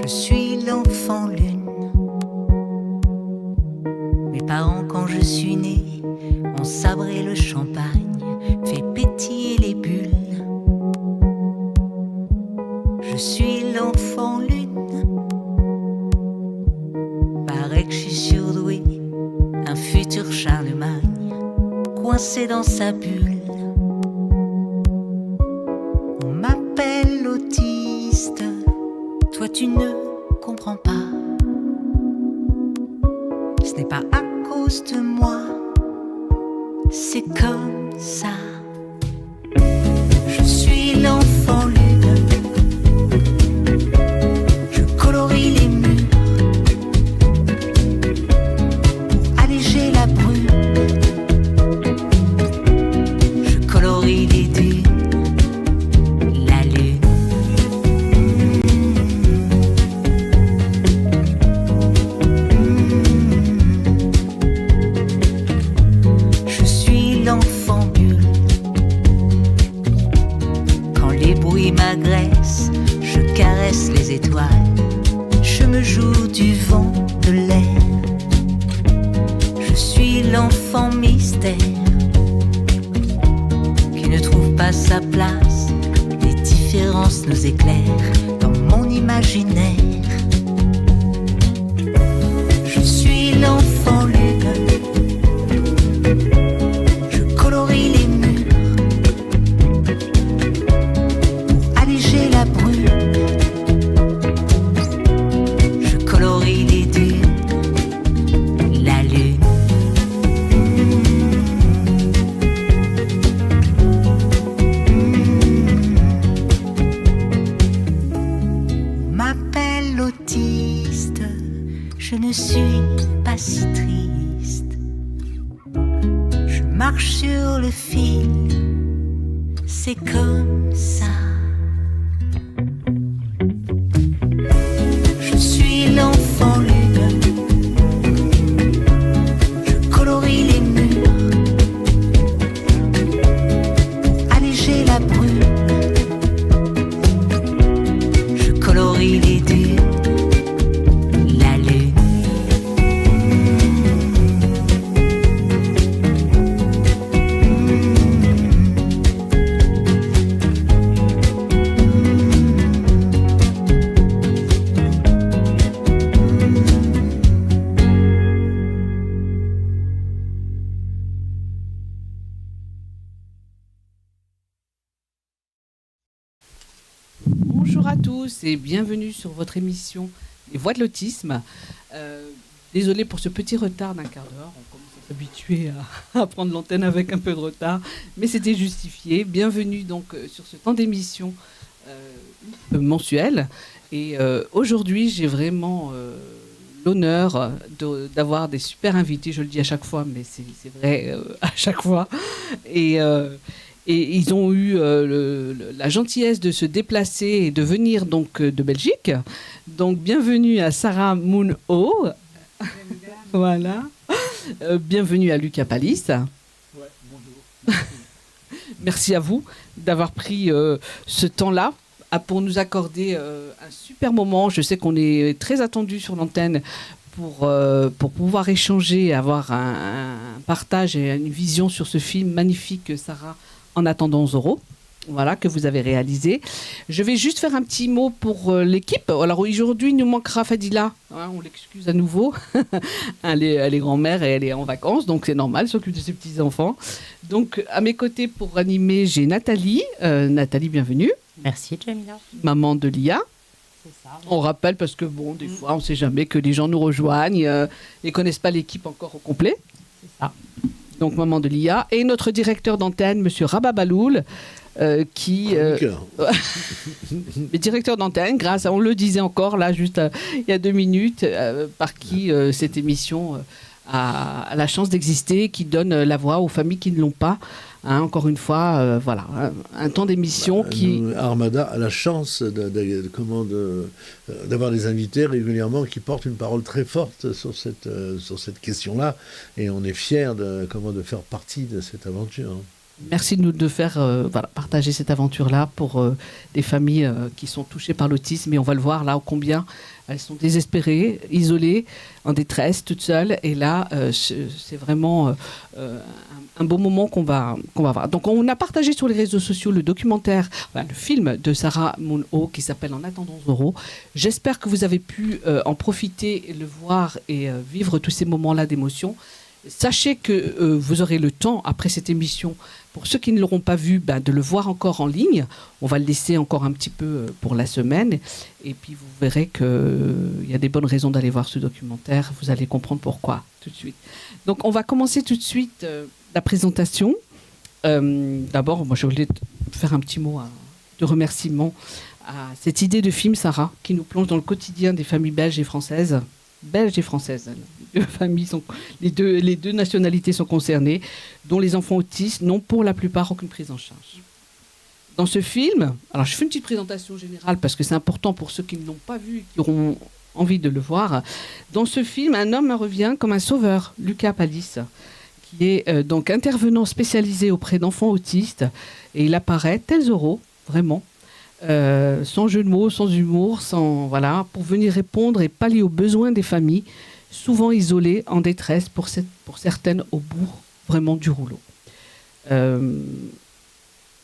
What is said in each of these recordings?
Je suis l'enfant lune. Mes parents, quand je suis né, ont sabré le champagne, fait pétiller les bulles. Je suis l'enfant lune. Paraît que je suis surdoué, un futur Charlemagne, coincé dans sa bulle. On m'appelle autiste, toi tu ne comprends pas. Ce n'est pas à cause de moi, c'est comme ça. Je suis l'enfant lune. Je colorie les murs pour alléger la brume. Je colorie les dunes, la lune. Je suis l'enfant bulle. Quand les bruits m'agressent, je caresse les étoiles. Je me joue du vent, de l'air. Je suis l'enfant mystère qui ne trouve pas sa place. Les différences nous éclairent dans mon imaginaire. Je suis l'enfant lune. Je colorie les murs pour alléger la brume. Je colorie les dunes, la lune. On m'appelle autiste, je ne suis pas si triste. Je marche sur le fil, c'est comme ça. Je suis l'enfant lune. Je colorie les murs pour alléger la brume. Je colorie les dunes, la lune. Bonjour à tous et bienvenue sur votre émission Les Voix de l'autisme. Désolée pour ce petit retard d'un quart d'heure, on commence à s'habituer à prendre l'antenne avec un peu de retard, mais c'était justifié. Bienvenue donc sur ce temps d'émission mensuel. Et aujourd'hui, j'ai vraiment l'honneur d'avoir des super invités, je le dis à chaque fois, mais c'est vrai à chaque fois. Et ils ont eu la gentillesse de se déplacer et de venir donc de Belgique. Donc bienvenue à Sarah Moon-Ho. Voilà. Bienvenue à Lucas Palis. Ouais, bonjour. Merci à vous d'avoir pris ce temps-là pour nous accorder un super moment. Je sais qu'on est très attendu sur l'antenne pour pouvoir échanger, avoir un partage et une vision sur ce film magnifique, Sarah, En attendant Zorro, voilà, que vous avez réalisé. Je vais juste faire un petit mot pour l'équipe. Alors aujourd'hui, il nous manquera Fadila, hein, on l'excuse à nouveau. Elle est grand-mère et elle est en vacances, donc c'est normal, elle s'occupe de ses petits-enfants. Donc à mes côtés pour animer, j'ai Nathalie. Nathalie, bienvenue. Merci Jamila. Maman de Lia. C'est ça. On rappelle parce que bon, des fois, on ne sait jamais que les gens nous rejoignent et connaissent pas l'équipe encore au complet. C'est ça. Donc maman de Lia, et notre directeur d'antenne, monsieur Rababaloul, qui... le directeur d'antenne, grâce à, on le disait encore là, juste il y a 2 minutes, par qui cette émission a la chance d'exister, qui donne la voix aux familles qui ne l'ont pas. Hein, encore une fois, voilà, un temps d'émission qui... Armada a la chance d'avoir des invités régulièrement qui portent une parole très forte sur cette question-là, et on est fiers de faire partie de cette aventure. Merci de nous de faire partager cette aventure-là pour des familles qui sont touchées par l'autisme. Et on va le voir là, combien elles sont désespérées, isolées, en détresse, toutes seules. Et là, c'est vraiment un beau moment qu'on va voir. Donc, on a partagé sur les réseaux sociaux le documentaire, le film de Sarah Moon-Ho qui s'appelle En attendant Zorro. J'espère que vous avez pu en profiter, le voir et vivre tous ces moments-là d'émotion. Sachez que vous aurez le temps, après cette émission, pour ceux qui ne l'auront pas vu, de le voir encore en ligne. On va le laisser encore un petit peu pour la semaine. Et puis, vous verrez qu'il y a des bonnes raisons d'aller voir ce documentaire. Vous allez comprendre pourquoi tout de suite. Donc, on va commencer tout de suite la présentation. D'abord, moi, je voulais faire un petit mot de remerciement à cette idée de film, Sarah, qui nous plonge dans le quotidien des familles belges et françaises. Belges et françaises. Les deux nationalités sont concernées, dont les enfants autistes n'ont pour la plupart aucune prise en charge. Dans ce film, alors je fais une petite présentation générale parce que c'est important pour ceux qui ne l'ont pas vu et qui auront envie de le voir. Dans ce film, un homme revient comme un sauveur, Lucas Pallis, qui est donc intervenant spécialisé auprès d'enfants autistes, et il apparaît tel Zorro, vraiment. Sans jeu de mots, sans humour, pour venir répondre et pallier aux besoins des familles, souvent isolées, en détresse, pour certaines au bout vraiment du rouleau.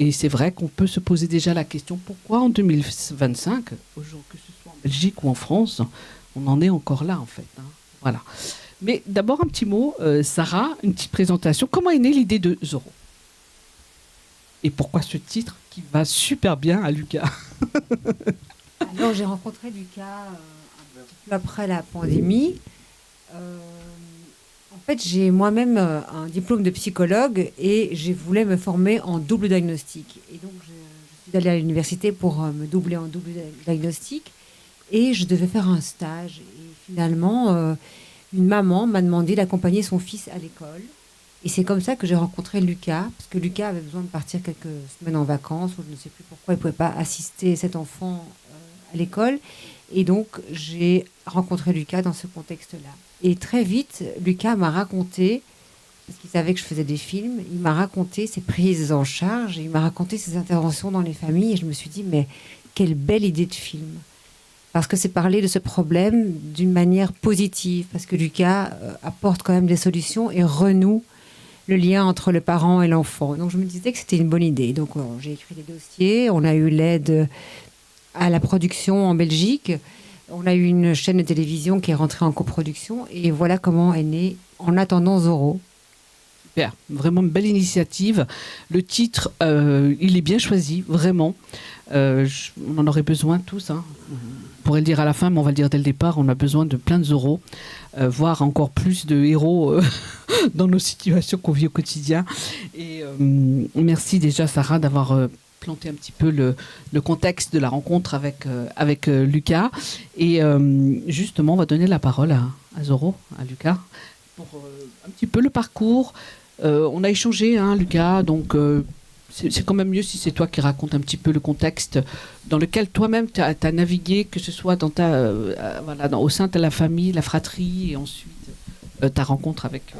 Et c'est vrai qu'on peut se poser déjà la question, pourquoi en 2025, que ce soit en Belgique ou en France, on en est encore là en fait. Voilà. Mais d'abord un petit mot, Sarah, une petite présentation. Comment est née l'idée de Zorro ? Et pourquoi ce titre qui va super bien à Lucas ? Alors, j'ai rencontré Lucas un petit peu après la pandémie. En fait, j'ai moi-même un diplôme de psychologue et je voulais me former en double diagnostic. Et donc, je suis allée à l'université pour me doubler en double diagnostic et je devais faire un stage. Et finalement, une maman m'a demandé d'accompagner son fils à l'école. Et c'est comme ça que j'ai rencontré Lucas, parce que Lucas avait besoin de partir quelques semaines en vacances, ou je ne sais plus pourquoi il ne pouvait pas assister cet enfant à l'école. Et donc, j'ai rencontré Lucas dans ce contexte-là. Et très vite, Lucas m'a raconté, parce qu'il savait que je faisais des films, il m'a raconté ses prises en charge, et il m'a raconté ses interventions dans les familles, et je me suis dit, mais quelle belle idée de film. Parce que c'est parler de ce problème d'une manière positive, parce que Lucas apporte quand même des solutions et renoue le lien entre le parent et l'enfant. Donc, je me disais que c'était une bonne idée. Donc, j'ai écrit les dossiers. On a eu l'aide à la production en Belgique. On a eu une chaîne de télévision qui est rentrée en coproduction. Et voilà comment est né En attendant Zorro. Super, vraiment une belle initiative. Le titre, il est bien choisi, vraiment. On en aurait besoin tous. On pourrait le dire à la fin, mais on va le dire dès le départ. On a besoin de plein de Zorro, voire encore plus de héros dans nos situations qu'on vit au quotidien. Et merci déjà, Sarah, d'avoir planté un petit peu le contexte de la rencontre avec Lucas. Et justement, on va donner la parole à Zorro, à Lucas, pour un petit peu le parcours. On a échangé, Lucas, donc c'est quand même mieux si c'est toi qui racontes un petit peu le contexte dans lequel toi-même tu as navigué, que ce soit dans au sein de la famille, la fratrie, et ensuite ta rencontre avec...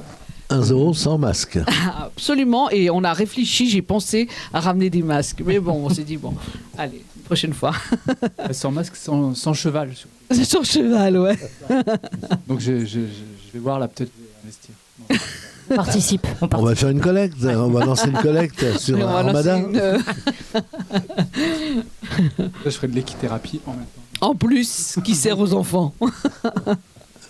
Un Zorro sans masque. Absolument, et on a réfléchi, j'ai pensé à ramener des masques. Mais bon, on s'est dit, allez, une prochaine fois. Sans masque, sans cheval. C'est sans cheval, ouais. Donc je vais voir là, peut-être investir. On participe. On va faire une collecte, on va lancer une collecte sur Armada. Je ferai de l'équithérapie en même temps. En plus, qui sert aux enfants.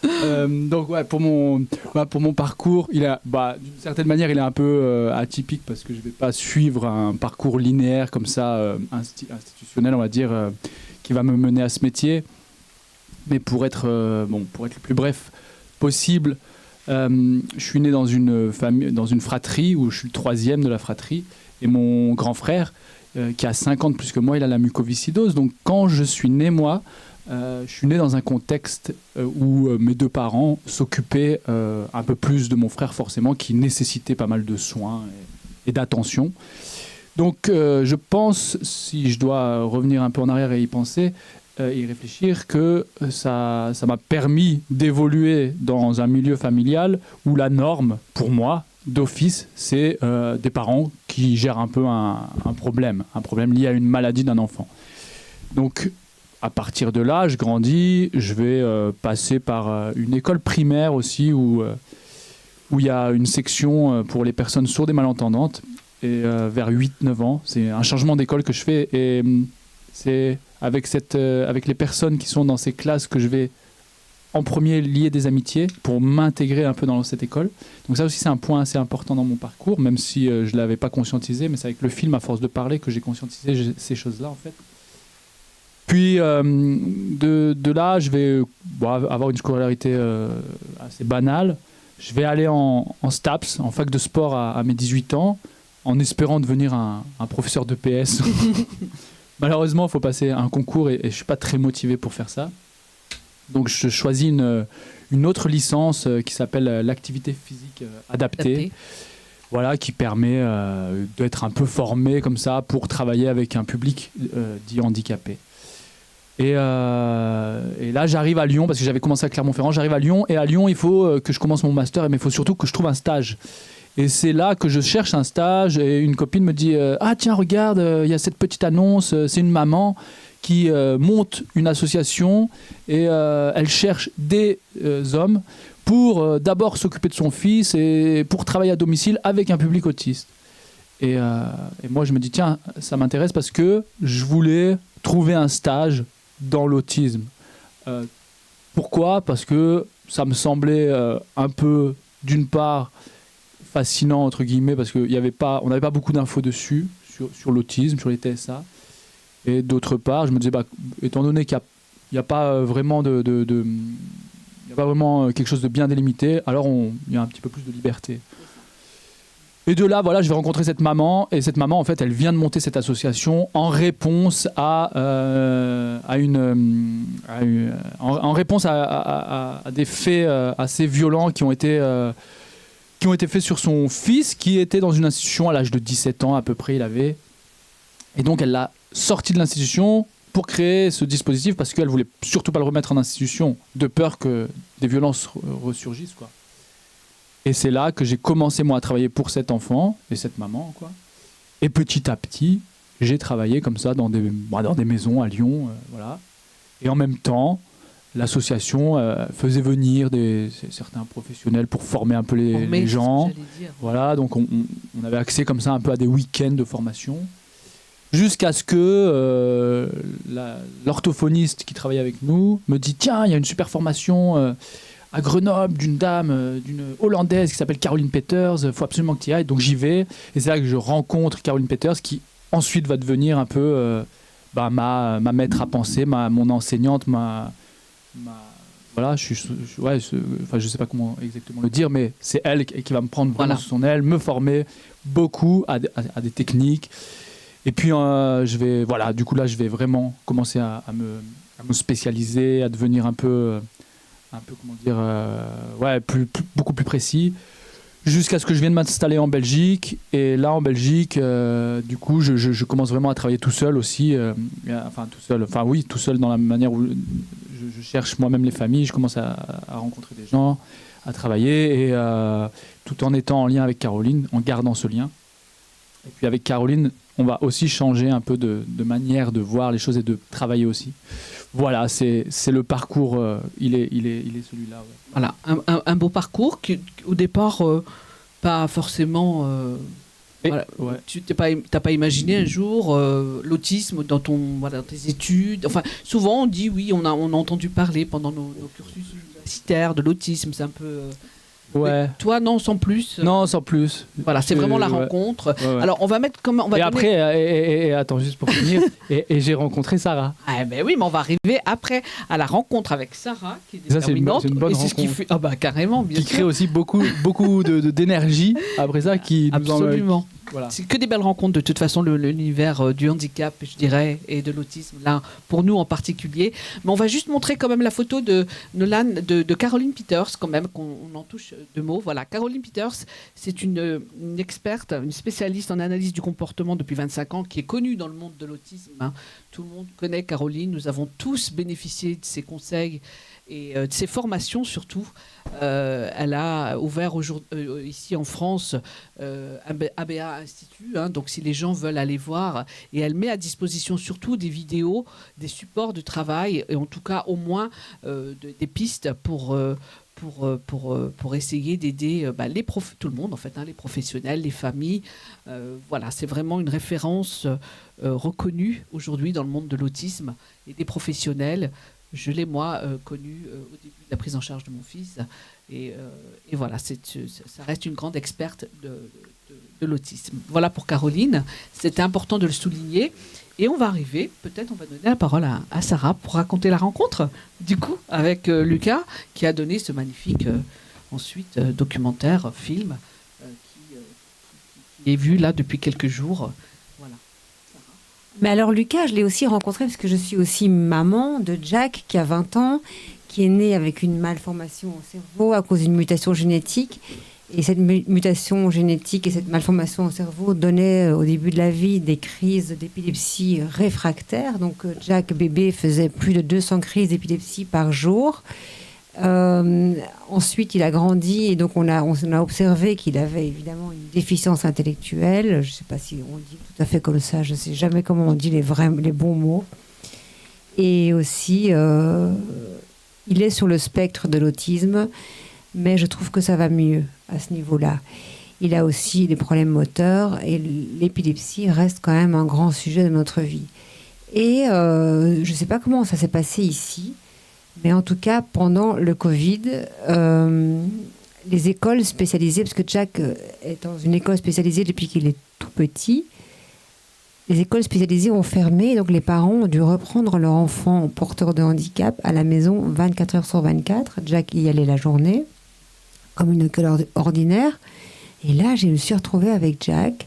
Donc pour mon parcours, d'une certaine manière, il est un peu atypique parce que je ne vais pas suivre un parcours linéaire comme ça, institutionnel, on va dire, qui va me mener à ce métier. Mais pour être le plus bref possible, je suis né dans une famille, dans une fratrie où je suis le troisième de la fratrie, et mon grand frère, qui a 5 ans de plus que moi, il a la mucoviscidose. Donc quand je suis né, moi, je suis né dans un contexte où mes 2 parents s'occupaient un peu plus de mon frère, forcément, qui nécessitait pas mal de soins et d'attention. Donc je pense, si je dois revenir un peu en arrière et y penser, y réfléchir, que ça m'a permis d'évoluer dans un milieu familial où la norme, pour moi, d'office, c'est des parents qui gèrent un peu un problème lié à une maladie d'un enfant. Donc, à partir de là, je grandis, je vais passer par une école primaire aussi où il y a une section pour les personnes sourdes et malentendantes. Et vers 8-9 ans, c'est un changement d'école que je fais. Et c'est avec les personnes qui sont dans ces classes que je vais en premier lier des amitiés pour m'intégrer un peu dans cette école. Donc ça aussi, c'est un point assez important dans mon parcours, même si je ne l'avais pas conscientisé, mais c'est avec le film, à force de parler, que j'ai conscientisé ces choses-là, en fait. Puis, de là, je vais avoir une scolarité assez banale. Je vais aller en STAPS, en fac de sport à mes 18 ans, en espérant devenir un professeur de PS. Malheureusement, il faut passer un concours et je ne suis pas très motivé pour faire ça. Donc, je choisis une autre licence qui s'appelle l'activité physique adaptée. Voilà, qui permet d'être un peu formé comme ça pour travailler avec un public dit handicapé. Et là, j'arrive à Lyon, parce que j'avais commencé à Clermont-Ferrand, j'arrive à Lyon, et à Lyon, il faut que je commence mon master, mais il faut surtout que je trouve un stage. Et c'est là que je cherche un stage, et une copine me dit « Ah tiens, regarde, il y a cette petite annonce, c'est une maman qui monte une association, et elle cherche des hommes pour d'abord s'occuper de son fils, et pour travailler à domicile avec un public autiste. » Et moi, je me dis « Tiens, ça m'intéresse parce que je voulais trouver un stage dans l'autisme. » Pourquoi ? Parce que ça me semblait un peu, d'une part, fascinant, entre guillemets, parce qu'on n'avait pas beaucoup d'infos dessus, sur l'autisme, sur les TSA. Et d'autre part, je me disais, étant donné qu'il n'y a pas vraiment il n'y a pas vraiment quelque chose de bien délimité, alors il y a un petit peu plus de liberté. Et de là, voilà, je vais rencontrer cette maman, et cette maman, en fait, elle vient de monter cette association en réponse à des faits assez violents qui ont été faits sur son fils, qui était dans une institution à l'âge de 17 ans à peu près, il avait. Et donc, elle l'a sorti de l'institution pour créer ce dispositif, parce qu'elle voulait surtout pas le remettre en institution, de peur que des violences ressurgissent, quoi. Et c'est là que j'ai commencé, moi, à travailler pour cet enfant et cette maman, quoi. Et petit à petit, j'ai travaillé comme ça dans des maisons à Lyon, voilà. Et en même temps, l'association faisait venir certains professionnels pour former un peu les gens. Voilà, donc on avait accès comme ça un peu à des week-ends de formation. Jusqu'à ce que l'orthophoniste qui travaillait avec nous me dit « Tiens, il y a une super formation à Grenoble d'une dame, d'une Hollandaise qui s'appelle Caroline Peters, il faut absolument que tu y ailles. » Donc j'y vais, et c'est là que je rencontre Caroline Peters, qui ensuite va devenir un peu ma maître à penser, mon enseignante, voilà, je sais pas comment exactement le dire, mais c'est elle qui va me prendre vraiment sous son aile, me former beaucoup à des techniques. Et puis du coup là, je vais vraiment commencer à me spécialiser, à devenir un peu comment dire, beaucoup plus précis, jusqu'à ce que je vienne m'installer en Belgique. Et là, en Belgique, du coup, je commence vraiment à travailler tout seul aussi, tout seul dans la manière où je cherche moi-même les familles, je commence à rencontrer des gens, à travailler, et tout en étant en lien avec Caroline, en gardant ce lien. Et puis avec Caroline, on va aussi changer un peu de manière de voir les choses et de travailler aussi. Voilà, c'est le parcours, il est celui-là. Ouais. Voilà, un beau parcours qui, au départ, pas forcément... voilà. Ouais. Tu n'as pas imaginé un jour l'autisme dans tes études. Enfin, souvent on dit oui, on a entendu parler pendant nos cursus universitaires de l'autisme, c'est un peu... Ouais. Mais toi, non, sans plus. Non, sans plus. Voilà, c'est vraiment la rencontre. Ouais. Alors, on va mettre comment on va. Et après, attends, juste pour finir, et j'ai rencontré Sarah. Ah ben oui, mais on va arriver après à la rencontre avec Sarah, qui est déterminante. C'est une bonne et c'est rencontre. ce qui fait, carrément, bien qui sûr. Crée aussi beaucoup d'énergie après ça, qui absolument. Voilà. C'est que des belles rencontres de toute façon, l'univers du handicap, je dirais, et de l'autisme, là, pour nous en particulier. Mais on va juste montrer quand même la photo de Caroline Peters, quand même, qu'on en touche deux mots. Voilà, Caroline Peters, c'est une experte, une spécialiste en analyse du comportement depuis 25 ans, qui est connue dans le monde de l'autisme. Hein. Tout le monde connaît Caroline, nous avons tous bénéficié de ses conseils et de ses formations surtout. Elle a ouvert ici en France ABA Institut, donc si les gens veulent aller voir, et elle met à disposition surtout des vidéos, des supports de travail, et en tout cas au moins des pistes pour essayer d'aider tout le monde en fait, les professionnels, les familles. Voilà, c'est vraiment une référence reconnue aujourd'hui dans le monde de l'autisme et des professionnels. Je l'ai moi connue au début de la prise en charge de mon fils et voilà, ça reste une grande experte de l'autisme. Voilà pour Caroline, c'était important de le souligner. Et on va arriver, peut-être on va donner la parole à Sarah pour raconter la rencontre, du coup, avec Lucas, qui a donné ce magnifique, ensuite, documentaire, film, qui est vu là depuis quelques jours. Voilà. Mais alors Lucas, je l'ai aussi rencontré parce que je suis aussi maman de Jack, qui a 20 ans, qui est né avec une malformation au cerveau à cause d'une mutation génétique. Et cette mutation génétique et cette malformation au cerveau donnait au début de la vie des crises d'épilepsie réfractaires. Donc Jack bébé faisait plus de 200 crises d'épilepsie par jour. Ensuite, il a grandi et donc on a observé qu'il avait évidemment une déficience intellectuelle. Je ne sais pas si on dit tout à fait comme ça, je ne sais jamais comment on dit les bons mots. Et aussi, il est sur le spectre de l'autisme. Mais je trouve que ça va mieux à ce niveau-là. Il a aussi des problèmes moteurs et l'épilepsie reste quand même un grand sujet de notre vie. Et je ne sais pas comment ça s'est passé ici, mais en tout cas, pendant le Covid, les écoles spécialisées, parce que Jack est dans une école spécialisée depuis qu'il est tout petit, les écoles spécialisées ont fermé, donc les parents ont dû reprendre leur enfant porteur de handicap à la maison 24 heures sur 24. Jack y allait la journée, comme une école ordinaire. Et là, je me suis retrouvée avec Jack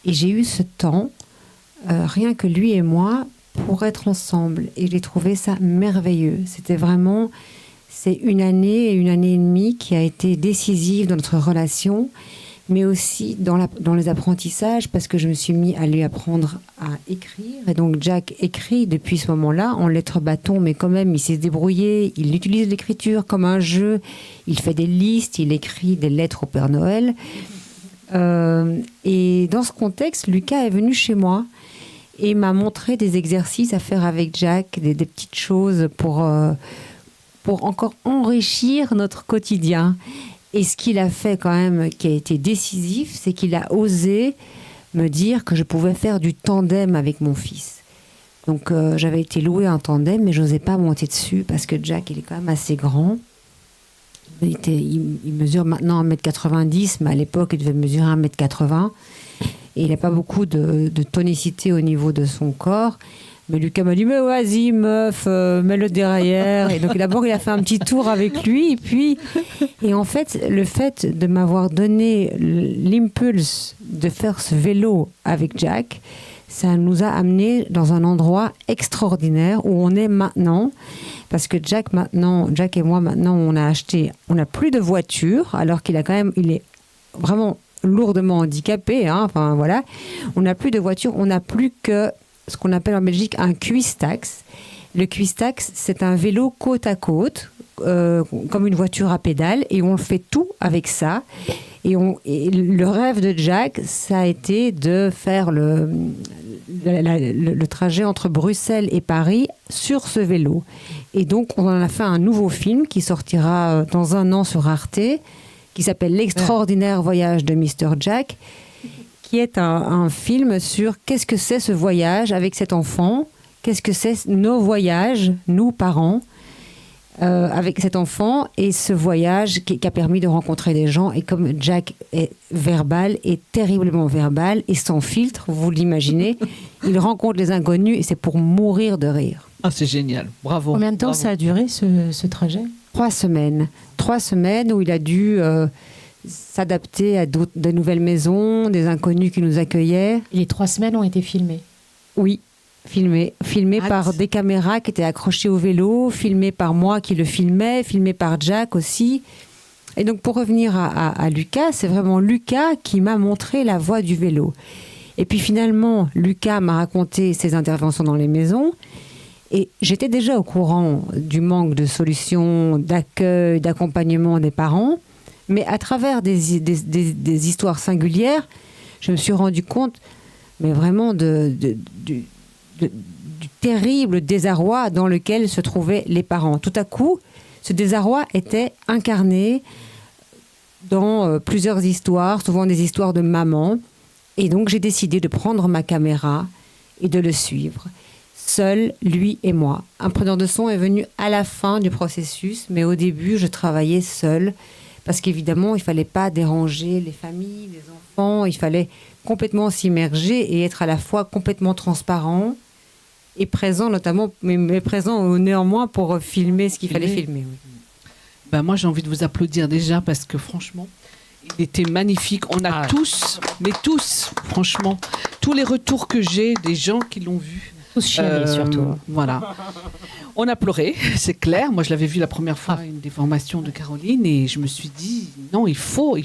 et j'ai eu ce temps, rien que lui et moi, pour être ensemble. Et j'ai trouvé ça merveilleux. C'était vraiment, c'est une année et demie qui a été décisive dans notre relation, mais aussi dans les apprentissages, parce que je me suis mis à lui apprendre à écrire. Et donc Jack écrit depuis ce moment-là, en lettres bâton, mais quand même, il s'est débrouillé. Il utilise l'écriture comme un jeu. Il fait des listes, il écrit des lettres au Père Noël. Et dans ce contexte, Lucas est venu chez moi et m'a montré des exercices à faire avec Jack, des petites choses pour encore enrichir notre quotidien. Et ce qu'il a fait quand même, qui a été décisif, c'est qu'il a osé me dire que je pouvais faire du tandem avec mon fils. Donc j'avais été louer un tandem, mais je n'osais pas monter dessus parce que Jack, il est quand même assez grand. Il mesure maintenant 1m90, mais à l'époque, il devait mesurer 1m80. Et il n'a pas beaucoup de tonicité au niveau de son corps. Mais Lucas m'a dit, mais vas-y meuf, mets-le derrière. Et donc d'abord, il a fait un petit tour avec lui. Et en fait, le fait de m'avoir donné l'impulse de faire ce vélo avec Jack, ça nous a amenés dans un endroit extraordinaire où on est maintenant. Parce que Jack et moi, maintenant, on n'a plus de voiture, alors qu'il est vraiment lourdement handicapé. Enfin, voilà. On n'a plus de voiture, on n'a plus que ce qu'on appelle en Belgique un cuistax. Le cuistax, c'est un vélo côte à côte, comme une voiture à pédales, et on fait tout avec ça. Et le rêve de Jack, ça a été de faire le trajet entre Bruxelles et Paris sur ce vélo. Et donc, on en a fait un nouveau film qui sortira dans un an sur Arte, qui s'appelle L'extraordinaire voyage de Mr. Jack, qui est un film sur qu'est-ce que c'est ce voyage avec cet enfant, qu'est-ce que c'est nos voyages, nous parents, avec cet enfant, et ce voyage qui a permis de rencontrer des gens. Et comme Jack est verbal, est terriblement verbal, et sans filtre, vous l'imaginez, il rencontre les inconnus et c'est pour mourir de rire. Ah, c'est génial, bravo. Combien de temps bravo. ça a duré ce trajet ? 3 semaines. 3 semaines où il a dû s'adapter à de nouvelles maisons, des inconnus qui nous accueillaient. Les 3 semaines ont été filmées. Oui, filmé par des caméras qui étaient accrochées au vélo, filmé par moi qui le filmais, filmé par Jack aussi. Et donc pour revenir à Lucas, c'est vraiment Lucas qui m'a montré la voie du vélo. Et puis finalement, Lucas m'a raconté ses interventions dans les maisons. Et j'étais déjà au courant du manque de solutions, d'accueil, d'accompagnement des parents. Mais à travers des histoires singulières, je me suis rendu compte, mais vraiment du terrible désarroi dans lequel se trouvaient les parents. Tout à coup, ce désarroi était incarné dans plusieurs histoires, souvent des histoires de maman. Et donc, j'ai décidé de prendre ma caméra et de le suivre. Seul, lui et moi. Un preneur de son est venu à la fin du processus, mais au début, je travaillais seule. Parce qu'évidemment, il ne fallait pas déranger les familles, les enfants. Il fallait complètement s'immerger et être à la fois complètement transparent et présent, notamment, mais présent néanmoins pour filmer ce qu'il fallait filmer. Oui. Ben moi, j'ai envie de vous applaudir déjà parce que franchement, il était magnifique. On a tous, franchement, tous les retours que j'ai des gens qui l'ont vu. Tous chialés, surtout. Voilà. On a pleuré, c'est clair. Moi, je l'avais vu la première fois à une des formations de Caroline et je me suis dit, non, il faut les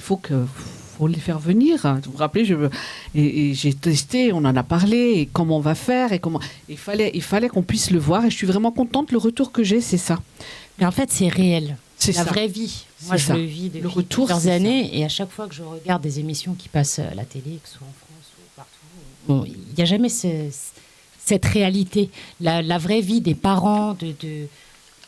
faire venir. Vous vous rappelez, et j'ai testé, on en a parlé, et comment on va faire, et comment. Il fallait qu'on puisse le voir et je suis vraiment contente. Le retour que j'ai, c'est ça. Mais en fait, c'est réel. C'est la ça. vraie vie. Moi, je le vis depuis plusieurs années et à chaque fois que je regarde des émissions qui passent à la télé, que ce soit en France ou partout, il n'y a jamais cette réalité, la vraie vie des parents,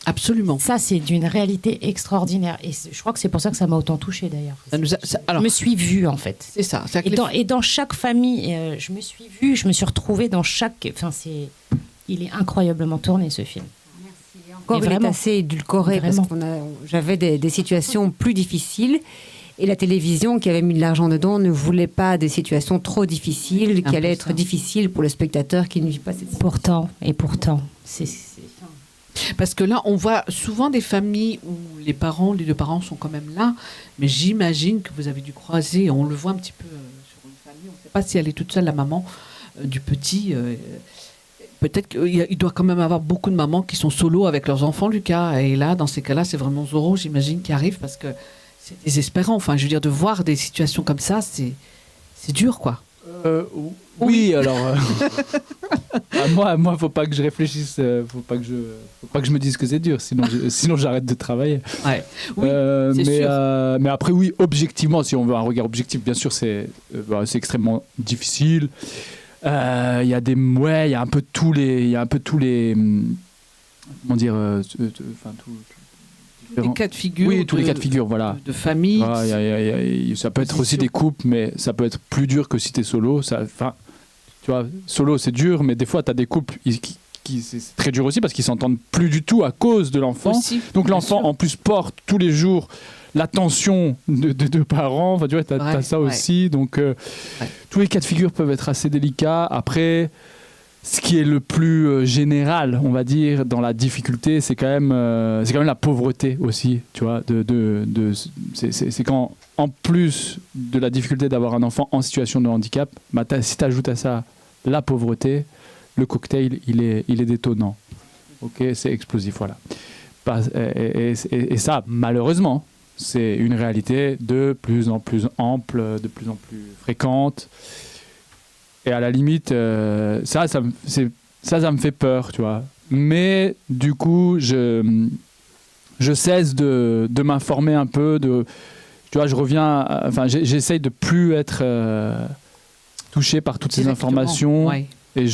Absolument. Ça, c'est d'une réalité extraordinaire. Et je crois que c'est pour ça que ça m'a autant touchée, d'ailleurs. Je me suis vue, en fait. C'est ça. Et dans chaque famille, je me suis vue, je me suis retrouvée dans chaque... Enfin, il est incroyablement tourné, ce film. Merci. Encore, il est assez édulcoré, parce que j'avais des situations plus difficiles. Et la télévision, qui avait mis de l'argent dedans, ne voulait pas des situations trop difficiles, qui allaient être difficiles pour le spectateur qui ne vit pas cette situation. Pourtant, parce que là, on voit souvent des familles où les deux parents sont quand même là, mais j'imagine que vous avez dû croiser, on le voit un petit peu sur une famille, on ne sait pas si elle est toute seule, la maman du petit. Peut-être qu'il doit quand même avoir beaucoup de mamans qui sont solo avec leurs enfants, Lucas. Et là, dans ces cas-là, c'est vraiment Zorro, j'imagine, qui arrive parce que c'est désespérant. Enfin, je veux dire, de voir des situations comme ça, c'est dur, quoi. Oui, alors moi, faut pas que je réfléchisse, faut pas que je me dise que c'est dur, sinon j'arrête de travailler. Ouais. Oui, c'est sûr. Mais après, oui, objectivement, si on veut un regard objectif, bien sûr, c'est extrêmement difficile. Il y a un peu tous les, comment dire, les cas de figure. Oui, tous les cas de figure, voilà. De famille. Voilà, ça peut être aussi des couples, mais ça peut être plus dur que si t'es solo. Tu vois, solo c'est dur, mais des fois t'as des couples qui c'est très dur aussi parce qu'ils s'entendent plus du tout à cause de l'enfant. Aussi, donc l'enfant en plus porte tous les jours l'attention de deux parents. Enfin, tu vois, t'as ça aussi. Donc tous les cas de figure peuvent être assez délicats. Après, ce qui est le plus général, on va dire, dans la difficulté, c'est quand même la pauvreté aussi, tu vois. C'est quand, en plus de la difficulté d'avoir un enfant en situation de handicap, si tu ajoutes à ça la pauvreté, le cocktail, il est détonnant. Ok, c'est explosif, voilà. Et ça, malheureusement, c'est une réalité de plus en plus ample, de plus en plus fréquente. Et à la limite, ça me fait peur, tu vois. Mais du coup, je cesse de m'informer un peu. Tu vois, je reviens. J'essaye de plus être touché par toutes ces informations. Ouais. Et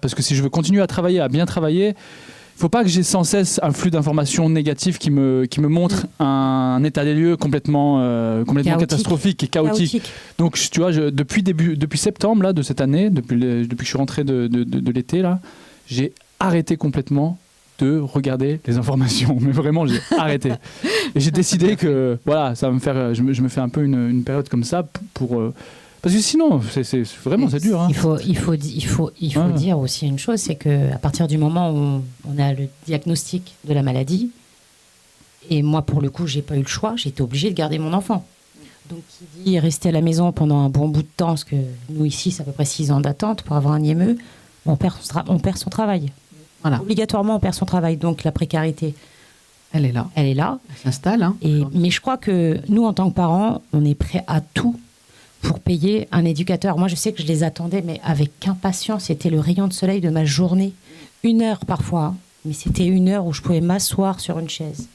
parce que si je veux continuer à travailler, à bien travailler, il ne faut pas que j'ai sans cesse un flux d'informations négatives qui me montre un état des lieux complètement catastrophique et chaotique. Donc, tu vois, depuis septembre là, de cette année, depuis que je suis rentré de l'été, là, j'ai arrêté complètement de regarder les informations. Mais vraiment, j'ai arrêté. Et j'ai décidé que voilà, ça va me faire. Je me fais un peu une période comme ça pour parce que sinon, c'est dur. Hein. Il faut dire aussi une chose, c'est qu'à partir du moment où on a le diagnostic de la maladie, et moi, pour le coup, j'ai pas eu le choix, j'ai été obligée de garder mon enfant. Donc, qui dit rester à la maison pendant un bon bout de temps, parce que nous, ici, c'est à peu près 6 ans d'attente pour avoir un IME, on perd son travail. Voilà. Obligatoirement, on perd son travail. Donc, la précarité, elle est là. Elle s'installe. Hein. Mais je crois que nous, en tant que parents, on est prêts à tout pour payer un éducateur. Moi, je sais que je les attendais, mais avec impatience. C'était le rayon de soleil de ma journée. 1 heure parfois, mais c'était 1 heure où je pouvais m'asseoir sur une chaise.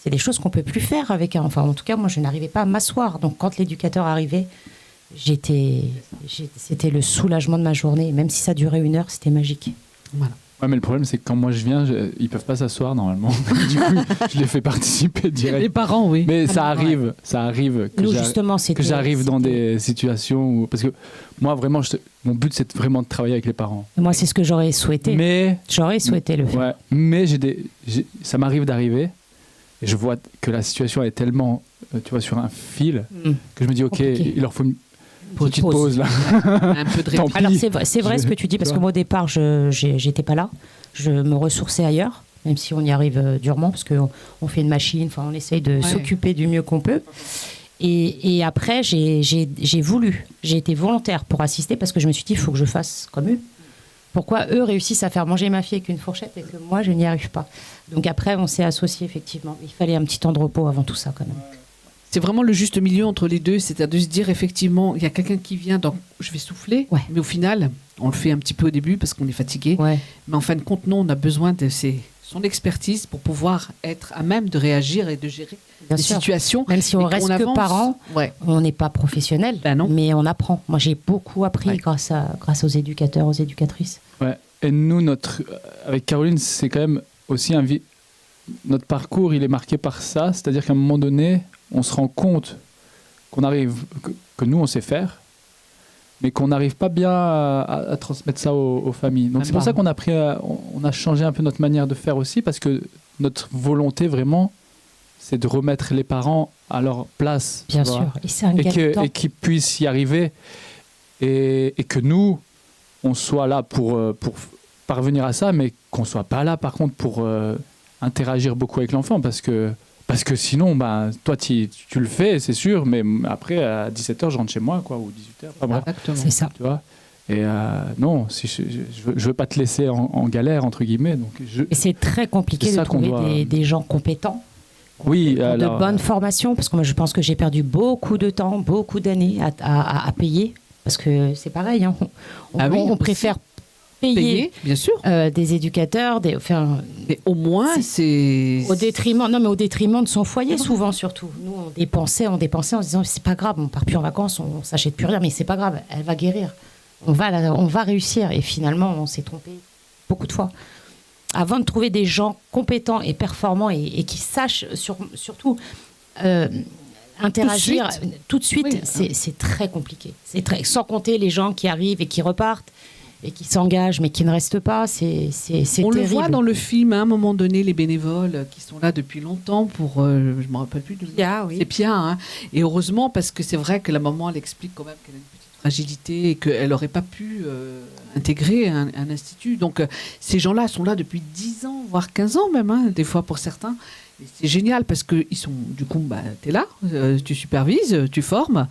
C'est des choses qu'on peut plus faire avec un... Enfin, en tout cas, moi, je n'arrivais pas à m'asseoir. Donc, quand l'éducateur arrivait, c'était le soulagement de ma journée. Même si ça durait 1 heure, c'était magique. Voilà. Ouais, mais le problème, c'est que quand moi je viens, ils peuvent pas s'asseoir normalement. Du coup, je les fais participer direct. Les parents, oui. Mais Ah, ça non, arrive, ça arrive que Nous, justement, j'arrive dans des situations où... Parce que moi, vraiment, mon but, c'est vraiment de travailler avec les parents. Moi, c'est ce que j'aurais souhaité. Mais... J'aurais souhaité le faire. Ouais, mais ça m'arrive d'arriver et je vois que la situation est tellement, tu vois, sur un fil que je me dis, ok, Compliqué. il leur faut une petite pause là. Un peu de Tant répit. pis. Alors, c'est vrai ce que tu dis, parce tu que vois. moi, au départ, j'étais pas là. Je me ressourçais ailleurs, même si on y arrive durement, parce qu'on fait une machine, on essaye de s'occuper du mieux qu'on peut. Et après, j'ai voulu, j'ai été volontaire pour assister, parce que je me suis dit, il faut que je fasse comme eux. Pourquoi eux réussissent à faire manger ma fille avec une fourchette et que moi, je n'y arrive pas. Donc après, on s'est associés, effectivement. Il fallait un petit temps de repos avant tout ça, quand même. C'est vraiment le juste milieu entre les deux, c'est-à-dire de se dire effectivement, il y a quelqu'un qui vient, donc je vais souffler, Ouais. mais au final, on le fait un petit peu au début parce qu'on est fatigué, Ouais. mais en fin de compte, non, on a besoin de son expertise pour pouvoir être à même de réagir et de gérer Bien les sûr. situations. Même si on Et reste qu'on que avance. parents, Ouais. on n'est pas professionnel, Ben non. mais on apprend. Moi, j'ai beaucoup appris Ouais. grâce aux éducateurs, aux éducatrices. Ouais. Et nous, avec Caroline, c'est quand même aussi notre parcours, il est marqué par ça, c'est-à-dire qu'à un moment donné, on se rend compte que nous, on sait faire, mais qu'on n'arrive pas bien à transmettre ça aux familles. Donc c'est pour ça qu'on on a changé un peu notre manière de faire aussi, parce que notre volonté vraiment, c'est de remettre les parents à leur place. Bien tu vois. sûr. Et c'est un gain de temps. Et qu'ils puissent y arriver, et que nous, on soit là pour parvenir à ça, mais qu'on ne soit pas là par contre pour interagir beaucoup avec l'enfant, parce que sinon, toi, tu le fais, c'est sûr, mais après, à 17h, je rentre chez moi, quoi, ou 18h. Enfin, bref, Exactement. C'est ça. tu vois. Et non, si je veux pas te laisser en galère, entre guillemets. Donc Et c'est très compliqué C'est de ça qu'on trouver doit- des gens compétents, oui, qui ont alors, de bonnes formations, parce que moi, je pense que j'ai perdu beaucoup de temps, beaucoup d'années à payer, parce que c'est pareil, hein. On préfère payer bien sûr, des éducateurs, mais au moins, c'est... au détriment de son foyer, souvent, surtout. Nous, on dépensait en disant, c'est pas grave, on part plus en vacances, on s'achète plus rien, mais c'est pas grave, elle va guérir. On va réussir. Et finalement, on s'est trompé beaucoup de fois. Avant de trouver des gens compétents et performants et qui sachent surtout interagir tout de suite, Oui. c'est très compliqué. Sans compter les gens qui arrivent et qui repartent et qui s'engagent mais qui ne restent pas, c'est On terrible. le voit dans le film, à un moment donné, les bénévoles qui sont là depuis longtemps pour... je ne me rappelle plus de... C'est Pia, hein. Et heureusement, parce que c'est vrai que la maman, elle explique quand même qu'elle a une petite fragilité et qu'elle n'aurait pas pu intégrer un institut. Donc, ces gens-là sont là depuis 10 ans, voire 15 ans même, hein, des fois pour certains. Et c'est génial parce qu'ils sont... Du coup, tu es là, tu supervises, tu formes.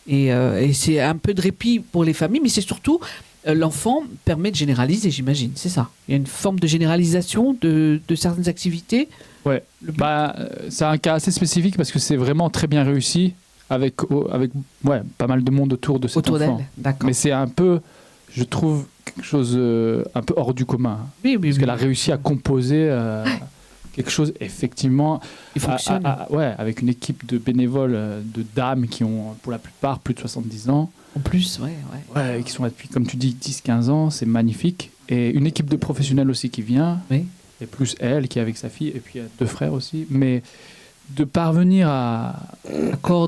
Et c'est un peu de répit pour les familles, mais c'est surtout... l'enfant permet de généraliser, j'imagine, c'est ça. Il y a une forme de généralisation de certaines activités. ouais. C'est un cas assez spécifique parce que c'est vraiment très bien réussi avec pas mal de monde autour de cet Autour enfant. d'elle, d'accord. Mais c'est un peu, je trouve, quelque chose un peu hors du commun. Oui, Parce qu'elle a réussi à composer quelque chose, effectivement, Il fonctionne. avec une équipe de bénévoles, de dames qui ont, pour la plupart, plus de 70 ans. En plus, Ouais, qui sont là depuis, comme tu dis, 10-15 ans, c'est magnifique. Et une équipe de professionnels aussi qui vient, Oui. et plus elle qui est avec sa fille, et puis il y a 2 frères aussi. Mais de parvenir à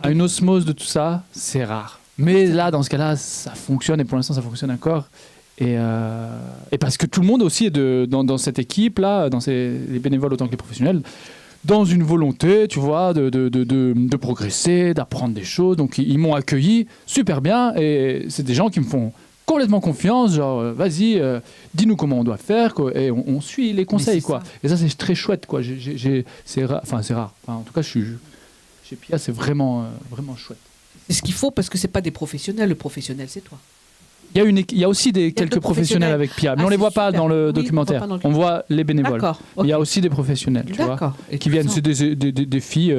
une osmose de tout ça, c'est rare. Mais là, dans ce cas-là, ça fonctionne, et pour l'instant, ça fonctionne encore. Et parce que tout le monde aussi est dans cette équipe-là, les bénévoles autant que les professionnels, dans une volonté, tu vois, de progresser, d'apprendre des choses. Donc, ils m'ont accueilli super bien, et c'est des gens qui me font complètement confiance, genre, vas-y, dis-nous comment on doit faire, quoi, et on suit les conseils, quoi. Et ça, c'est très chouette, quoi. C'est rare. Enfin, en tout cas, chez Pia, c'est vraiment, vraiment chouette. C'est ce qu'il faut parce que c'est pas des professionnels. Le professionnel, c'est toi. Il y a aussi quelques professionnels avec Pia, mais on ne les voit pas dans le documentaire. On voit les bénévoles. D'accord. Il y a aussi des professionnels, tu vois, D'accord. Et qui viennent, c'est des filles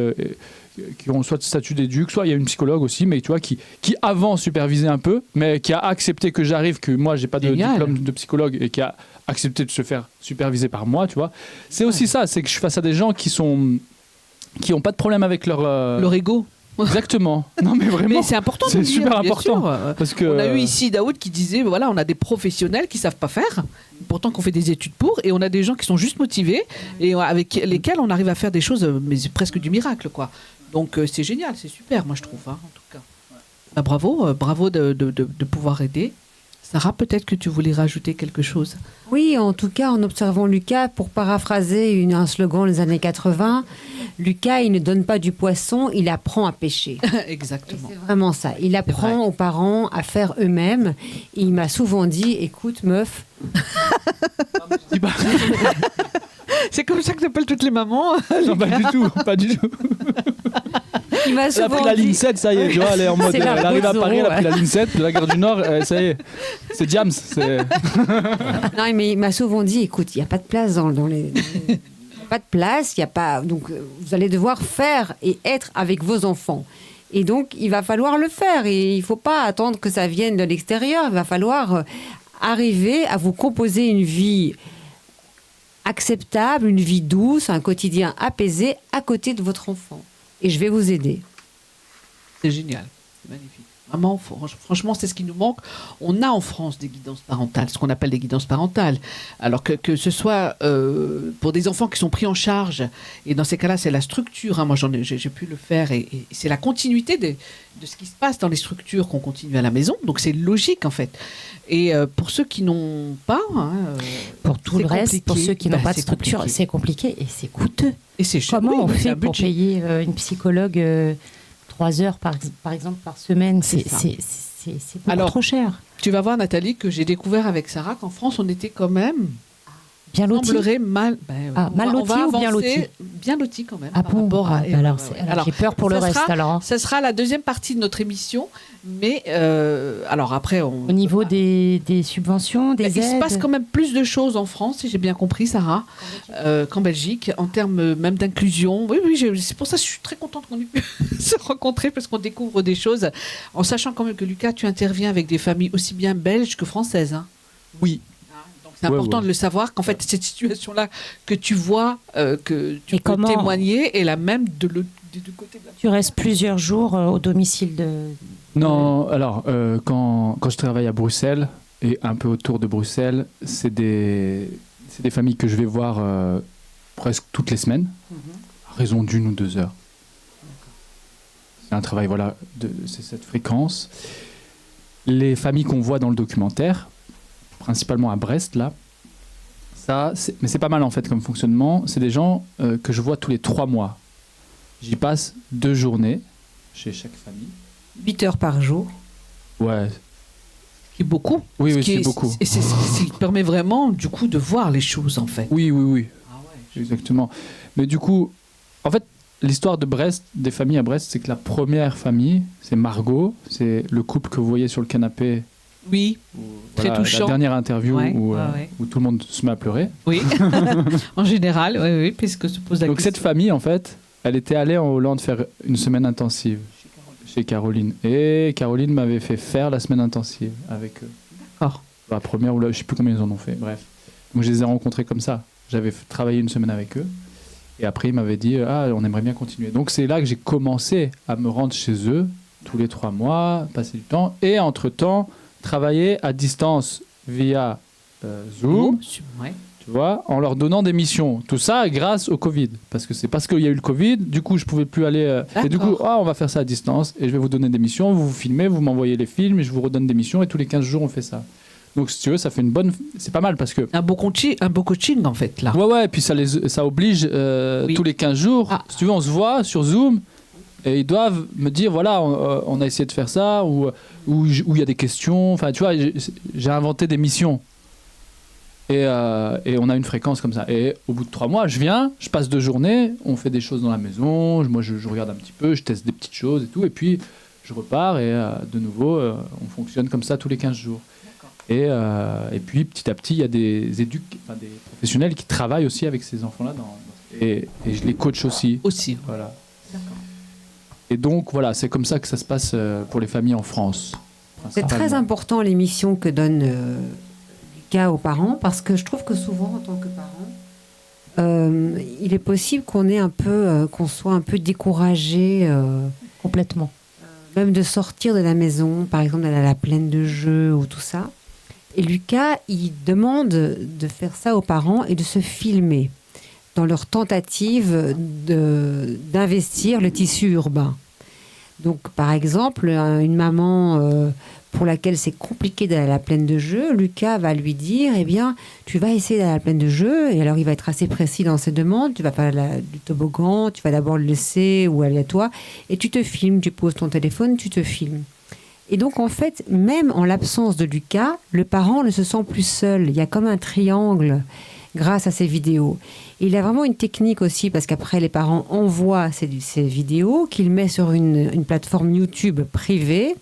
qui ont soit le statut d'éduc, soit il y a une psychologue aussi, mais tu vois, qui avant supervisait un peu, mais qui a accepté que j'arrive, que moi j'ai pas de Génial. diplôme de psychologue et qui a accepté de se faire superviser par moi, tu vois. C'est aussi ça, c'est que je suis face à des gens qui ont pas de problème avec leur Leur ego. Exactement. Non mais vraiment. Mais c'est important de C'est le dire, super bien important. sûr. Parce que On a eu ici Daoud qui disait voilà, on a des professionnels qui savent pas faire, pourtant qu'on fait des études pour, et on a des gens qui sont juste motivés et avec lesquels on arrive à faire des choses, mais c'est presque du miracle, quoi. Donc c'est génial, c'est super, moi je trouve, hein, en tout cas. Bah, bravo de pouvoir aider. Sarah, peut-être que tu voulais rajouter quelque chose. Oui, en tout cas, en observant Lucas, pour paraphraser un slogan des années 80, Lucas, il ne donne pas du poisson, il apprend à pêcher. Et Exactement. c'est vraiment ça. Il apprend aux parents à faire eux-mêmes. Et il m'a souvent dit, écoute, meuf, dis pas- C'est comme ça que t'appelles toutes les mamans. non, pas du tout, pas du tout. il m'a Elle a souvent pris la ligne dit... 7, ça y est, tu vois, elle est en mode, C'est elle la arrive à pause Paris, elle a euro, pris la ligne 7 de la gare du Nord, ça y est, c'est Diams. Non, mais il m'a souvent dit, écoute, il n'y a pas de place dans les... Il y a pas de place, il y a pas... Donc, vous allez devoir faire et être avec vos enfants. Et donc, il va falloir le faire. Et il ne faut pas attendre que ça vienne de l'extérieur. Il va falloir arriver à vous composer une vie acceptable, une vie douce, un quotidien apaisé à côté de votre enfant. Et je vais vous aider. C'est génial, c'est magnifique. Vraiment, franchement, c'est ce qui nous manque. On a en France des guidances parentales, ce qu'on appelle des guidances parentales. Alors que ce soit pour des enfants qui sont pris en charge, et dans ces cas-là, c'est la structure. Hein, moi, j'ai pu le faire, et c'est la continuité de ce qui se passe dans les structures qu'on continue à la maison. Donc, c'est logique, en fait. Et pour ceux qui n'ont pas... hein, Pour tout c'est le reste, compliqué. pour ceux qui n'ont Bah, pas de c'est structure, compliqué. c'est compliqué et c'est coûteux. Et c'est cher. Comment Oui, on mais c'est un fait pour budget. payer une psychologue 3 heures par exemple par semaine? C'est ça. C'est beaucoup Alors, trop cher. Tu vas voir, Nathalie, que j'ai découvert avec Sarah qu'en France, on était quand même... Bien loti. semblerait mal. Mal loti ou bien loti? Bien loti quand même. Ah par bon? rapport à. Alors, Alors, j'ai peur pour le ça reste. sera- Alors, Ça sera la deuxième partie de notre émission, mais alors après, on. au niveau des subventions, des Il aides. se passe quand même plus de choses en France, si j'ai bien compris, Sarah, qu'en Belgique, en termes même d'inclusion. Oui, c'est pour ça que je suis très contente qu'on ait pu se rencontrer, parce qu'on découvre des choses, en sachant quand même que Lucas, tu interviens avec des familles aussi bien belges que françaises. Hein. Oui. Donc c'est important ouais. de le savoir, qu'en fait, cette situation-là que tu vois, que tu Et peux comment- témoigner, est la même du côté de la... Tu restes plusieurs jours au domicile de. Non, alors, quand je travaille à Bruxelles et un peu autour de Bruxelles, c'est des familles que je vais voir presque toutes les semaines, à raison d'1 ou 2 heures. C'est un travail, voilà, c'est cette fréquence. Les familles qu'on voit dans le documentaire, principalement à Brest, là, mais c'est pas mal en fait comme fonctionnement. C'est des gens que je vois tous les 3 mois. J'y passe 2 journées chez chaque famille. 8 heures par jour. Ouais, Qui est beaucoup. oui, Ce oui, qui c'est est- beaucoup. Et c'est ce qui permet vraiment, du coup, de voir les choses, en fait. Oui, Ah ouais. exactement. Mais du coup, en fait, l'histoire de Brest, des familles à Brest, c'est que la première famille, c'est Margot, c'est le couple que vous voyez sur le canapé. Oui, très touchant. La dernière interview Ouais, où, ouais. où tout le monde se met à pleurer. oui. En général, oui, puisque se pose la Donc question. cette famille, en fait, elle était allée en Hollande faire une semaine intensive chez Caroline. Et Caroline m'avait fait faire la semaine intensive avec eux. D'accord. La première, ou je sais plus combien ils en ont fait, bref. Donc je les ai rencontrés comme ça. J'avais travaillé une semaine avec eux. Et après, ils m'avaient dit, on aimerait bien continuer. Donc c'est là que j'ai commencé à me rendre chez eux, tous les 3 mois, passer du temps. Et entre-temps, travailler à distance via Zoom, Ouais. tu vois, en leur donnant des missions. Tout ça grâce au Covid. Parce que c'est parce qu'il y a eu le Covid, du coup, je pouvais plus aller... et du coup, on va faire ça à distance, et je vais vous donner des missions, vous vous filmez, vous m'envoyez les films, et je vous redonne des missions, et tous les 15 jours, on fait ça. Donc, si tu veux, ça fait une bonne... C'est pas mal, parce que... Un beau coaching, en fait, là. Ouais, et puis ça oblige Oui. tous les 15 jours. Ah. Si tu veux, on se voit sur Zoom, et ils doivent me dire, voilà, on a essayé de faire ça, ou il y a des questions. Enfin, tu vois, j'ai inventé des missions. Et on a une fréquence comme ça. Et au bout de 3 mois, je viens, je passe 2 journées, on fait des choses dans la maison, moi je regarde un petit peu, je teste des petites choses et tout, et puis je repars, et de nouveau, on fonctionne comme ça tous les 15 jours. Et puis petit à petit, il y a des professionnels qui travaillent aussi avec ces enfants-là. Et je les coach aussi. Aussi. Voilà. Et donc, voilà, c'est comme ça que ça se passe pour les familles en France. C'est très important l'émission que donne Lucas aux parents, parce que je trouve que souvent, en tant que parent, il est possible qu'on soit un peu découragé. Complètement. Même de sortir de la maison, par exemple d'aller à la plaine de jeux ou tout ça. Et Lucas, il demande de faire ça aux parents et de se filmer dans leur tentative d'investir le tissu urbain. Donc, par exemple, une maman pour laquelle c'est compliqué d'aller à la plaine de jeux, Lucas va lui dire, eh bien, tu vas essayer d'aller à la plaine de jeux, et alors il va être assez précis dans ses demandes, tu vas faire du toboggan, tu vas d'abord le laisser ou aller à toi, et tu te filmes, tu poses ton téléphone, tu te filmes. Et donc, en fait, même en l'absence de Lucas, le parent ne se sent plus seul. Il y a comme un triangle grâce à ces vidéos. Et il a vraiment une technique aussi, parce qu'après, les parents envoient ces vidéos qu'il met sur une plateforme YouTube privée.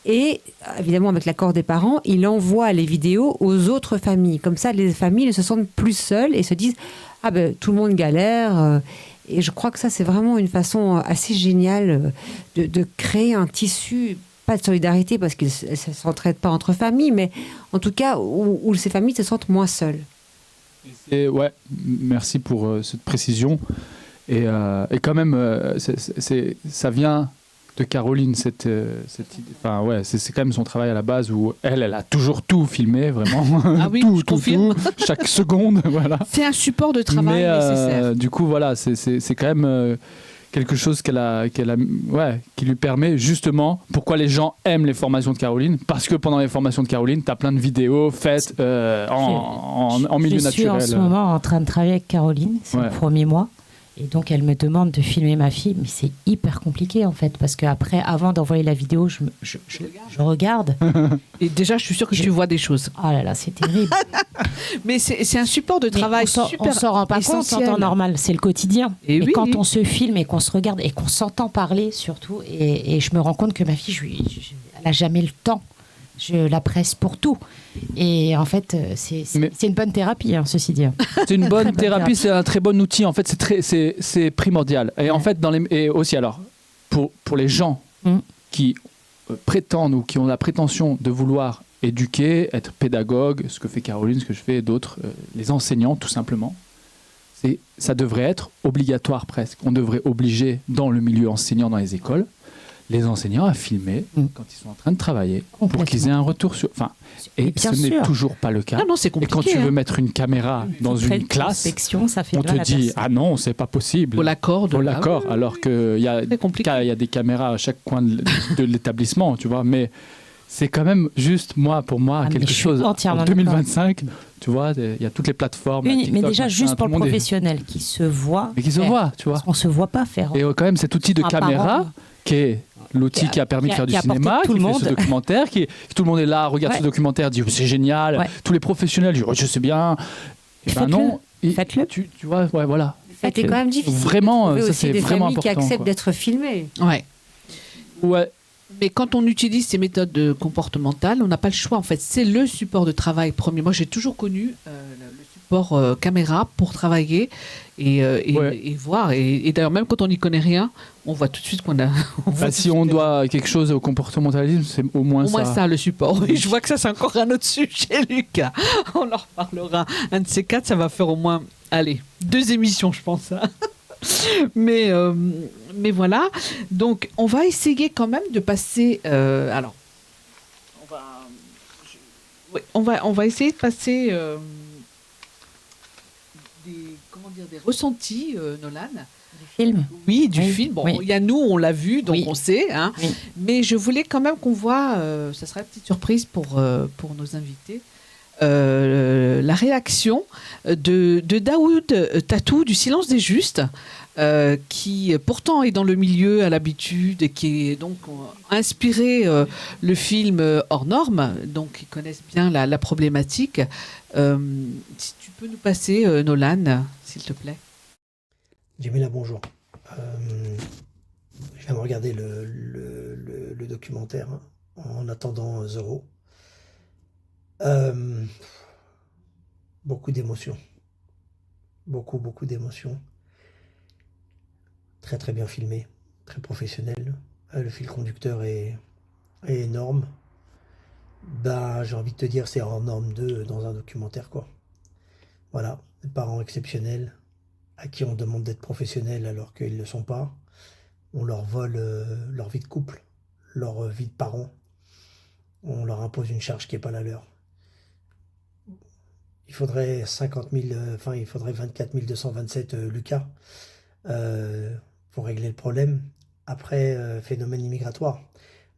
Et évidemment, avec l'accord des parents, il envoie les vidéos aux autres familles. Comme ça, les familles ne se sentent plus seules et se disent « Ah ben, tout le monde galère ». Et je crois que ça, c'est vraiment une façon assez géniale de créer un tissu, pas de solidarité, parce qu'ils ne s'entraident pas entre familles, mais en tout cas, où ces familles se sentent moins seules. Ouais, merci pour cette précision. Et quand même, ça vient de Caroline, cette idée. Enfin, ouais, c'est quand même son travail à la base où elle a toujours tout filmé, vraiment. Ah oui, je confirme. Chaque seconde, voilà. C'est un support de travail nécessaire. Du coup, voilà, c'est quand même quelque chose qui lui permet justement, pourquoi les gens aiment les formations de Caroline, parce que pendant les formations de Caroline, tu as plein de vidéos faites en milieu naturel. Je suis en ce moment en train de travailler avec Caroline, c'est le premier mois. Et donc, elle me demande de filmer ma fille, mais c'est hyper compliqué, en fait, parce qu'après, avant d'envoyer la vidéo, je regarde. Et déjà, je suis sûre que tu vois des choses. Oh là là, c'est terrible. Mais c'est un support de travail on s'en rend pas compte en temps normal, c'est le quotidien. Et oui, quand on se filme et qu'on se regarde et qu'on s'entend parler, surtout, et je me rends compte que ma fille, elle n'a jamais le temps. Je la presse pour tout. Et en fait, c'est une bonne thérapie, hein, ceci dit. C'est une bonne thérapie, c'est un très bon outil. En fait, c'est primordial. Et en fait, et aussi, alors, pour les gens qui prétendent ou qui ont la prétention de vouloir éduquer, être pédagogue, ce que fait Caroline, ce que je fais, et d'autres, les enseignants, tout simplement, ça devrait être obligatoire presque. On devrait obliger, dans le milieu enseignant, dans les écoles, les enseignants à filmer quand ils sont en train de travailler pour qu'ils aient un retour sur... Enfin, et ce n'est toujours pas le cas. Non, c'est compliqué. Et quand tu veux mettre une caméra dans une classe, on te dit « Ah non, c'est pas possible ». Faut l'accord. Alors qu'il y a des caméras à chaque coin de l'établissement, tu vois. Mais c'est quand même juste, pour moi, quelque chose... En 2025, tu vois, il y a toutes les plateformes. Mais déjà, juste pour le professionnel qui se voit... Mais qui se voit, tu vois. On se voit pas faire. Et quand même, cet outil de caméra qui est... L'outil qui a permis de faire du cinéma, qui fait ce documentaire, tout le monde est là, regarde ce documentaire, dit c'est génial. Tous les professionnels disent je sais bien. Et ben non, faites-le. Tu vois, voilà. C'était quand même difficile. Vraiment, ça c'est vraiment important. Qui acceptent d'être filmés. Ouais. Mais quand on utilise ces méthodes comportementales, on n'a pas le choix. En fait, c'est le support de travail premier. Moi, j'ai toujours connu le support caméra pour travailler et voir. Et d'ailleurs, même quand on n'y connaît rien, on voit tout de suite qu'on a... si on doit quelque chose au comportementalisme, c'est au moins ça. Au moins ça, le support. Et je vois que ça, c'est encore un autre sujet, Lucas. On en reparlera. Un de ces quatre, ça va faire au moins, 2 émissions, je pense. Mais voilà. Donc, on va essayer quand même de passer... on va essayer de passer... des ressentis, Nolan. Du film. Oui, du film. Bon, il y a nous, on l'a vu, donc on sait. Hein. Oui. Mais je voulais quand même qu'on voit, ça sera une petite surprise pour nos invités, la réaction de Daoud Tatou du Silence des Justes, qui pourtant est dans le milieu à l'habitude et qui est donc inspiré le film Hors Norme, donc ils connaissent bien la problématique. Si tu peux nous passer, Nolan, s'il te plaît. Jamila, bonjour. Je viens de regarder le documentaire En attendant Zorro. Beaucoup d'émotions. Beaucoup d'émotions. Très très bien filmé. très professionnel. Le fil conducteur est énorme. Bah, j'ai envie de te dire, c'est hors norme 2 dans un documentaire, quoi. Voilà, des parents exceptionnels à qui on demande d'être professionnels alors qu'ils ne le sont pas. On leur vole leur vie de couple, leur vie de parents. On leur impose une charge qui n'est pas la leur. Il faudrait 50 000, il faudrait 24 227 Lucas pour régler le problème. Après, phénomène immigratoire.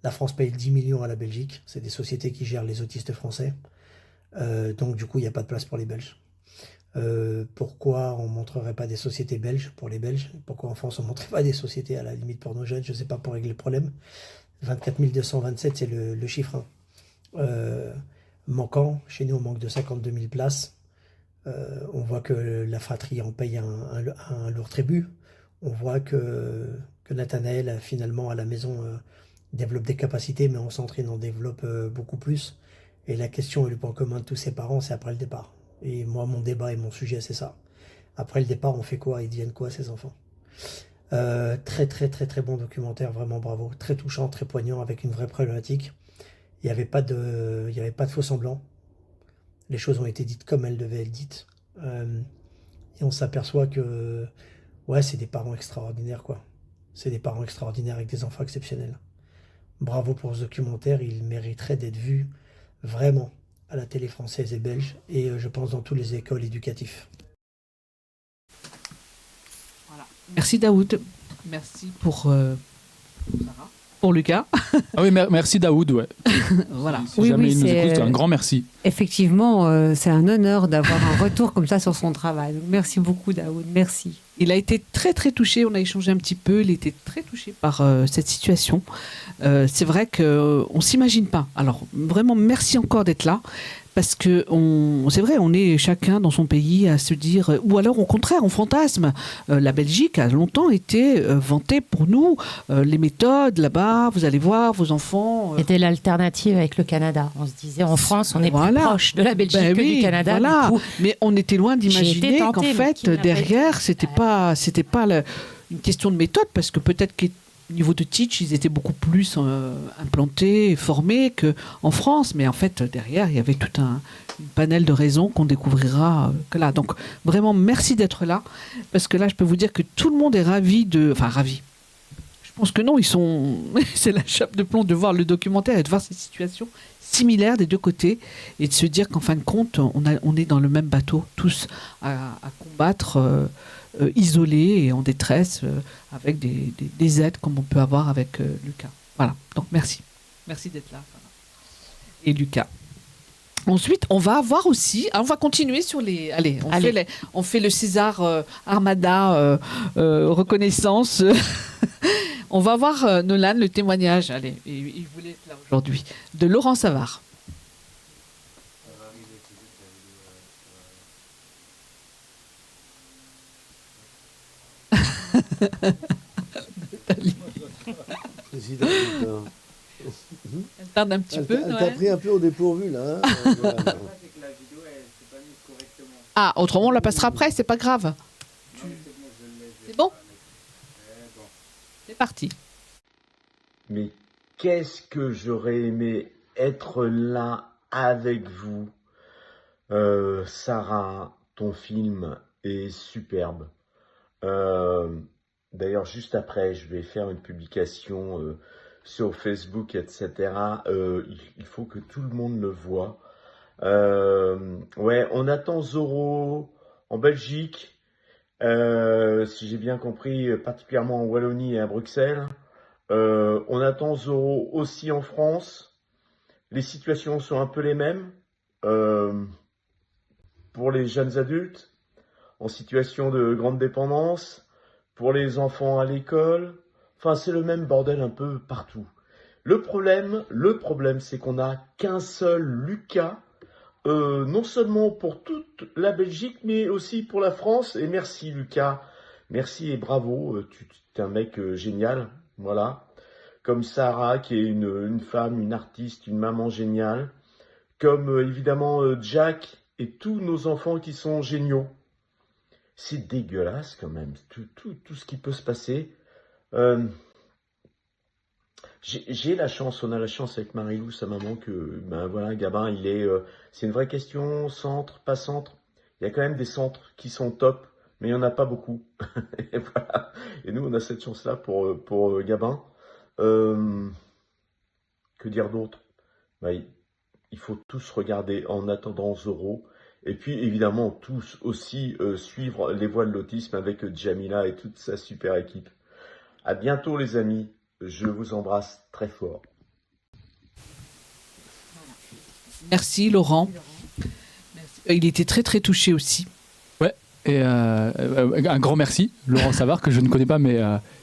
La France paye 10 millions à la Belgique. C'est des sociétés qui gèrent les autistes français. Donc du coup, il n'y a pas de place pour les Belges. Pourquoi on ne montrerait pas des sociétés belges pour les Belges? Pourquoi en France on ne montrerait pas des sociétés à la limite pour nos jeunes? Je ne sais pas, pour régler le problème. 24 227, c'est le chiffre 1. Manquant, chez nous on manque de 52 000 places. On voit que la fratrie en paye un lourd tribut. On voit que Nathanaël finalement à la maison développe des capacités, mais en centre il en développe beaucoup plus. Et la question et le point commun de tous ses parents, c'est après le départ. Et moi, mon débat et mon sujet, c'est ça. Après le départ, on fait quoi? Ils deviennent quoi, ces enfants? Très, très, très, très bon documentaire, vraiment bravo. Très touchant, très poignant, avec une vraie problématique. Il n'y avait pas de faux semblants. Les choses ont été dites comme elles devaient être dites. Et on s'aperçoit que, ouais, c'est des parents extraordinaires, quoi. C'est des parents extraordinaires avec des enfants exceptionnels. Bravo pour ce documentaire, il mériterait d'être vu vraiment à la télé française et belge, et je pense dans toutes les écoles éducatives. Voilà. Merci Daoud. Merci pour Lucas. Ah oui, merci Daoud, ouais. Voilà. Si jamais il nous écoute, un grand merci. Effectivement, c'est un honneur d'avoir un retour comme ça sur son travail. Donc, merci beaucoup Daoud, merci. Il a été très très touché, on a échangé un petit peu, il était très touché par cette situation. C'est vrai qu'on ne s'imagine pas. Alors vraiment merci encore d'être là. Parce que c'est vrai, on est chacun dans son pays à se dire, ou alors au contraire, on fantasme. La Belgique a longtemps été vantée pour nous. Les méthodes là-bas, vous allez voir, vos enfants. C'était l'alternative avec le Canada. On se disait en France, on est plus proche de la Belgique que du Canada. Voilà. Du coup, mais on était loin d'imaginer qu'en fait, derrière, c'était pas une question de méthode, parce que peut-être qu'au niveau de Teach, ils étaient beaucoup plus implantés, formés qu'en France. Mais en fait, derrière, il y avait tout un panel de raisons qu'on découvrira que là. Donc, vraiment, merci d'être là. Parce que là, je peux vous dire que tout le monde est ravi Enfin, ravi. Je pense que non, c'est la chape de plomb de voir le documentaire et de voir ces situations similaires des deux côtés. Et de se dire qu'en fin de compte, on est dans le même bateau, tous à combattre... isolés et en détresse avec des aides comme on peut avoir avec Lucas. Voilà, donc merci d'être là. Voilà. Et Lucas. Ensuite, on va avoir aussi, on va continuer sur les... Allez, on fait le César Armada reconnaissance. On va voir, Nolan, le témoignage, allez, il voulait être là aujourd'hui, de Laurent Savard. Elle tarde un petit peu. Elle t'a pris un peu au dépourvu là. Hein. Voilà. Ah, autrement on la passera après, c'est pas grave. C'est bon. C'est parti. Mais qu'est-ce que j'aurais aimé être là avec vous. Sarah, ton film est superbe. D'ailleurs, juste après, je vais faire une publication sur Facebook, etc. Il faut que tout le monde le voit. Ouais, on attend Zorro en Belgique, si j'ai bien compris, particulièrement en Wallonie et à Bruxelles. On attend Zorro aussi en France. Les situations sont un peu les mêmes pour les jeunes adultes en situation de grande dépendance, pour les enfants à l'école. Enfin, c'est le même bordel un peu partout. Le problème, c'est qu'on n'a qu'un seul Lucas, non seulement pour toute la Belgique, mais aussi pour la France. Et merci Lucas, merci et bravo, tu es un mec génial, voilà. Comme Sarah, qui est une femme, une artiste, une maman géniale. Comme évidemment Jack et tous nos enfants qui sont géniaux. C'est dégueulasse quand même, tout ce qui peut se passer. J'ai la chance, on a la chance avec Marie-Lou, sa maman, que ben voilà, Gabin, c'est une vraie question, centre, pas centre. Il y a quand même des centres qui sont top, mais il n'y en a pas beaucoup. Et voilà. Et nous, on a cette chance-là pour Gabin. Que dire d'autre? Ben, il faut tous regarder En attendant Zorro. Et puis, évidemment, tous aussi suivre Les Voix de l'autisme avec Jamila et toute sa super équipe. À bientôt, les amis. Je vous embrasse très fort. Merci Laurent. Merci. Il était très très touché aussi. Ouais, et un grand merci, Laurent Savard, que je ne connais pas, mais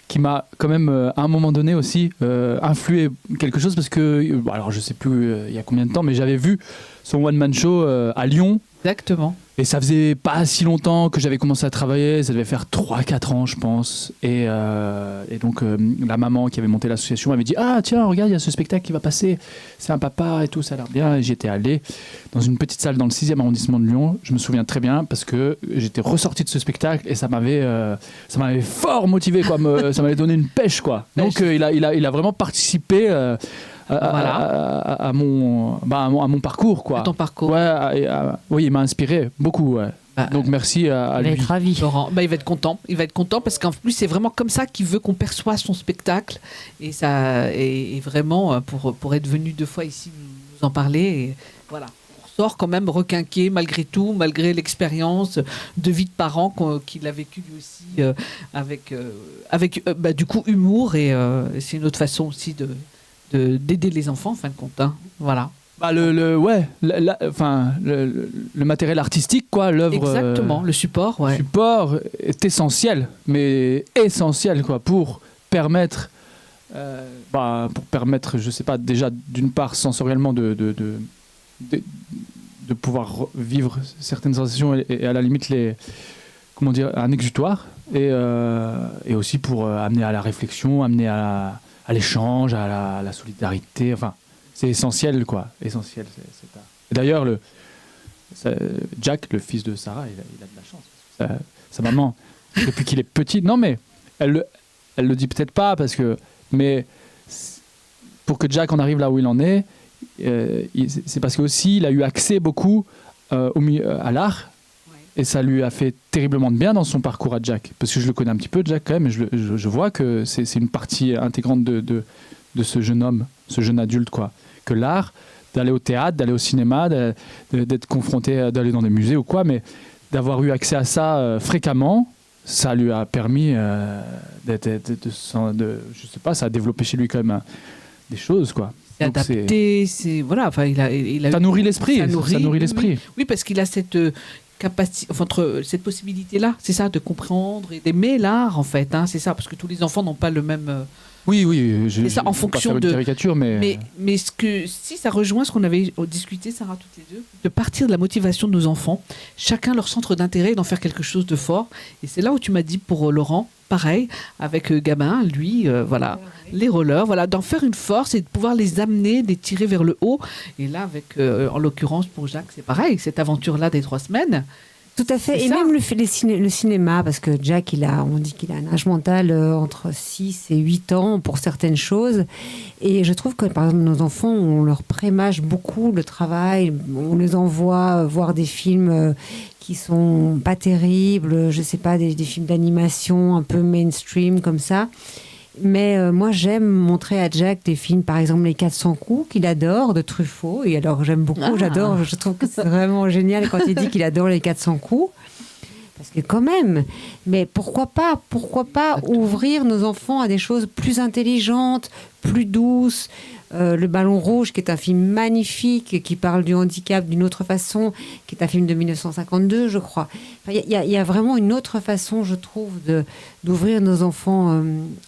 qui m'a quand même, à un moment donné aussi, influé quelque chose, parce que, alors je sais plus il y a combien de temps, mais j'avais vu son one-man show à Lyon. Exactement. Et ça faisait pas si longtemps que j'avais commencé à travailler, ça devait faire 3-4 ans je pense. Et donc la maman qui avait monté l'association m'avait dit « Ah tiens, regarde, il y a ce spectacle qui va passer, c'est un papa et tout, ça a l'air bien ». Et j'y étais allé dans une petite salle dans le 6e arrondissement de Lyon, je me souviens très bien parce que j'étais ressorti de ce spectacle et ça m'avait fort motivé, quoi, ça m'avait donné une pêche, quoi. Donc il a vraiment participé à mon parcours, quoi. À ton parcours. Ouais, oui, il m'a inspiré beaucoup. Ouais. Donc merci à lui. Il va être ravi. Laurent, il va être content. Il va être content parce qu'en plus c'est vraiment comme ça qu'il veut qu'on perçoive son spectacle et ça et vraiment pour être venu 2 fois ici nous en parler. Et voilà. On sort quand même requinqué malgré tout, malgré l'expérience de vie de parent qu'il a vécu lui aussi avec du coup humour et c'est une autre façon aussi d'aider les enfants en fin de compte. Hein. Voilà. Bah le matériel artistique, quoi, l'œuvre. Exactement, le support, ouais. Le support est essentiel, mais essentiel, quoi, pour permettre, je sais pas, déjà d'une part sensoriellement de pouvoir vivre certaines sensations et à la limite un exutoire et aussi pour amener à la réflexion, amener à l'échange, à la solidarité, enfin. C'est essentiel, quoi. Essentiel. Et d'ailleurs, Jack, le fils de Sarah, il a de la chance. Sa maman, depuis qu'il est petit, non mais, elle le dit peut-être pas, mais pour que Jack en arrive là où il en est, c'est parce qu'aussi il a eu accès beaucoup à l'art, et ça lui a fait terriblement de bien dans son parcours à Jack. Parce que je le connais un petit peu, Jack, quand même, et je vois que c'est une partie intégrante de ce jeune homme, ce jeune adulte, quoi. Que l'art, d'aller au théâtre, d'aller au cinéma, d'être confronté, d'aller dans des musées ou quoi, mais d'avoir eu accès à ça fréquemment, ça lui a permis je sais pas, ça a développé chez lui quand même des choses, quoi. C'est adapté, c'est voilà, enfin ça nourrit l'esprit, ça nourrit l'esprit. Oui, parce qu'il a cette capacité, cette possibilité-là, c'est ça, de comprendre et d'aimer l'art, en fait, hein, c'est ça, parce que tous les enfants n'ont pas le même. Oui, c'est ça, en fonction pas faire une caricature, mais si ça rejoint ce qu'on avait discuté, Sarah, toutes les deux, de partir de la motivation de nos enfants, chacun leur centre d'intérêt, d'en faire quelque chose de fort. Et c'est là où tu m'as dit pour Laurent, pareil, avec Gabin, lui, voilà, les rollers, voilà, d'en faire une force et de pouvoir les amener, les tirer vers le haut. Et là, avec, en l'occurrence, pour Jacques, c'est pareil, cette aventure-là des 3 semaines. Tout à fait. Et même le cinéma, parce que Jack, on dit qu'il a un âge mental entre 6 et 8 ans pour certaines choses. Et je trouve que, par exemple, nos enfants, on leur prémâche beaucoup le travail. On les envoie voir des films qui sont pas terribles, je sais pas, des films d'animation un peu mainstream comme ça. Mais moi, j'aime montrer à Jack des films, par exemple Les 400 coups, qu'il adore, de Truffaut. Et alors, j'aime beaucoup, j'adore, je trouve que c'est vraiment génial quand il dit qu'il adore Les 400 coups. Parce que quand même, mais pourquoi pas ouvrir nos enfants à des choses plus intelligentes, plus douces. Le Ballon Rouge, qui est un film magnifique, qui parle du handicap d'une autre façon, qui est un film de 1952, je crois. Il y a vraiment une autre façon, je trouve, d'ouvrir nos enfants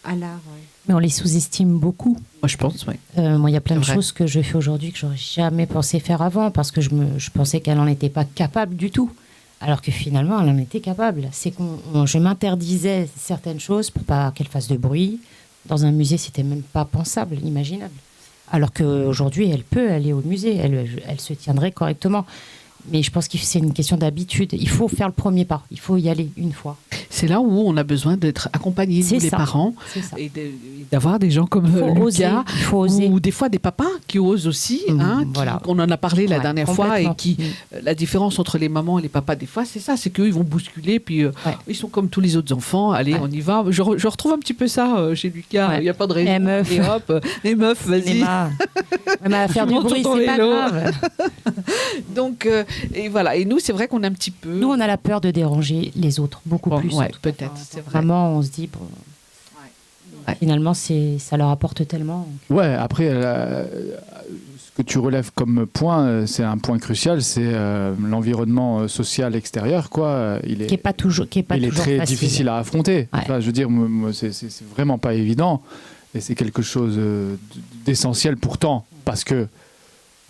à l'art. Ouais. Mais on les sous-estime beaucoup. Moi, je pense, oui. Moi, il y a plein de choses que je fais aujourd'hui que j'aurais jamais pensé faire avant, parce que je pensais qu'elle n'en était pas capable du tout. Alors que finalement, elle en était capable. C'est je m'interdisais certaines choses pour pas qu'elle fasse de bruit. Dans un musée, c'était même pas pensable, imaginable. Alors qu'aujourd'hui, elle peut aller au musée, elle se tiendrait correctement. Mais je pense que c'est une question d'habitude. Il faut faire le premier pas, il faut y aller une fois. c'est là où on a besoin d'être accompagnés, nous, les parents, et d'avoir des gens comme Lucas, il faut oser. Ou des fois des papas qui osent aussi. On en a parlé la dernière fois, et la différence entre les mamans et les papas, des fois, c'est ça, c'est qu'eux, ils vont bousculer, puis ils sont comme tous les autres enfants. Allez, on y va. Je retrouve un petit peu ça chez Lucas. Il n'y a pas de raison. Et hop, les meufs, vas-y. Elle va faire du bruit, c'est pas grave. Donc, et voilà. Et nous, c'est vrai qu'on a un petit peu... Nous, on a la peur de déranger les autres, beaucoup plus. Ouais, peut-être, c'est vrai. Vraiment, on se dit... Bon, finalement, ça leur apporte tellement. Ouais, après, ce que tu relèves comme point, c'est un point crucial, c'est l'environnement social extérieur, quoi. Il est très facile. difficile à affronter. Ouais. Enfin, je veux dire, c'est vraiment pas évident. Et c'est quelque chose d'essentiel pourtant, parce que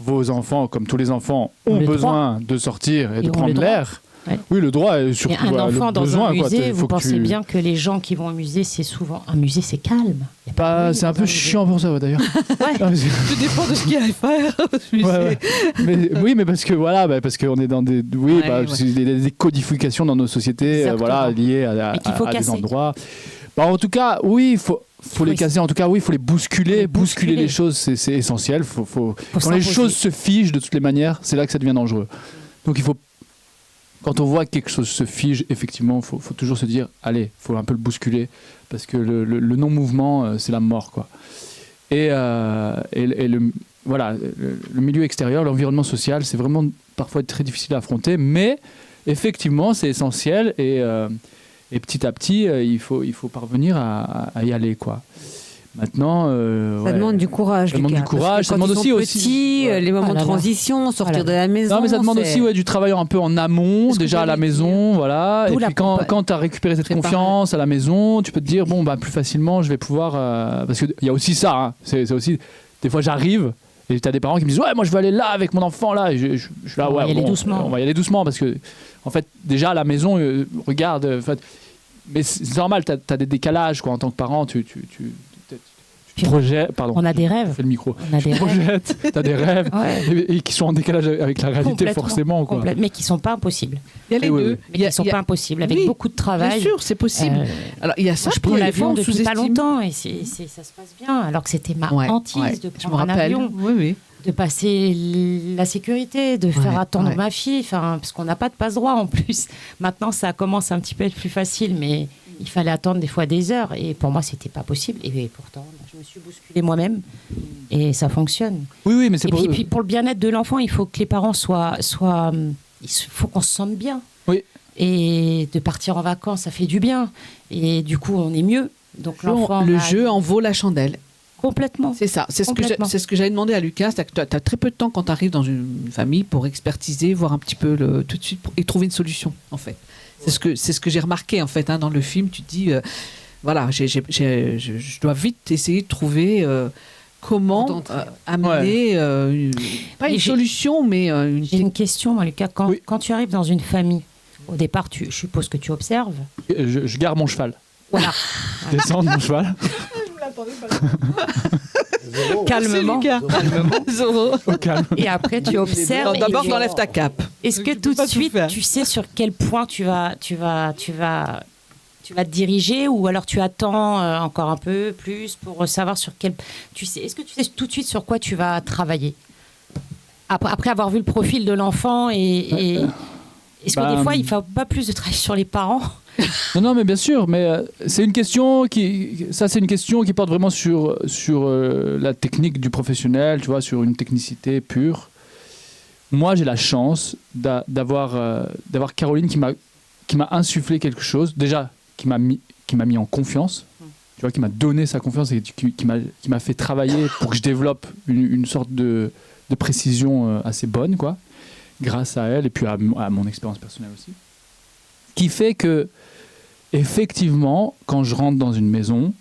vos enfants, comme tous les enfants, ont besoin de sortir et de prendre l'air. Ouais. Oui, le droit est surtout un enfant le dans besoin, un musée, vous pensez bien que les gens qui vont au musée, c'est souvent un musée, c'est calme. C'est un peu chiant pour ça, d'ailleurs. Tout dépend de ce qu'il y a à faire. Mais parce que parce qu'on est dans des des codifications dans nos sociétés, liées à des endroits. En tout cas, oui, il faut les casser. En tout cas, oui, il faut les bousculer. Bousculer les choses, c'est essentiel. Quand les choses se figent de toutes les manières, c'est là que ça devient dangereux. Donc quand on voit que quelque chose se fige, effectivement, faut toujours se dire, allez, faut un peu le bousculer, parce que le non-mouvement, c'est la mort, quoi. Et le milieu extérieur, l'environnement social, c'est vraiment parfois très difficile à affronter, mais effectivement, c'est essentiel, et petit à petit, il faut parvenir à y aller, quoi. Maintenant, ça demande du courage. Ça demande du courage. Ça demande aussi les moments de transition, sortir de la maison. Non, mais ça demande aussi du travail un peu en amont, déjà à la maison, voilà. Et puis quand tu as récupéré cette confiance à la maison, tu peux te dire plus facilement, je vais pouvoir. Parce qu'il y a aussi ça. Hein, c'est aussi des fois j'arrive. Et tu as des parents qui me disent moi je veux aller là avec mon enfant là. Et je suis là on va y aller doucement. On va y aller doucement parce que en fait déjà à la maison regarde. Mais c'est normal, tu as des décalages quoi en tant que parent. Tu pardon, on a des rêves. Fais le micro. Tu as des rêves et qui sont en décalage avec la réalité forcément. Quoi. Mais qui ne sont pas impossibles. Il y a les deux. Mais qui ne sont pas impossibles. Avec beaucoup de travail. Bien sûr, c'est possible. Alors, il y a ça. Je prends l'avion depuis pas longtemps et ça se passe bien. Alors que c'était ma hantise de prendre un avion. De passer la sécurité, de faire attendre ma fille, parce qu'on n'a pas de passe-droit en plus. Maintenant, ça commence un petit peu à être plus facile, mais il fallait attendre des fois des heures. Et pour moi, c'était pas possible. Et pourtant, je me suis bousculée moi-même et ça fonctionne. Oui, mais c'est et puis pour le bien-être de l'enfant, il faut que les parents il faut qu'on se sente bien. Oui. Et de partir en vacances, ça fait du bien. Et du coup, on est mieux. Donc l'enfant, le jeu en vaut la chandelle. Complètement. C'est ça. C'est ce que j'avais demandé à Lucas. C'est que tu as très peu de temps quand tu arrives dans une famille pour expertiser, voir un petit peu tout de suite et trouver une solution, en fait. C'est ce que j'ai remarqué, en fait, dans le film. Tu te dis, je dois vite essayer de trouver comment amener, pas une solution, mais une... J'ai une question, moi, Lucas. Quand tu arrives dans une famille, au départ, je suppose que tu observes. Je gare mon cheval. Voilà. Descendre mon cheval. Calmement. Zéro. Et après, tu observes. D'abord, t'enlèves ta cape. Est-ce que tout de suite, tu sais sur quel point tu vas te diriger, ou alors tu attends encore un peu plus pour savoir sur quel... Est-ce que tu sais tout de suite sur quoi tu vas travailler après avoir vu le profil de l'enfant et est-ce que des fois, il ne faut pas plus de travail sur les parents? Non, mais bien sûr, mais c'est une question qui porte vraiment sur la technique du professionnel, tu vois, sur une technicité pure. Moi, j'ai la chance d'avoir Caroline qui m'a insufflé quelque chose, déjà qui m'a mis en confiance, tu vois, qui m'a donné sa confiance et qui m'a fait travailler pour que je développe une sorte de précision assez bonne, quoi, grâce à elle et puis à mon expérience personnelle aussi, qui fait que effectivement, quand je rentre dans une maison,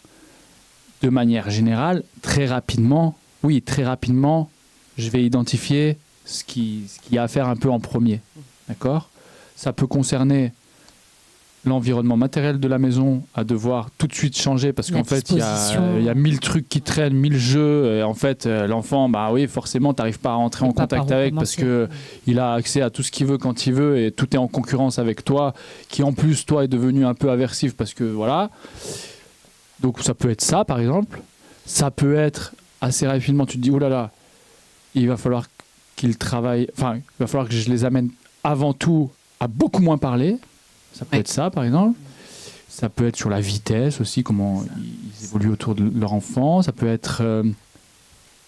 de manière générale, très rapidement, je vais identifier ce qu'il y a à faire un peu en premier. D'accord ? Ça peut concerner l'environnement matériel de la maison à devoir tout de suite changer parce qu'en fait il y a 1000 trucs qui traînent, 1000 jeux et en fait l'enfant bah oui forcément t'arrives pas à rentrer en contact avec parce que il a accès à tout ce qu'il veut quand il veut et tout est en concurrence avec toi qui en plus toi est devenu un peu aversif parce que voilà. Donc ça peut être ça par exemple, ça peut être assez rapidement tu te dis oh là là il va falloir qu'ils travaillent, enfin il va falloir que je les amène avant tout à beaucoup moins parler. Ça peut être ça, par exemple. Ça peut être sur la vitesse aussi, comment ils évoluent autour de leur enfant. Ça peut être...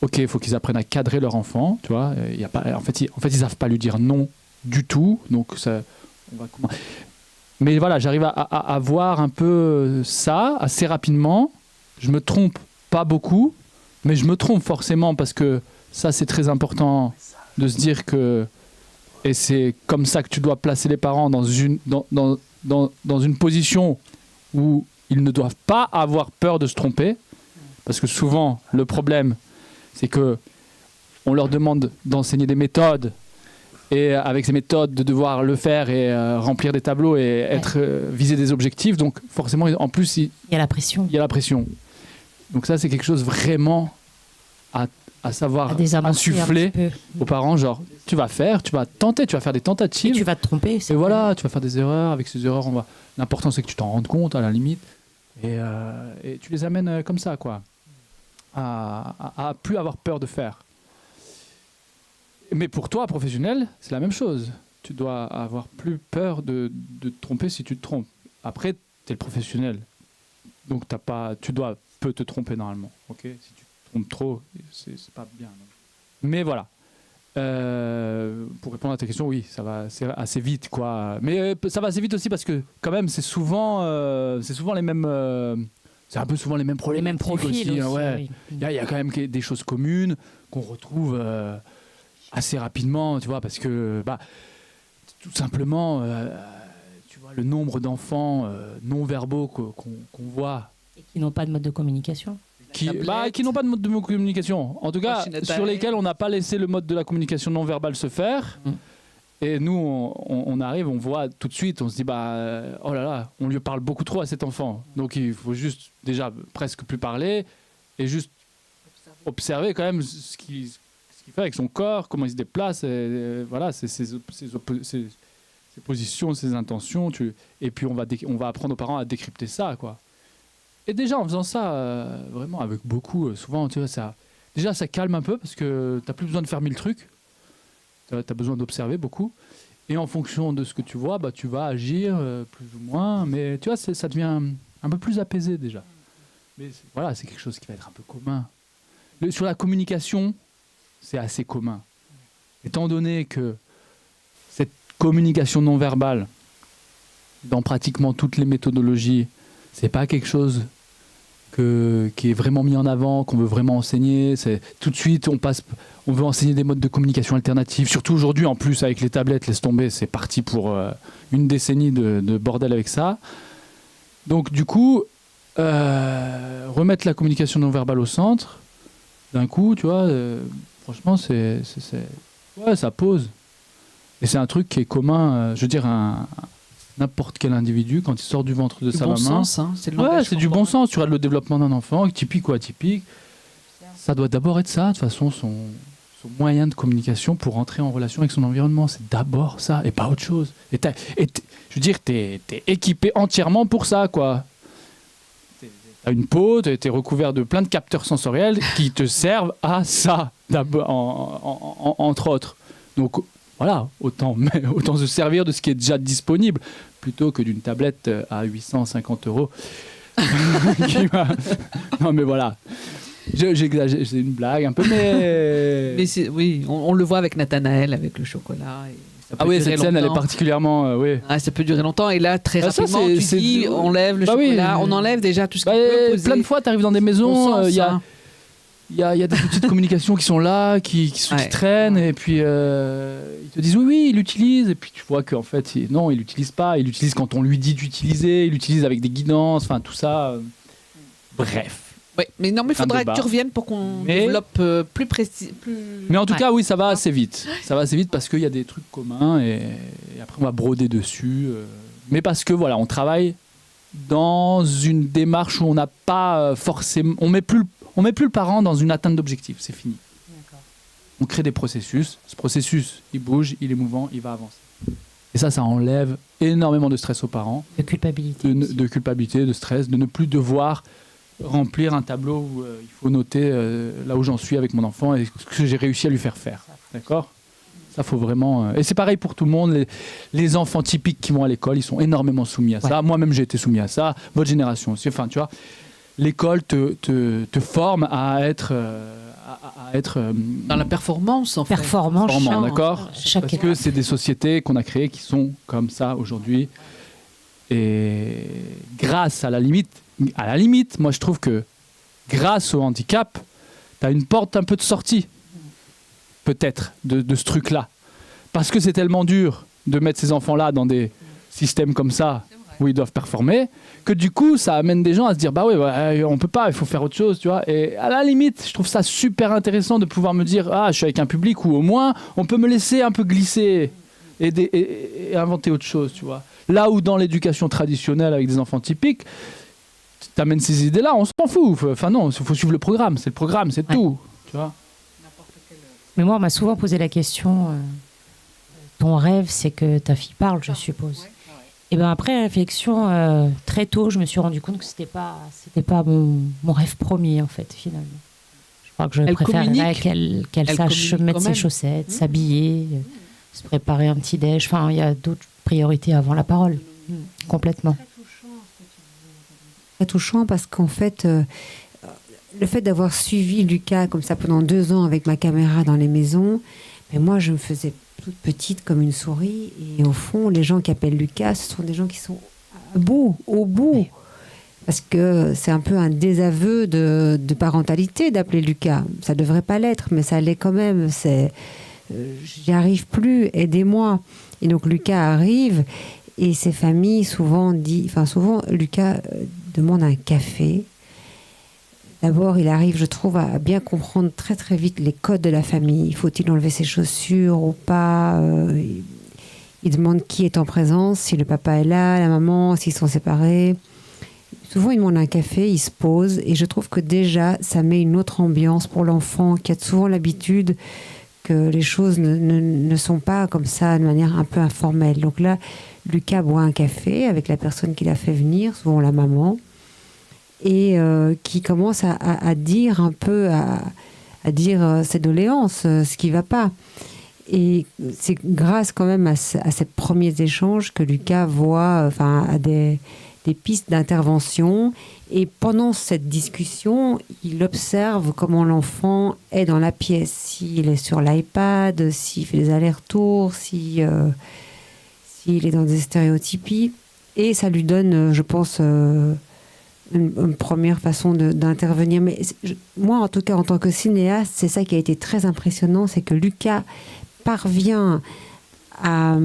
ok, il faut qu'ils apprennent à cadrer leur enfant, tu vois. Y a pas, en fait, ils savent pas lui dire non du tout. Donc, ça, mais voilà, j'arrive à voir un peu ça assez rapidement. Je me trompe pas beaucoup, mais je me trompe forcément parce que ça, c'est très important de se dire que... Et c'est comme ça que tu dois placer les parents dans une position où ils ne doivent pas avoir peur de se tromper. Parce que souvent, le problème, c'est que on leur demande d'enseigner des méthodes et avec ces méthodes de devoir le faire et remplir des tableaux et viser des objectifs. Donc forcément, en plus, il y a la pression. Il y a la pression. Donc ça, c'est quelque chose vraiment à savoir insuffler aux parents, genre tu vas tenter, tu vas faire des tentatives. Et tu vas te tromper. Et voilà, tu vas faire des erreurs. Avec ces erreurs, l'important c'est que tu t'en rendes compte à la limite. Et tu les amènes comme ça, quoi. À plus avoir peur de faire. Mais pour toi, professionnel, c'est la même chose. Tu dois avoir plus peur de te tromper si tu te trompes. Après, tu es le professionnel. Donc peux te tromper normalement. Ok, si tu trompe trop, c'est pas bien. Non. Mais voilà. Pour répondre à ta question, oui, c'est assez vite, quoi. Mais ça va assez vite aussi parce que quand même, c'est souvent les mêmes. C'est un peu souvent les mêmes problèmes. Les mêmes profils aussi. Ouais. Oui. Il y a quand même des choses communes qu'on retrouve assez rapidement, tu vois, parce que tout simplement, tu vois, le nombre d'enfants non-verbaux qu'on voit. Et qui n'ont pas de mode de communication. Qui n'ont pas de mode de communication. En tout cas, sur lesquels on n'a pas laissé le mode de la communication non verbale se faire. Et nous, on arrive, on voit tout de suite, on se dit, oh là là, on lui parle beaucoup trop à cet enfant. Donc il faut juste, déjà, presque plus parler et juste observer quand même ce qu'il fait avec son corps, comment il se déplace, et voilà, ses positions, ses intentions. Et puis on va apprendre aux parents à décrypter ça, quoi. Et déjà, en faisant ça, vraiment, avec beaucoup, souvent, tu vois, ça calme un peu parce que tu n'as plus besoin de faire 1000 trucs. Tu as besoin d'observer beaucoup. Et en fonction de ce que tu vois, tu vas agir plus ou moins. Mais tu vois, ça devient un peu plus apaisé déjà. Mais voilà, c'est quelque chose qui va être un peu commun. Sur la communication, c'est assez commun. Étant donné que cette communication non verbale, dans pratiquement toutes les méthodologies, c'est pas quelque chose qui est vraiment mis en avant, qu'on veut vraiment enseigner. C'est tout de suite, on veut enseigner des modes de communication alternatifs. Surtout aujourd'hui, en plus avec les tablettes, laisse tomber, c'est parti pour une décennie de bordel avec ça. Donc du coup, remettre la communication non verbale au centre, d'un coup, tu vois, franchement, ça pose. Et c'est un truc qui est commun. Je veux dire n'importe quel individu, quand il sort du ventre de sa maman. Sens, hein, c'est c'est du bon sens. Tu regardes le développement d'un enfant, typique ou atypique. Ça doit d'abord être ça, de toute façon, son moyen de communication pour entrer en relation avec son environnement. C'est d'abord ça, et pas autre chose. Je veux dire, t'es équipé entièrement pour ça, quoi. T'as une peau, t'es recouvert de plein de capteurs sensoriels qui te servent à ça, entre autres. Donc, voilà, autant se servir de ce qui est déjà disponible plutôt que d'une tablette à 850 €. Non, mais voilà. J'exagère, c'est une blague un peu, mais... oui, on le voit avec Nathanaël, avec le chocolat. Cette scène, elle est particulièrement... ça peut durer longtemps. Et là, très rapidement, on lève le chocolat, on enlève déjà tout ce qui peut poser. Plein de fois, tu arrives dans des maisons, il y a des outils de communication qui sont là, qui traînent, et puis ils te disent oui, il l'utilise, et puis tu vois qu'en fait, non, il l'utilise pas, il l'utilise quand on lui dit d'utiliser, il l'utilise avec des guidances, enfin tout ça. Bref. Oui, mais non, mais il faudra que tu reviennes pour qu'on développe plus précis. Mais en tout cas, oui, ça va assez vite. Ça va assez vite parce qu'il y a des trucs communs, et après, on va broder dessus. Mais parce que voilà, on travaille dans une démarche où on n'a pas forcément, on met plus le parent dans une atteinte d'objectif, c'est fini. D'accord. On crée des processus, ce processus, il bouge, il est mouvant, il va avancer. Et ça enlève énormément de stress aux parents, De culpabilité. de culpabilité, de stress, de ne plus devoir remplir un tableau où il faut noter là où j'en suis avec mon enfant et ce que j'ai réussi à lui faire faire. D'accord ? Ça, faut vraiment. Et c'est pareil pour tout le monde. Les enfants typiques qui vont à l'école, ils sont énormément soumis à ça. Moi-même, j'ai été soumis à ça. Votre génération aussi. Enfin, tu vois, l'école te forme à être Dans la performance, en fait. performant, Performant, d'accord ? chaque Parce que c'est des sociétés qu'on a créées qui sont comme ça aujourd'hui. Et grâce à la limite, moi, je trouve que grâce au handicap, tu as une porte un peu de sortie. Peut-être de ce truc-là. Parce que c'est tellement dur de mettre ces enfants-là dans des systèmes comme ça, où ils doivent performer, que du coup, ça amène des gens à se dire, bah oui, on peut pas, il faut faire autre chose, tu vois. Et à la limite, je trouve ça super intéressant de pouvoir me dire, je suis avec un public où au moins, on peut me laisser un peu glisser et inventer autre chose, tu vois. Là où dans l'éducation traditionnelle, avec des enfants typiques, tu amènes ces idées-là, on s'en fout. Enfin non, il faut suivre le programme, c'est tout, tu vois. Mais moi, on m'a souvent posé la question, ton rêve, c'est que ta fille parle, je suppose. Et bien après réflexion, très tôt, je me suis rendu compte que c'était pas mon rêve premier, en fait, finalement. Je crois que je préférerais qu'elle sache mettre ses chaussettes, s'habiller, se préparer un petit déj. Enfin, il y a d'autres priorités avant la parole. Complètement. Très touchant parce qu'en fait... le fait d'avoir suivi Lucas comme ça pendant 2 ans avec ma caméra dans les maisons, mais moi je me faisais toute petite comme une souris et au fond les gens qui appellent Lucas, ce sont des gens qui sont au bout, parce que c'est un peu un désaveu de parentalité d'appeler Lucas. Ça devrait pas l'être, mais ça l'est quand même. J'y arrive plus, aidez-moi. Et donc Lucas arrive et ses familles souvent Lucas demande un café. D'abord, il arrive, je trouve, à bien comprendre très très vite les codes de la famille. Faut-il enlever ses chaussures ou pas ? Il demande qui est en présence, si le papa est là, la maman, s'ils sont séparés. Souvent, il demande un café, il se pose. Et je trouve que déjà, ça met une autre ambiance pour l'enfant qui a souvent l'habitude que les choses ne sont pas comme ça, de manière un peu informelle. Donc là, Lucas boit un café avec la personne qui l'a fait venir, souvent la maman. Et qui commence à dire un peu, à dire ses doléances, ce qui ne va pas. Et c'est grâce quand même à ces premiers échanges que Lucas voit à des pistes d'intervention. Et pendant cette discussion, il observe comment l'enfant est dans la pièce. S'il est sur l'iPad, s'il fait des allers-retours, s'il est dans des stéréotypies. Et ça lui donne, je pense... Une première façon d'intervenir. Mais moi, en tout cas, en tant que cinéaste, c'est ça qui a été très impressionnant, c'est que Lucas parvient à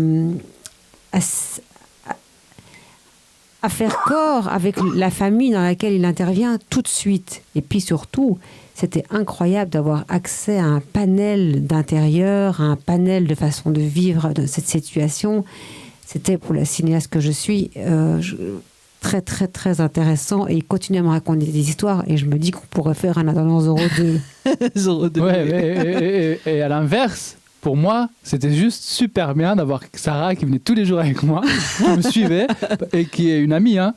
faire corps avec la famille dans laquelle il intervient tout de suite. Et puis surtout, c'était incroyable d'avoir accès à un panel d'intérieur, à un panel de façon de vivre de cette situation. C'était, pour la cinéaste que je suis... très très très intéressant, et il continue à me raconter des histoires et je me dis qu'on pourrait faire un Attendant Zorro 2. Ouais, et à l'inverse, pour moi, c'était juste super bien d'avoir Sarah qui venait tous les jours avec moi, qui me suivait et qui est une amie, hein.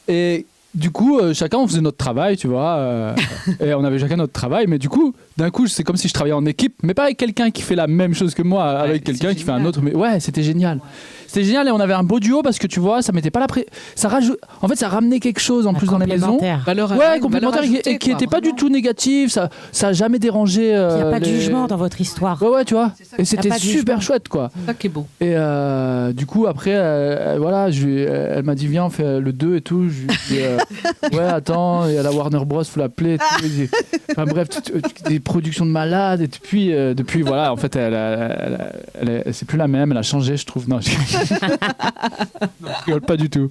Et du coup, chacun on faisait notre travail, tu vois, et on avait chacun notre travail, mais du coup, d'un coup, c'est comme si je travaillais en équipe, mais pas avec quelqu'un qui fait la même chose que moi, avec quelqu'un qui fait un autre. Mais ouais, c'était génial. C'était génial, et on avait un beau duo parce que tu vois, ça mettait pas ça en fait, ça ramenait quelque chose en plus dans les maisons. Complémentaire, et qui était pas du tout négatif. Ça a jamais dérangé. Il n'y a pas de jugement dans votre histoire. Ouais, tu vois. Et c'était super chouette, quoi. C'est ça qui est beau. Et du coup, après, elle m'a dit, viens, on fait le 2 et tout. Je lui ai dit, ouais, attends, il y a la Warner Bros, faut l'appeler. Enfin bref, des productions de malades. Et depuis, voilà, en fait, c'est plus la même. Elle a changé, je trouve. Non, je rigole pas du tout.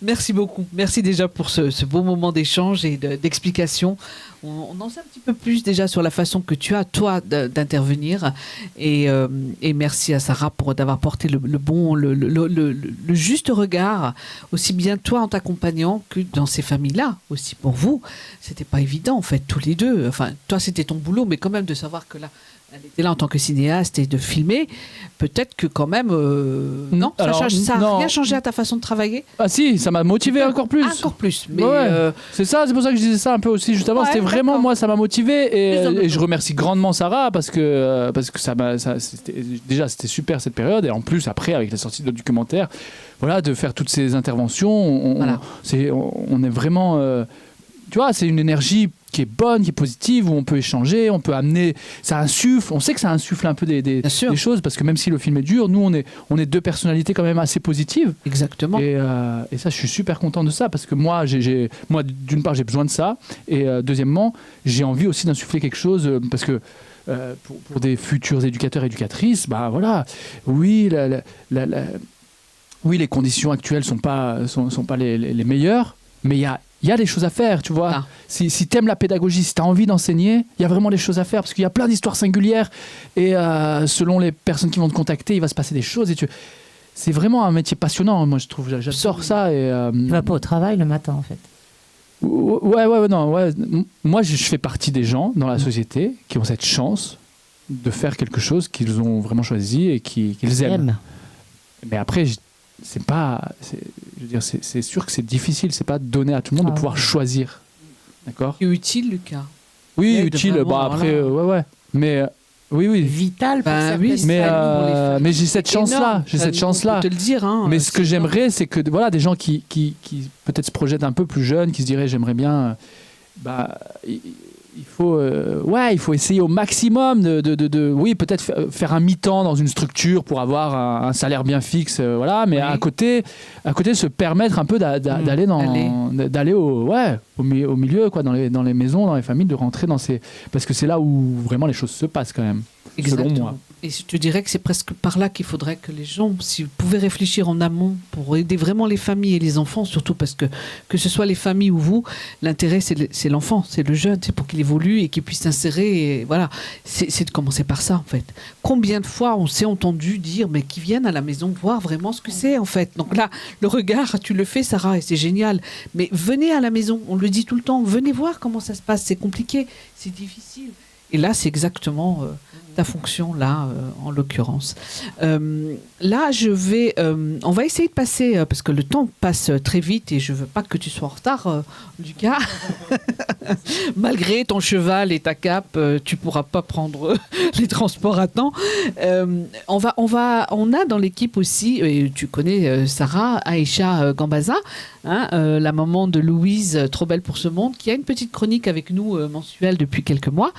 Merci beaucoup. Merci déjà pour ce beau moment d'échange et d'explication. on en sait un petit peu plus déjà sur la façon que tu as, toi, d'intervenir. Et merci à Sarah d'avoir porté le juste regard, aussi bien toi en t'accompagnant que dans ces familles-là, aussi pour vous. C'était pas évident, en fait, tous les deux. Enfin, toi, c'était ton boulot, mais quand même de savoir que là, elle était là en tant que cinéaste et de filmer, peut-être que quand même... non, ça n'a rien changé à ta façon de travailler? Ah si, ça m'a motivé encore plus. Encore plus. Mais c'est ça, c'est pour ça que je disais ça un peu aussi juste avant. Ouais, c'était vraiment, moi, ça m'a motivé. Et je plus. remercie grandement Sarah parce que c'était super cette période. Et en plus, après, avec la sortie de notre documentaire, voilà, de faire toutes ces interventions, on est vraiment... tu vois, c'est une énergie qui est bonne, qui est positive, où on peut échanger, on peut amener, ça insuffle, on sait que ça insuffle un peu des choses, parce que même si le film est dur, nous on est deux personnalités quand même assez positives. Exactement. Et ça, je suis super content de ça, parce que moi d'une part j'ai besoin de ça, et deuxièmement, j'ai envie aussi d'insuffler quelque chose, parce que pour des futurs éducateurs et éducatrices, bah voilà, oui, oui, les conditions actuelles sont pas les meilleures, mais il y a des choses à faire, tu vois. Ah. Si tu aimes la pédagogie, si tu as envie d'enseigner, il y a vraiment des choses à faire, parce qu'il y a plein d'histoires singulières, et selon les personnes qui vont te contacter, il va se passer des choses. C'est vraiment un métier passionnant, moi je trouve, j'adore ça. Tu vas pas au travail le matin, en fait. Ouais. Moi, je fais partie des gens dans la société qui ont cette chance de faire quelque chose qu'ils ont vraiment choisi et qu'ils aiment. Mais après, c'est sûr que c'est difficile, c'est pas donné à tout le monde de pouvoir choisir. D'accord ? C'est utile, Lucas. Oui, utile. Après, ouais. Mais oui. Vital pour certaines familles. Mais j'ai cette chance-là. On peut te le dire. Mais ce que j'aimerais, c'est que voilà, des gens qui peut-être se projettent un peu plus jeunes, qui se diraient j'aimerais bien. Il faut essayer au maximum oui, peut-être faire un mi-temps dans une structure pour avoir un salaire bien fixe, voilà, mais à côté se permettre un peu d'aller au milieu, quoi, dans les maisons, dans les familles, de rentrer parce que c'est là où vraiment les choses se passent quand même. Exactement. Selon moi. Et je te dirais que c'est presque par là qu'il faudrait que les gens, s'ils pouvaient réfléchir en amont pour aider vraiment les familles et les enfants, surtout parce que ce soit les familles ou vous, l'intérêt c'est l'enfant, c'est le jeune, c'est pour qu'il évolue et qu'il puisse s'insérer. Et voilà, c'est de commencer par ça en fait. Combien de fois on s'est entendu dire mais qu'ils viennent à la maison voir vraiment ce que c'est en fait. Donc là, le regard, tu le fais Sarah et c'est génial. Mais venez à la maison, on le dit tout le temps, venez voir comment ça se passe. C'est compliqué, c'est difficile. Et là, c'est exactement ta fonction, là, en l'occurrence. Là, on va essayer de passer, parce que le temps passe très vite et je ne veux pas que tu sois en retard, Lucas. Malgré ton cheval et ta cape, tu ne pourras pas prendre les transports à temps. On a dans l'équipe aussi, et tu connais Sarah, Aïcha Gambaza, la maman de Louise, trop belle pour ce monde, qui a une petite chronique avec nous mensuelle depuis quelques mois.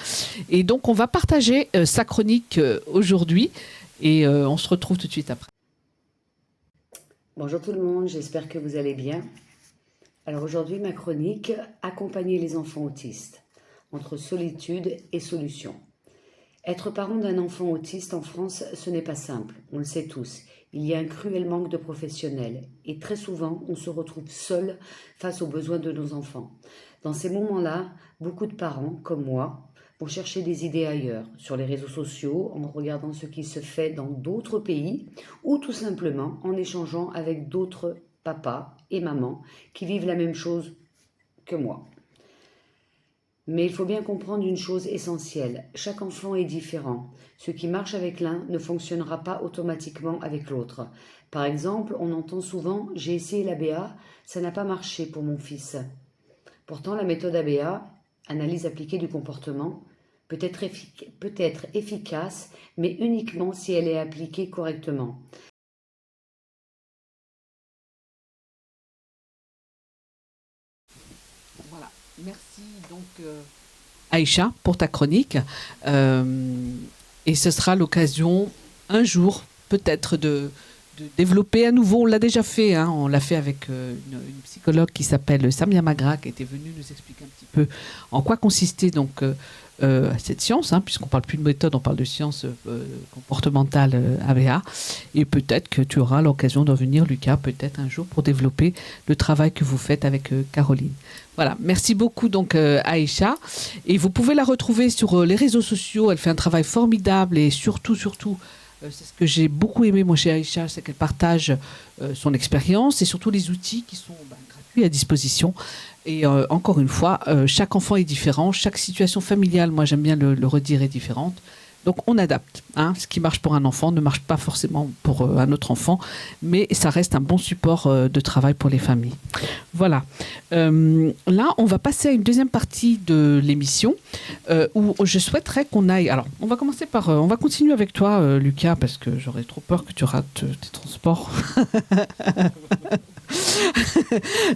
Et donc, on va partager sa chronique aujourd'hui et on se retrouve tout de suite après. Bonjour tout le monde, j'espère que vous allez bien. Alors aujourd'hui, ma chronique, accompagner les enfants autistes, entre solitude et solution. Être parent d'un enfant autiste en France, ce n'est pas simple, on le sait tous. Il y a un cruel manque de professionnels et très souvent, on se retrouve seul face aux besoins de nos enfants. Dans ces moments-là, beaucoup de parents, comme moi, vont chercher des idées ailleurs, sur les réseaux sociaux, en regardant ce qui se fait dans d'autres pays, ou tout simplement en échangeant avec d'autres papas et mamans qui vivent la même chose que moi. Mais il faut bien comprendre une chose essentielle, chaque enfant est différent. Ce qui marche avec l'un ne fonctionnera pas automatiquement avec l'autre. Par exemple, on entend souvent « j'ai essayé l'ABA, ça n'a pas marché pour mon fils ». Pourtant, la méthode ABA, analyse appliquée du comportement, peut être efficace, mais uniquement si elle est appliquée correctement. Voilà, merci donc Aïcha pour ta chronique. Et ce sera l'occasion un jour peut-être de développer à nouveau. On l'a déjà fait, on l'a fait avec une psychologue qui s'appelle Samia Magra, qui était venue nous expliquer un petit peu en quoi consistait donc à cette science, puisqu'on ne parle plus de méthode, on parle de science comportementale ABA. Et peut-être que tu auras l'occasion de revenir, Lucas, peut-être un jour pour développer le travail que vous faites avec Caroline. Voilà, merci beaucoup donc Aïcha. Et vous pouvez la retrouver sur les réseaux sociaux. Elle fait un travail formidable et surtout, c'est ce que j'ai beaucoup aimé moi chez Aïcha, c'est qu'elle partage son expérience et surtout les outils qui sont gratuits à disposition. Et encore une fois, chaque enfant est différent, chaque situation familiale, moi j'aime bien le redire, est différente. Donc on adapte. Ce qui marche pour un enfant ne marche pas forcément pour un autre enfant, mais ça reste un bon support de travail pour les familles. Voilà. Là, on va passer à une deuxième partie de l'émission où je souhaiterais qu'on aille. Alors, on va commencer par. On va continuer avec toi, Lucas, parce que j'aurais trop peur que tu rates tes transports.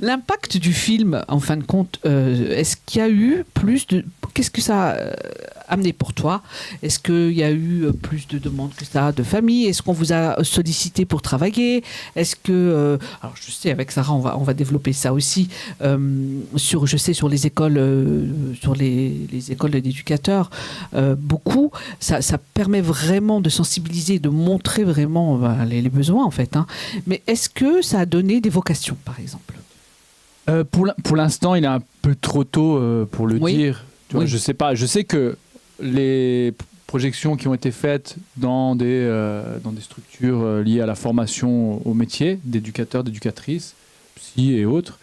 L'impact du film, en fin de compte, est-ce qu'il y a eu plus de... Qu'est-ce que ça a amené pour toi? Est-ce qu'il y a eu plus de demandes que ça de famille? Est-ce qu'on vous a sollicité pour travailler? Est-ce que... alors, je sais, avec Sarah, on va développer ça aussi. Sur les écoles, sur les écoles d'éducateurs, beaucoup. Ça permet vraiment de sensibiliser, de montrer vraiment les besoins, en fait. Mais est-ce que ça a donné des vocations, par exemple? Pour l'instant, il est un peu trop tôt pour le dire. Tu vois, je sais pas. Je sais que les projections qui ont été faites dans des structures liées à la formation au métier d'éducateurs, d'éducatrices, psy et autres,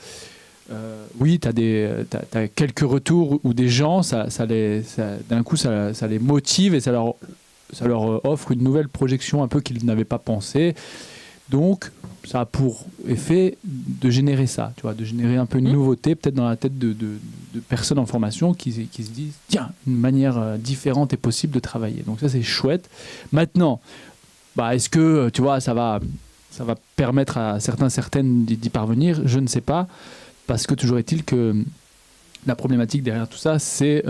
oui, t'as quelques retours où des gens, d'un coup, ça les motive et ça leur offre une nouvelle projection un peu qu'ils n'avaient pas pensé. Donc, ça a pour effet de générer ça, tu vois, de générer un peu une nouveauté, peut-être dans la tête de personnes en formation qui se disent, tiens, une manière différente est possible de travailler. Donc ça, c'est chouette. Maintenant, est-ce que, tu vois, ça va permettre à certaines d'y parvenir? Je ne sais pas, parce que toujours est-il que la problématique derrière tout ça, c'est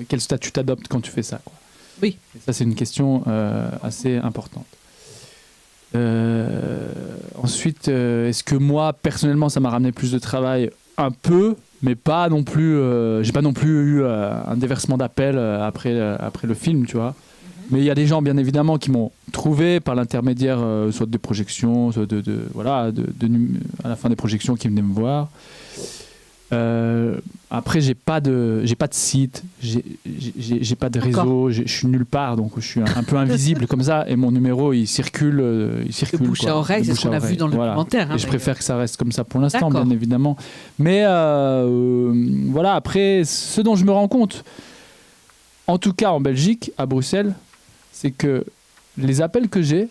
quel statut t'adoptes quand tu fais ça, quoi. Oui. Et ça, c'est une question assez importante. Ensuite, est-ce que moi, personnellement, ça m'a ramené plus de travail? Un peu, mais pas non plus... j'ai pas non plus eu un déversement d'appel après le film, tu vois. Mais il y a des gens, bien évidemment, qui m'ont trouvé par l'intermédiaire soit des projections, soit à la fin des projections, qui venaient me voir. Après, j'ai pas de site, j'ai pas de réseau, je suis nulle part, donc je suis un peu invisible comme ça, et mon numéro il circule. De bouche à oreille, c'est ce qu'on a vu dans le documentaire. Et je préfère que ça reste comme ça pour l'instant, bien évidemment. Mais voilà, après, ce dont je me rends compte, en tout cas en Belgique, à Bruxelles, c'est que les appels que j'ai,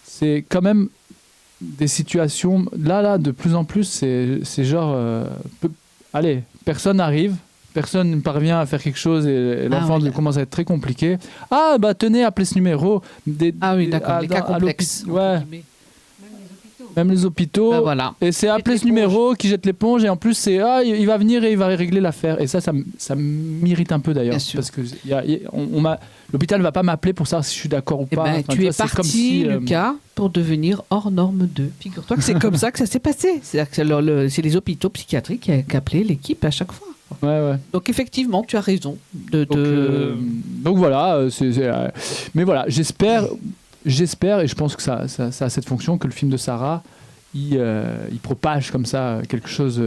c'est quand même des situations, là, de plus en plus, c'est genre, allez, personne n'arrive, personne ne parvient à faire quelque chose et l'enfant commence à être très compliqué. Ah, tenez, appelez ce numéro. Oui, d'accord, les cas complexes. Ouais. Même les hôpitaux. Voilà. Et c'est appeler ce numéro qui jette l'éponge et en plus c'est il va venir et il va régler l'affaire. Et ça m'irrite un peu d'ailleurs. Parce que l'hôpital ne va pas m'appeler pour savoir si je suis d'accord ou pas. Tu es parti, Lucas, pour devenir hors norme 2. Figure-toi que c'est comme ça que ça s'est passé. C'est-à-dire que c'est les hôpitaux psychiatriques qui appelaient l'équipe à chaque fois. Ouais. Donc effectivement, tu as raison. Donc voilà. Mais voilà, j'espère, et je pense que ça a cette fonction, que le film de Sarah, il propage comme ça quelque chose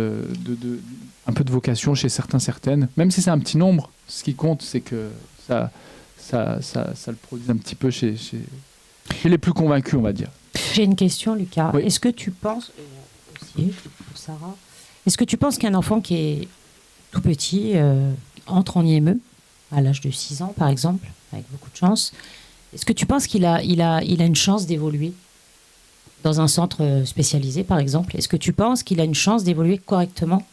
un peu de vocation chez certaines. Même si c'est un petit nombre, ce qui compte, c'est que ça le produit un petit peu chez les plus convaincus, on va dire. J'ai une question, Lucas. Oui. Est-ce que tu penses, aussi pour Sarah, est-ce que tu penses qu'un enfant qui est tout petit entre en IME, à l'âge de 6 ans par exemple, avec beaucoup de chance, est-ce que tu penses qu'il a une chance d'évoluer dans un centre spécialisé, par exemple? Est-ce que tu penses qu'il a une chance d'évoluer correctement,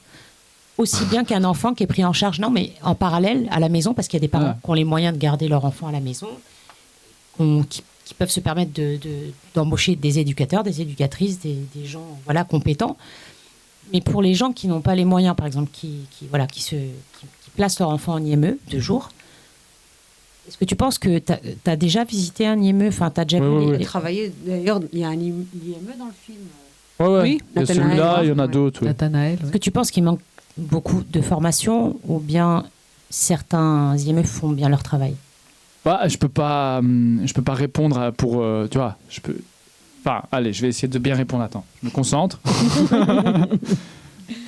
aussi bien qu'un enfant qui est pris en charge, non, mais en parallèle à la maison, parce qu'il y a des parents qui ont les moyens de garder leur enfant à la maison, qui peuvent se permettre d'embaucher des éducateurs, des éducatrices, des gens compétents. Mais pour les gens qui n'ont pas les moyens, par exemple, qui placent leur enfant en IME de jour, est-ce que tu penses que tu as déjà visité un IME? Enfin, tu as déjà vu travaillé. D'ailleurs, il y a un IME dans le film. Oui, il y a celui-là, il y en a d'autres. Nathanaël. Est-ce que tu penses qu'il manque beaucoup de formation, ou bien certains IME font bien leur travail. Bah, je peux pas répondre pour, tu vois, Enfin, allez, je vais essayer de bien répondre. Attends, je me concentre. Parce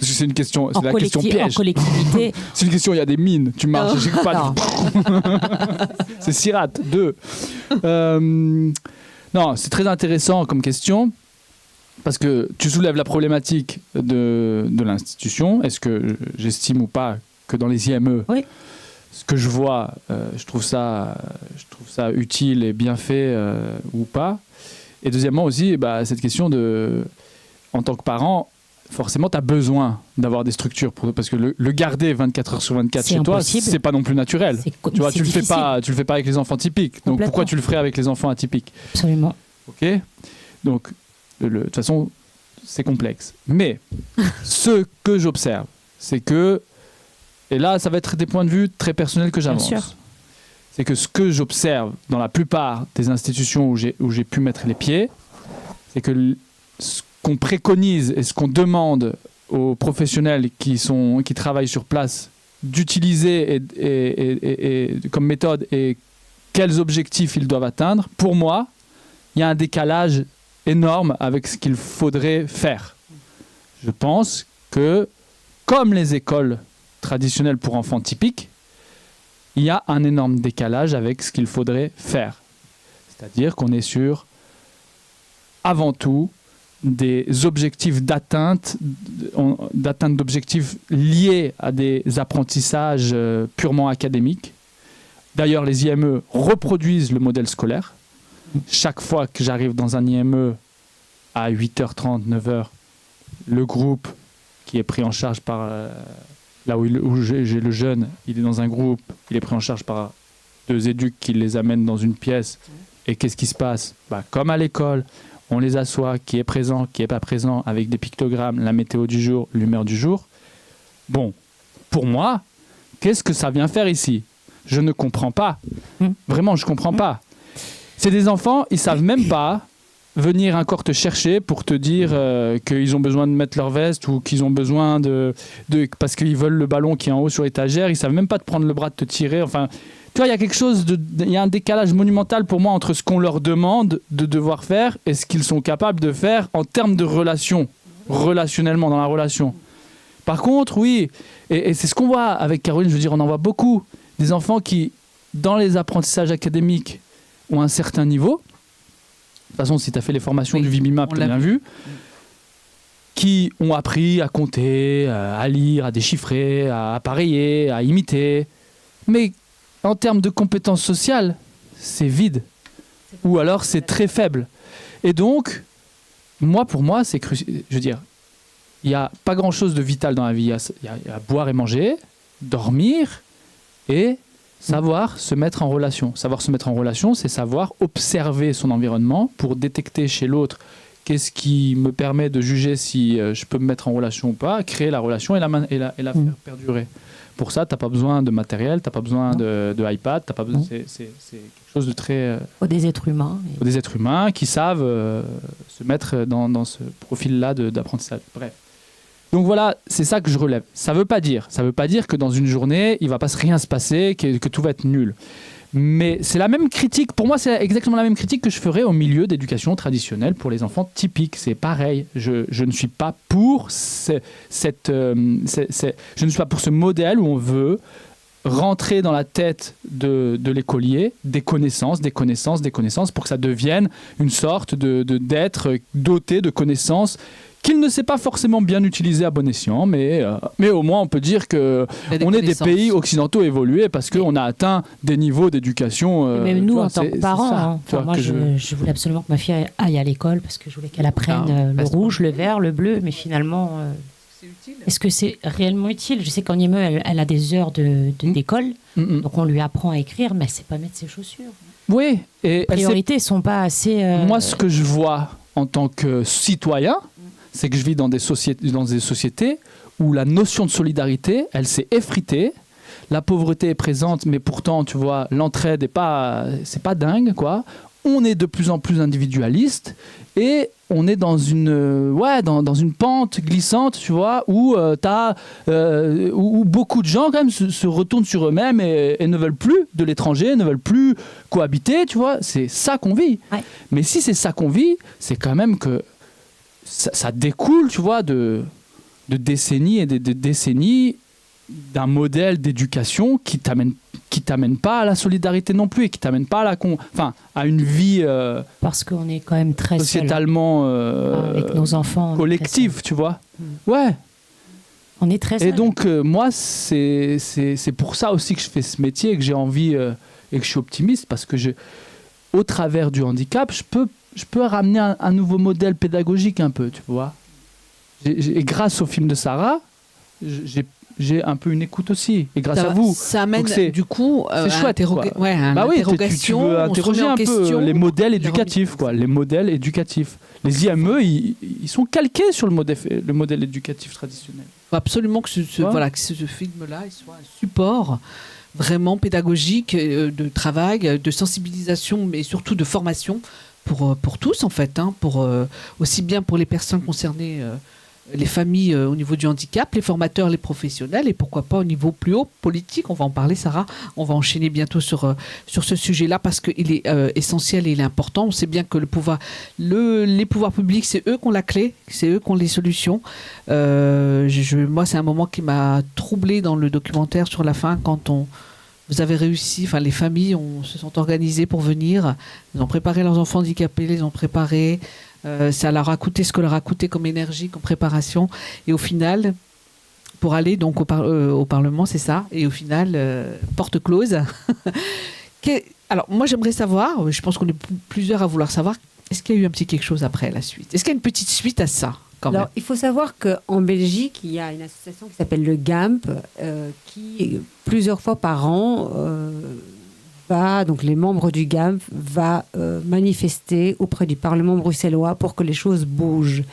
que c'est une question, c'est la question piège. En collectivité. C'est une question, il y a des mines, tu marches, j'ai pas. C'est Sirat 2. Non, c'est très intéressant comme question parce que tu soulèves la problématique de l'institution. Est-ce que j'estime ou pas que dans les IME, oui, ce que je vois, je trouve ça utile et bien fait ou pas. Et deuxièmement aussi, cette question de, en tant que parent, forcément, tu as besoin d'avoir des structures parce que le garder 24 heures sur 24 chez toi, c'est pas non plus naturel. Tu vois, tu le fais pas avec les enfants typiques. Donc pourquoi tu le ferais avec les enfants atypiques? Absolument. Ok. Donc de toute façon, c'est complexe. Mais ce que j'observe, c'est que, et là, ça va être des points de vue très personnels que j'avance. C'est que ce que j'observe dans la plupart des institutions où j'ai pu mettre les pieds, c'est que ce qu'on préconise et ce qu'on demande aux professionnels qui travaillent sur place d'utiliser et comme méthode et quels objectifs ils doivent atteindre, pour moi, il y a un décalage énorme avec ce qu'il faudrait faire. Je pense que, comme les écoles traditionnelles pour enfants typiques, il y a un énorme décalage avec ce qu'il faudrait faire. C'est-à-dire qu'on est sur, avant tout, des objectifs d'atteinte d'objectifs liés à des apprentissages purement académiques. D'ailleurs, les IME reproduisent le modèle scolaire. Chaque fois que j'arrive dans un IME à 8h30, 9h, le groupe qui est pris en charge par... là où j'ai le jeune, il est dans un groupe, il est pris en charge par 2 éducs qui les amènent dans une pièce. Et qu'est-ce qui se passe? Comme à l'école, on les assoit, qui est présent, qui n'est pas présent, avec des pictogrammes, la météo du jour, l'humeur du jour. Bon, pour moi, qu'est-ce que ça vient faire ici? Je ne comprends pas. Vraiment, je ne comprends pas. C'est des enfants, ils ne savent même pas venir encore te chercher pour te dire qu'ils ont besoin de mettre leur veste ou qu'ils ont besoin parce qu'ils veulent le ballon qui est en haut sur l'étagère. Ils ne savent même pas te prendre le bras, de te tirer. Enfin, tu vois, il y a quelque chose il y a un décalage monumental pour moi entre ce qu'on leur demande de devoir faire et ce qu'ils sont capables de faire en termes de relation, relationnellement, dans la relation. Par contre, oui, et c'est ce qu'on voit avec Caroline, je veux dire, on en voit beaucoup, des enfants qui, dans les apprentissages académiques, ont un certain niveau. De toute façon, si tu as fait les formations du VIBIMAP, tu as bien vu. Qui ont appris à compter, à lire, à déchiffrer, à appareiller, à imiter. Mais en termes de compétences sociales, c'est vide. Ou alors c'est très faible. Et donc, pour moi, c'est crucial. Je veux dire, il n'y a pas grand-chose de vital dans la vie. Il y a boire et manger, dormir et savoir se mettre en relation. Savoir se mettre en relation, c'est savoir observer son environnement pour détecter chez l'autre qu'est-ce qui me permet de juger si je peux me mettre en relation ou pas, créer la relation et la faire perdurer. Pour ça, tu n'as pas besoin de matériel, tu n'as pas besoin de iPad, t'as pas besoin, c'est quelque chose de très... Des êtres humains. Des êtres humains qui savent se mettre dans ce profil-là d'apprentissage. Bref. Donc voilà, c'est ça que je relève. Ça veut pas dire que dans une journée, il va pas rien se passer, que tout va être nul. Mais c'est la même critique, pour moi c'est exactement la même critique que je ferais au milieu d'éducation traditionnelle pour les enfants typiques. C'est pareil, je ne suis pas pour je ne suis pas pour ce modèle où on veut rentrer dans la tête de l'écolier des connaissances pour que ça devienne une sorte d'être doté de connaissances qu'il ne sait pas forcément bien utiliser à bon escient, mais au moins on peut dire qu'on est des pays occidentaux évolués parce qu'on a atteint des niveaux d'éducation. Même nous, en tant que parents, moi je voulais absolument que ma fille aille à l'école parce que je voulais qu'elle apprenne le rouge, le vert, le bleu, mais finalement, est-ce que c'est réellement utile? Je sais qu'en IME, elle a des heures d'école, donc on lui apprend à écrire, mais elle ne sait pas mettre ses chaussures. Oui. Les priorités ne sont pas assez... Moi, ce que je vois en tant que citoyen, c'est que je vis dans des sociétés où la notion de solidarité, elle s'est effritée. La pauvreté est présente, mais pourtant, tu vois, l'entraide c'est pas dingue, quoi. On est de plus en plus individualiste et on est dans une pente glissante, tu vois, où où beaucoup de gens quand même se retournent sur eux-mêmes et ne veulent plus de l'étranger, ne veulent plus cohabiter, tu vois. C'est ça qu'on vit. Ouais. Mais si c'est ça qu'on vit, c'est quand même que ça découle, tu vois, de décennies et de décennies d'un modèle d'éducation qui t'amène pas à la solidarité non plus et qui t'amène pas à une vie Parce qu'on est quand même très sociétalement avec nos enfants, collective, tu vois. Ouais. On est très Et seuls. donc moi c'est pour ça aussi que je fais ce métier et que j'ai envie et que je suis optimiste parce que au travers du handicap, je peux ramener un nouveau modèle pédagogique un peu, tu vois. Et grâce au film de Sarah, j'ai un peu une écoute aussi. Et grâce à vous. Ça amène Donc du coup c'est chouette, quoi. l'interrogation. Tu veux on se interroger remet en un peu question. les modèles éducatifs, quoi. Les modèles éducatifs. Les IME, ils sont calqués sur le modèle éducatif traditionnel. Il faut absolument que ce film-là il soit un support vraiment pédagogique, de travail, de sensibilisation, mais surtout de formation pour tous, en fait. Aussi bien pour les personnes concernées, les familles au niveau du handicap, les formateurs, les professionnels, et pourquoi pas au niveau plus haut, politique. On va en parler, Sarah. On va enchaîner bientôt sur ce sujet-là parce qu'il est essentiel et il est important. On sait bien que les pouvoirs publics, c'est eux qui ont la clé, c'est eux qui ont les solutions. Moi, c'est un moment qui m'a troublée dans le documentaire sur la fin quand vous avez réussi, les familles se sont organisées pour venir. Ils ont préparé leurs enfants handicapés, les ont préparés. Ça leur a coûté ce que leur a coûté comme énergie, comme préparation. Et au final, pour aller donc au Parlement, c'est ça. Et au final, porte close. Alors, moi, j'aimerais savoir, je pense qu'on est plusieurs à vouloir savoir, est-ce qu'il y a eu un petit quelque chose après la suite? Est-ce qu'il y a une petite suite à ça Alors, il faut savoir qu'en Belgique, il y a une association qui s'appelle le GAMP, qui, plusieurs fois par an, donc les membres du GAMP va manifester auprès du Parlement bruxellois pour que les choses bougent.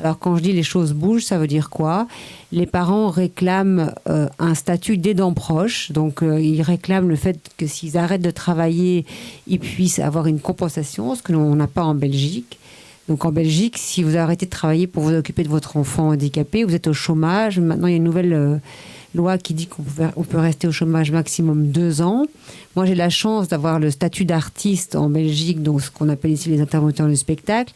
Alors, quand je dis les choses bougent, ça veut dire quoi? Les parents réclament un statut d'aidant proche. Donc, ils réclament le fait que s'ils arrêtent de travailler, ils puissent avoir une compensation, ce que l'on n'a pas en Belgique. Donc, en Belgique, si vous arrêtez de travailler pour vous occuper de votre enfant handicapé, vous êtes au chômage. Maintenant, il y a une nouvelle loi qui dit qu'on peut rester au chômage maximum 2 ans. Moi, j'ai la chance d'avoir le statut d'artiste en Belgique, donc ce qu'on appelle ici les intermittents du spectacle,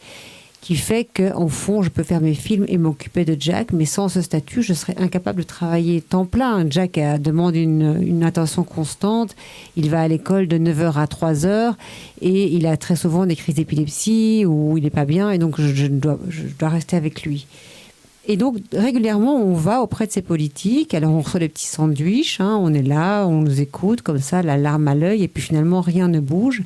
qui fait qu'en fond, je peux faire mes films et m'occuper de Jack, mais sans ce statut, je serais incapable de travailler temps plein. Jack demande une attention constante. Il va à l'école de 9h à 3h et il a très souvent des crises d'épilepsie ou il n'est pas bien et donc je dois rester avec lui. Et donc, régulièrement, on va auprès de ces politiques. Alors, on reçoit des petits sandwichs, on est là, on nous écoute, comme ça, la larme à l'œil, et puis finalement, rien ne bouge.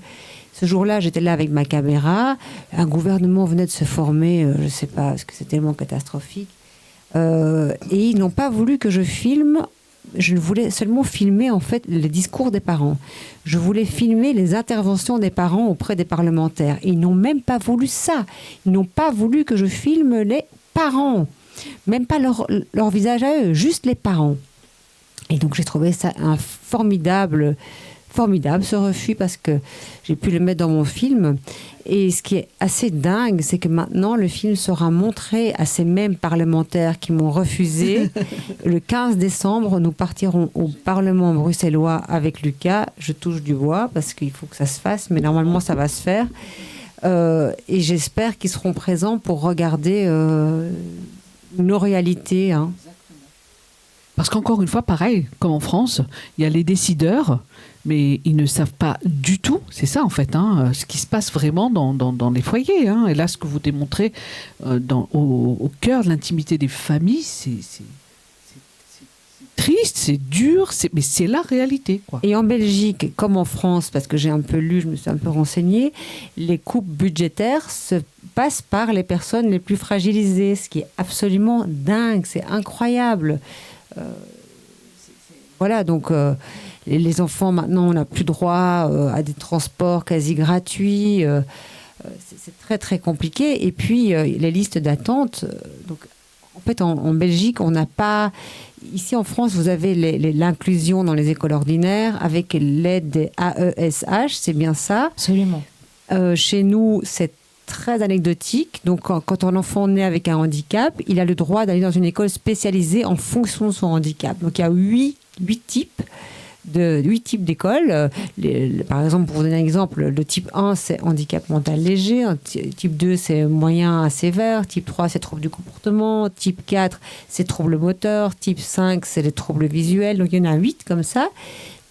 Ce jour-là, j'étais là avec ma caméra. Un gouvernement venait de se former, je ne sais pas, parce que c'est tellement catastrophique. Et ils n'ont pas voulu que je filme. Je voulais seulement filmer, en fait, les discours des parents. Je voulais filmer les interventions des parents auprès des parlementaires. Et ils n'ont même pas voulu ça. Ils n'ont pas voulu que je filme les parents. Même pas leur visage à eux, juste les parents. Et donc j'ai trouvé ça un formidable ce refus parce que j'ai pu le mettre dans mon film. Et ce qui est assez dingue, c'est que maintenant le film sera montré à ces mêmes parlementaires qui m'ont refusé. Le 15 décembre, nous partirons au Parlement bruxellois avec Lucas. Je touche du bois parce qu'il faut que ça se fasse, mais normalement ça va se faire. Et j'espère qu'ils seront présents pour regarder nos réalités. Parce qu'encore une fois, pareil, comme en France, il y a les décideurs, mais ils ne savent pas du tout, c'est ça en fait, ce qui se passe vraiment dans les foyers. Et là, ce que vous démontrez au cœur de l'intimité des familles, c'est triste, c'est dur, mais c'est la réalité, quoi. Et en Belgique, comme en France, parce que j'ai un peu lu, je me suis un peu renseignée, les coupes budgétaires se passent par les personnes les plus fragilisées, ce qui est absolument dingue, c'est incroyable. Voilà, donc les enfants, maintenant, on n'a plus droit à des transports quasi gratuits. C'est très, très compliqué. Et puis, les listes d'attente. Donc, en fait, en Belgique, on n'a pas... Ici, en France, vous avez l'inclusion dans les écoles ordinaires avec l'aide des AESH, c'est bien ça? Absolument. Chez nous, c'est très anecdotique. Donc, quand un enfant naît avec un handicap, il a le droit d'aller dans une école spécialisée en fonction de son handicap. Donc, il y a 8 types d'écoles. Par exemple, pour vous donner un exemple, le type 1, c'est handicap mental léger. Type 2, c'est moyen à sévère. Type 3, c'est trouble du comportement. Type 4, c'est trouble moteur. Type 5, c'est les troubles visuels. Donc, il y en a 8 comme ça.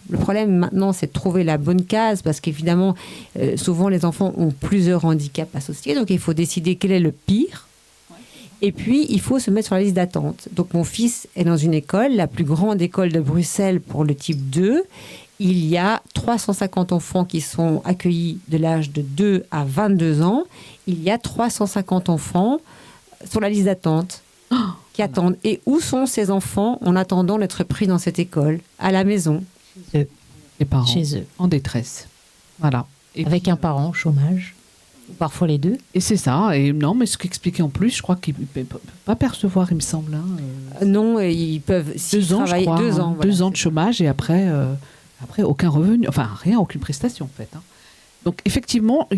Le problème maintenant, c'est de trouver la bonne case parce qu'évidemment, souvent, les enfants ont plusieurs handicaps associés. Donc, il faut décider quel est le pire. Et puis, il faut se mettre sur la liste d'attente. Donc, mon fils est dans une école, la plus grande école de Bruxelles pour le type 2. Il y a 350 enfants qui sont accueillis de l'âge de 2 à 22 ans. Il y a 350 enfants sur la liste d'attente qui attendent. Et où sont ces enfants en attendant d'être pris dans cette école? À la maison. Les parents Chez eux. en détresse. Voilà. Et Avec un parent au chômage, ou parfois les deux. Et c'est ça. Et non, mais ce qu'expliquait en plus, je crois qu'ils ne peuvent pas percevoir, il me semble. Non, ils peuvent. 2 ans, je crois. 2 ans. Voilà, 2 ans de chômage et après aucun revenu. Enfin, rien, aucune prestation, en fait. Donc, effectivement,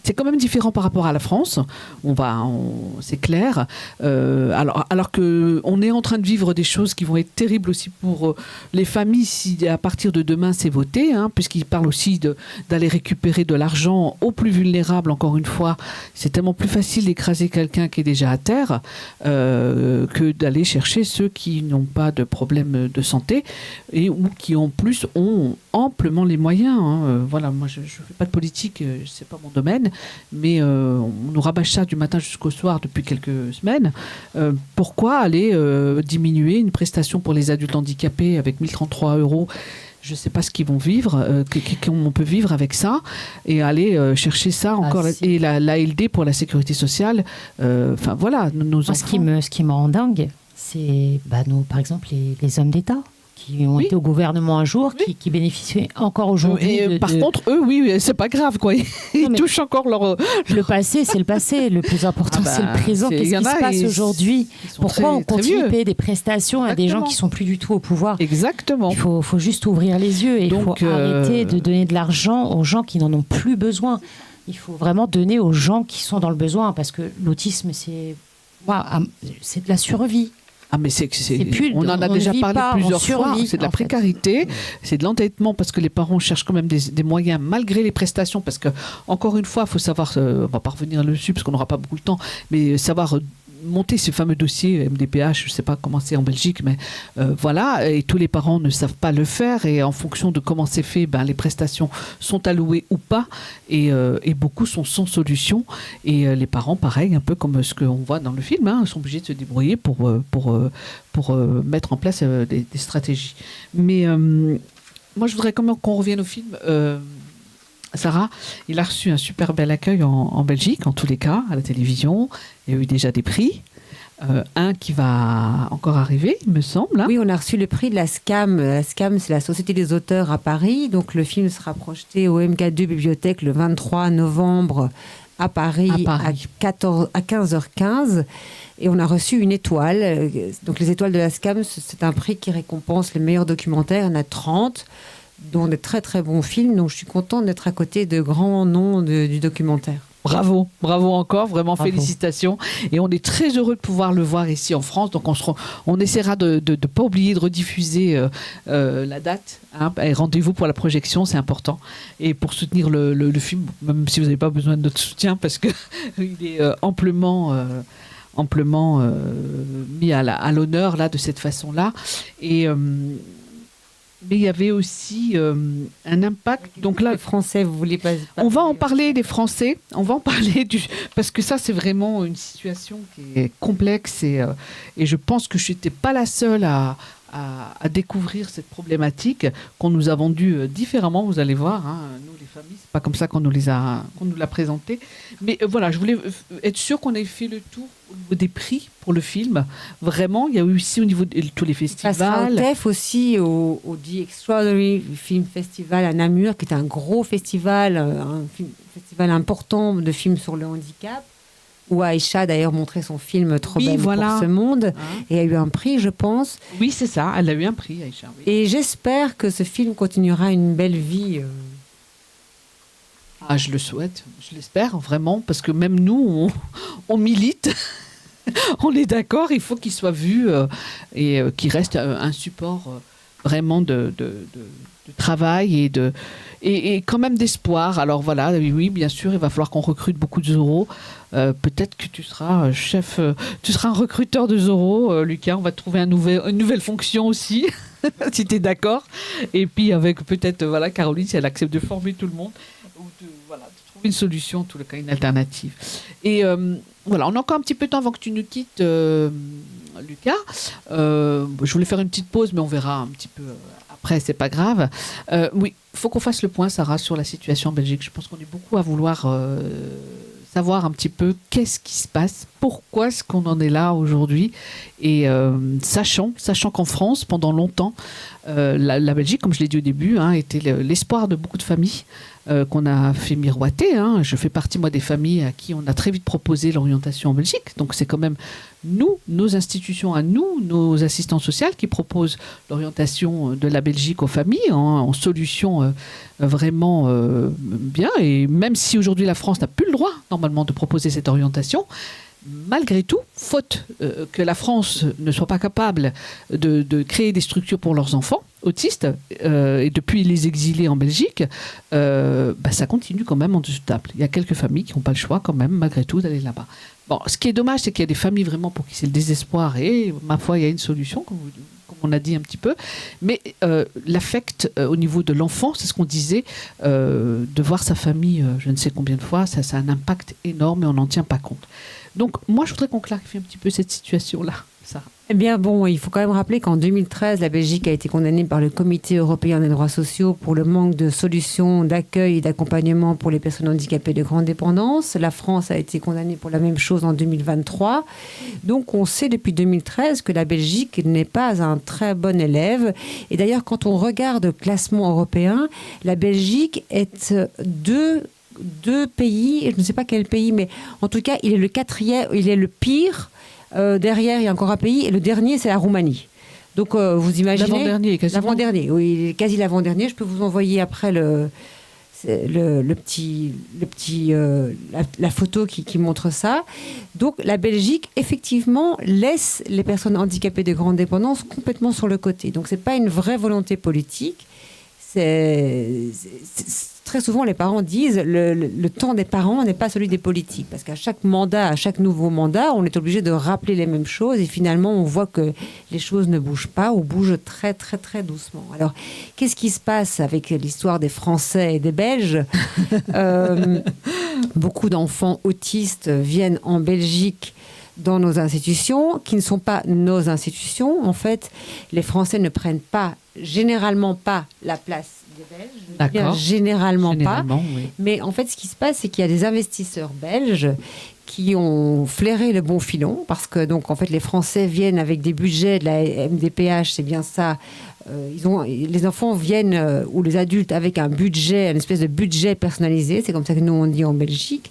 c'est quand même différent par rapport à la France. C'est clair. Alors que on est en train de vivre des choses qui vont être terribles aussi pour les familles si à partir de demain c'est voté, puisqu'il parle aussi d'aller récupérer de l'argent aux plus vulnérables. Encore une fois, c'est tellement plus facile d'écraser quelqu'un qui est déjà à terre que d'aller chercher ceux qui n'ont pas de problème de santé ou qui en plus ont amplement les moyens. Voilà, moi je fais pas de politique, c'est pas mon domaine. Mais on nous rabâche ça du matin jusqu'au soir depuis quelques semaines. Pourquoi aller diminuer une prestation pour les adultes handicapés avec 1033 €? Je ne sais pas ce qu'ils vont vivre, comment on peut vivre avec ça, et aller chercher ça encore. Et l'ALD pour la sécurité sociale, enfin voilà, nos enfants. Ce qui me rend dingue, c'est par exemple les hommes d'État qui ont été au gouvernement un jour, qui bénéficient encore aujourd'hui. Par contre, eux, c'est pas grave, quoi. Ils touchent encore leur... Le passé, c'est le passé. Le plus important, c'est le présent. Qu'est-ce qui se passe aujourd'hui? Pourquoi on continue de payer des prestations à des gens qui sont plus du tout au pouvoir? Exactement. Il faut juste ouvrir les yeux et il faut arrêter de donner de l'argent aux gens qui n'en ont plus besoin. Il faut vraiment donner aux gens qui sont dans le besoin, parce que l'autisme, c'est de la survie. Ah mais on en a déjà parlé plusieurs fois, c'est de la précarité, c'est de l'endettement parce que les parents cherchent quand même des moyens malgré les prestations, parce que encore une fois, il faut savoir, on va pas revenir dessus parce qu'on n'aura pas beaucoup de temps, mais savoir monter ces fameux dossiers MDPH, je ne sais pas comment c'est en Belgique, mais voilà, et tous les parents ne savent pas le faire, et en fonction de comment c'est fait, les prestations sont allouées ou pas, et beaucoup sont sans solution, et les parents, pareil, un peu comme ce qu'on voit dans le film, sont obligés de se débrouiller pour mettre en place des stratégies. Mais moi, je voudrais quand même qu'on revienne au film. Sarah, il a reçu un super bel accueil en Belgique, en tous les cas, à la télévision. Il y a eu déjà des prix. Un qui va encore arriver, il me semble. Oui, on a reçu le prix de la SCAM. La SCAM, c'est la Société des auteurs à Paris. Donc, le film sera projeté au MK2 Bibliothèque le 23 novembre à Paris. À 15h15. Et on a reçu une étoile. Donc, les étoiles de la SCAM, c'est un prix qui récompense les meilleurs documentaires. Il y en a 30. Dont des très très bons films, donc je suis contente d'être à côté de grands noms du documentaire. Bravo encore, vraiment félicitations. Et on est très heureux de pouvoir le voir ici en France, donc on essaiera de ne pas oublier de rediffuser la date, et rendez-vous pour la projection, c'est important. Et pour soutenir le film, même si vous n'avez pas besoin de notre soutien, parce qu'il est amplement mis à l'honneur là, de cette façon-là. Et... mais il y avait aussi un impact. Donc là, les Français, vous voulez pas... On va en parler des Français. On va en parler parce que ça, c'est vraiment une situation qui est complexe et je pense que je n'étais pas la seule à découvrir cette problématique qu'on nous a vendue différemment. Vous allez voir, nous les familles, c'est pas comme ça qu'on nous l'a présenté. Mais voilà, je voulais être sûre qu'on ait fait le tour au niveau des prix pour le film. Vraiment, il y a eu aussi au niveau de tous les festivals. Ça sera au TEF aussi, au The Extraordinary Film Festival à Namur, qui est un gros festival, festival important de films sur le handicap, où Aïcha d'ailleurs montrait son film Trop belle pour ce monde, et il y a eu un prix, je pense. Oui, c'est ça, elle a eu un prix, Aïcha. Oui. Et j'espère que ce film continuera une belle vie. Ah, je le souhaite, je l'espère vraiment, parce que même nous, on milite. On est d'accord, il faut qu'il soit vu et qu'il reste un support vraiment de travail et quand même d'espoir. Alors voilà, oui, bien sûr, il va falloir qu'on recrute beaucoup de Zorro. Peut-être que tu seras chef, tu seras un recruteur de Zorro, Lucas. On va te trouver une nouvelle fonction aussi, si tu es d'accord. Et puis avec peut-être, voilà, Caroline, si elle accepte de former tout le monde, ou de trouver une solution, en tout cas une alternative. Et voilà, on a encore un petit peu de temps avant que tu nous quittes, Lucas. Je voulais faire une petite pause, mais on verra un petit peu après, c'est pas grave. Oui, il faut qu'on fasse le point, Sarah, sur la situation en Belgique. Je pense qu'on est beaucoup à vouloir savoir un petit peu qu'est-ce qui se passe, pourquoi est-ce qu'on en est là aujourd'hui. Et sachant qu'en France, pendant longtemps, la Belgique, comme je l'ai dit au début, était l'espoir de beaucoup de familles. Qu'on a fait miroiter. Je fais partie, moi, des familles à qui on a très vite proposé l'orientation en Belgique. Donc, c'est quand même nous, nos institutions à nous, nos assistants sociaux qui proposent l'orientation de la Belgique aux familles en solution vraiment bien. Et même si aujourd'hui la France n'a plus le droit, normalement, de proposer cette orientation, malgré tout, faute que la France ne soit pas capable de créer des structures pour leurs enfants autistes, et depuis les exilés en Belgique, ça continue quand même en dessous de table. Il y a quelques familles qui n'ont pas le choix quand même, malgré tout, d'aller là-bas. Bon, ce qui est dommage, c'est qu'il y a des familles vraiment pour qui c'est le désespoir, et ma foi, il y a une solution, comme on a dit un petit peu, mais l'affect au niveau de l'enfant, c'est ce qu'on disait, de voir sa famille, je ne sais combien de fois, ça a un impact énorme et on n'en tient pas compte. Donc, moi, je voudrais qu'on clarifie un petit peu cette situation-là, Sarah. Eh bien, bon, il faut quand même rappeler qu'en 2013, la Belgique a été condamnée par le Comité européen des droits sociaux pour le manque de solutions d'accueil et d'accompagnement pour les personnes handicapées de grande dépendance. La France a été condamnée pour la même chose en 2023. Donc, on sait depuis 2013 que la Belgique n'est pas un très bon élève. Et d'ailleurs, quand on regarde le classement européen, la Belgique est deux pays, je ne sais pas quel pays, mais en tout cas, il est le quatrième, il est le pire. Derrière, il y a encore un pays, et le dernier, c'est la Roumanie. Donc, vous imaginez... L'avant-dernier, quasiment. L'avant-dernier, oui, quasi l'avant-dernier. Je peux vous envoyer après la photo qui montre ça. Donc, la Belgique, effectivement, laisse les personnes handicapées de grande dépendance complètement sur le côté. Donc, ce n'est pas une vraie volonté politique. Très souvent, les parents disent le temps des parents n'est pas celui des politiques. Parce qu'à chaque mandat, à chaque nouveau mandat, on est obligé de rappeler les mêmes choses. Et finalement, on voit que les choses ne bougent pas ou bougent très, très, très doucement. Alors, qu'est-ce qui se passe avec l'histoire des Français et des Belges ? Beaucoup d'enfants autistes viennent en Belgique dans nos institutions, qui ne sont pas nos institutions. En fait, les Français ne prennent généralement pas la place des Belges. D'accord. Généralement pas. Oui. Mais en fait, ce qui se passe, c'est qu'il y a des investisseurs belges qui ont flairé le bon filon, parce que donc en fait, les Français viennent avec des budgets de la MDPH, c'est bien ça. Les enfants viennent, ou les adultes, avec un budget, une espèce de budget personnalisé, c'est comme ça que nous on dit en Belgique,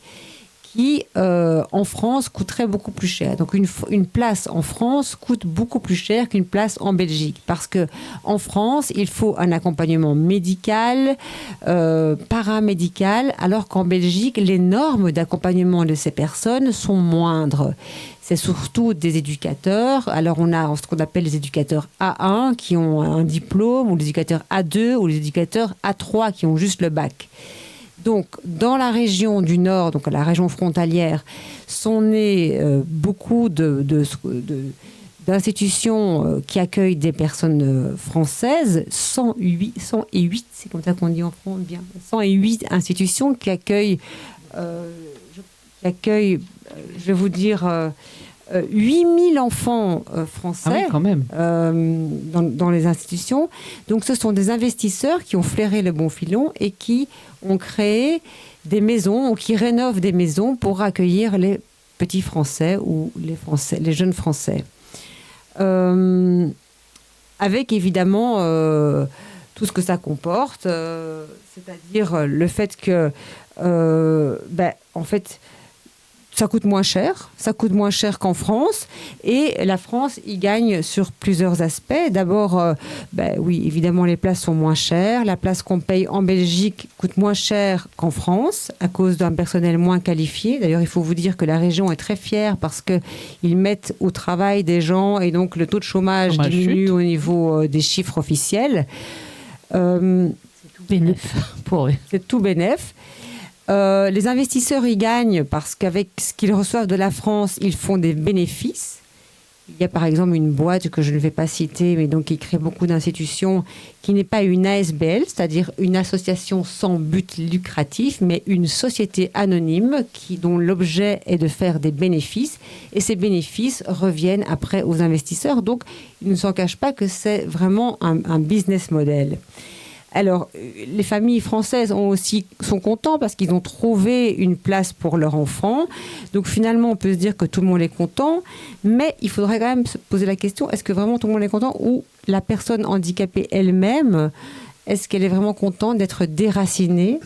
qui, en France, coûterait beaucoup plus cher. Donc, une place en France coûte beaucoup plus cher qu'une place en Belgique. Parce qu'en France, il faut un accompagnement médical, paramédical, alors qu'en Belgique, les normes d'accompagnement de ces personnes sont moindres. C'est surtout des éducateurs. Alors, on a ce qu'on appelle les éducateurs A1 qui ont un diplôme, ou les éducateurs A2, ou les éducateurs A3 qui ont juste le bac. Donc, dans la région du Nord, donc la région frontalière, sont nées beaucoup d'institutions qui accueillent des personnes françaises. 108, c'est comme ça qu'on dit en France, bien. 108 institutions qui accueillent, je vais vous dire, 8000 enfants français. Ah oui, quand même. Dans les institutions. Donc, ce sont des investisseurs qui ont flairé le bon filon et qui ont créé des maisons, ou qui rénovent des maisons pour accueillir les petits Français ou les jeunes Français. Avec évidemment tout ce que ça comporte, c'est-à-dire le fait que, en fait, ça coûte moins cher. Ça coûte moins cher qu'en France. Et la France y gagne sur plusieurs aspects. D'abord, oui, évidemment, les places sont moins chères. La place qu'on paye en Belgique coûte moins cher qu'en France à cause d'un personnel moins qualifié. D'ailleurs, il faut vous dire que la région est très fière parce qu'ils mettent au travail des gens et donc le taux de chômage diminue au niveau des chiffres officiels. C'est tout bénef pour eux. C'est tout bénef. Les investisseurs y gagnent parce qu'avec ce qu'ils reçoivent de la France, ils font des bénéfices. Il y a par exemple une boîte que je ne vais pas citer, mais donc qui crée beaucoup d'institutions, qui n'est pas une ASBL, c'est-à-dire une association sans but lucratif, mais une société anonyme dont l'objet est de faire des bénéfices. Et ces bénéfices reviennent après aux investisseurs. Donc, ils ne s'en cachent pas que c'est vraiment un business model. Alors, les familles françaises sont contents parce qu'ils ont trouvé une place pour leur enfant. Donc, finalement, on peut se dire que tout le monde est content. Mais il faudrait quand même se poser la question, est-ce que vraiment tout le monde est content ou la personne handicapée elle-même, est-ce qu'elle est vraiment contente d'être déracinée ?